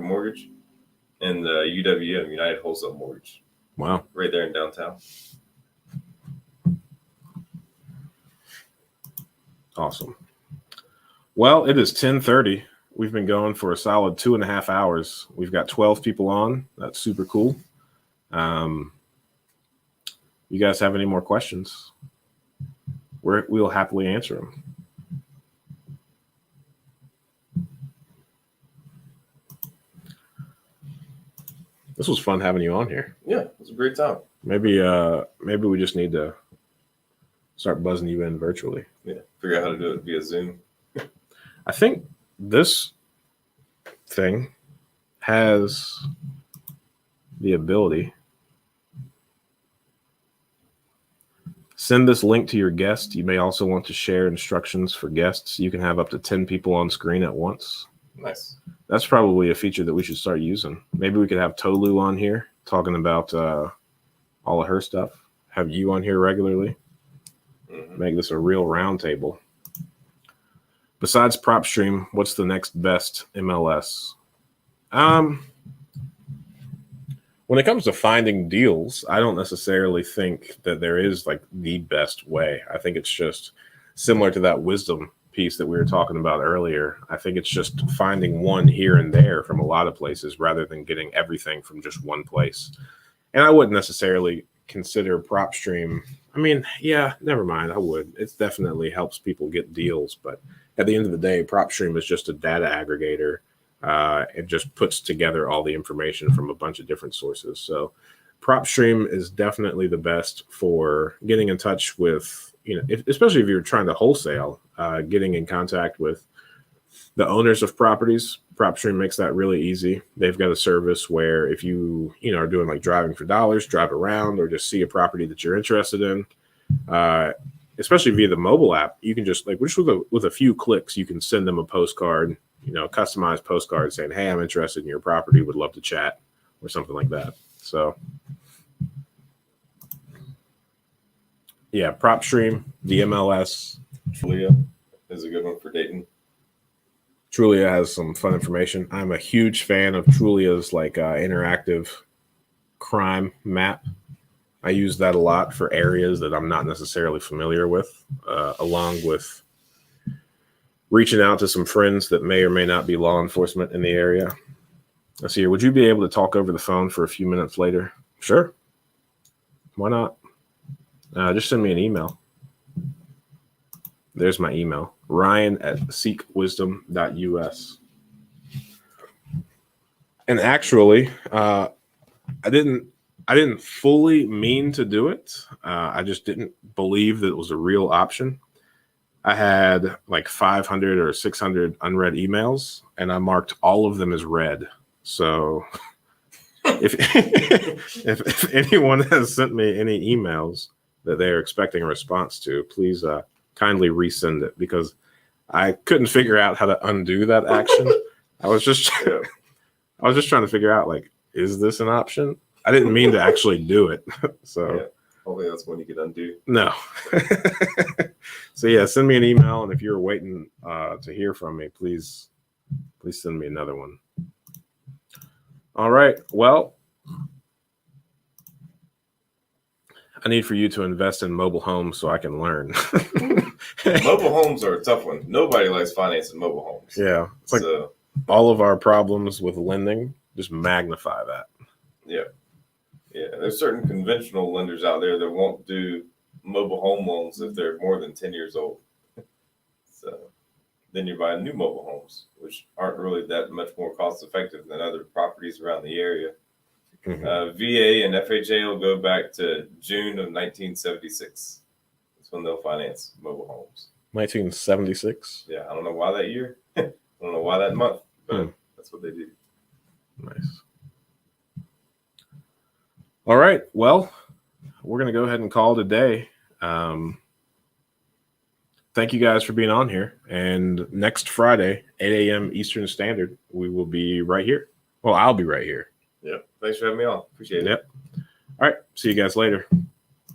Mortgage, and UWM, United Wholesale Mortgage. Wow. Right there in downtown. Awesome. Well, it is 10:30. We've been going for a solid 2.5 hours. We've got 12 people on. That's super cool. You guys have any more questions? We'll happily answer them. This was fun having you on here. Yeah, it was a great time. Maybe we just need to start buzzing you in virtually. Yeah, figure out how to do it via Zoom. I think this thing has the ability. Send this link to your guest. You may also want to share instructions for guests. You can have up to 10 people on screen at once. Nice. That's probably a feature that we should start using. Maybe we could have Tolu on here talking about all of her stuff. Have you on here regularly. Make this a real round table. Besides PropStream, what's the next best MLS? When it comes to finding deals, I don't necessarily think that there is like the best way. I think it's just similar to that wisdom piece that we were talking about earlier. I think it's just finding one here and there from a lot of places rather than getting everything from just one place. And I wouldn't necessarily consider PropStream. Yeah, never mind. I would. It definitely helps people get deals. But at the end of the day, PropStream is just a data aggregator. It just puts together all the information from a bunch of different sources. So PropStream is definitely the best for getting in touch with, especially if you're trying to wholesale, getting in contact with the owners of properties, PropStream makes that really easy. They've got a service where if you are doing like driving for dollars, drive around, or just see a property that you're interested in, especially via the mobile app, you can just with a few clicks, you can send them a postcard, customized postcard saying, "Hey, I'm interested in your property, would love to chat," or something like that. So yeah, PropStream, the MLS. Trulia is a good one for dating. Trulia has some fun information. I'm a huge fan of Trulia's interactive crime map. I use that a lot for areas that I'm not necessarily familiar with, along with reaching out to some friends that may or may not be law enforcement in the area. Let's see here. Would you be able to talk over the phone for a few minutes later? Sure. Why not? Just send me an email. There's my email, ryan@seekwisdom.us. And actually, I didn't fully mean to do it. I just didn't believe that it was a real option. I had like 500 or 600 unread emails, and I marked all of them as read. So if anyone has sent me any emails that they're expecting a response to, please kindly resend it, because I couldn't figure out how to undo that action. I was just trying to figure out, is this an option? I didn't mean to actually do it. So yeah, hopefully that's when you can undo. No. So yeah, send me an email, and if you're waiting to hear from me, please send me another one. All right. Well, I need for you to invest in mobile homes so I can learn. Mobile homes are a tough one. Nobody likes financing mobile homes. Yeah. It's like all of our problems with lending, just magnify that. Yeah. Yeah. There's certain conventional lenders out there that won't do mobile home loans if they're more than 10 years old. So then you're buying new mobile homes, which aren't really that much more cost effective than other properties around the area. Mm-hmm. VA and FHA will go back to June of 1976. That's when they'll finance mobile homes. 1976? Yeah, I don't know why that year. I don't know why that month, but that's what they do. Nice. All right. Well, we're going to go ahead and call it a day. Thank you guys for being on here. And next Friday, 8 a.m. Eastern Standard, we will be right here. Well, I'll be right here. Yep. Thanks for having me on. Appreciate it. Yep. All right. See you guys later.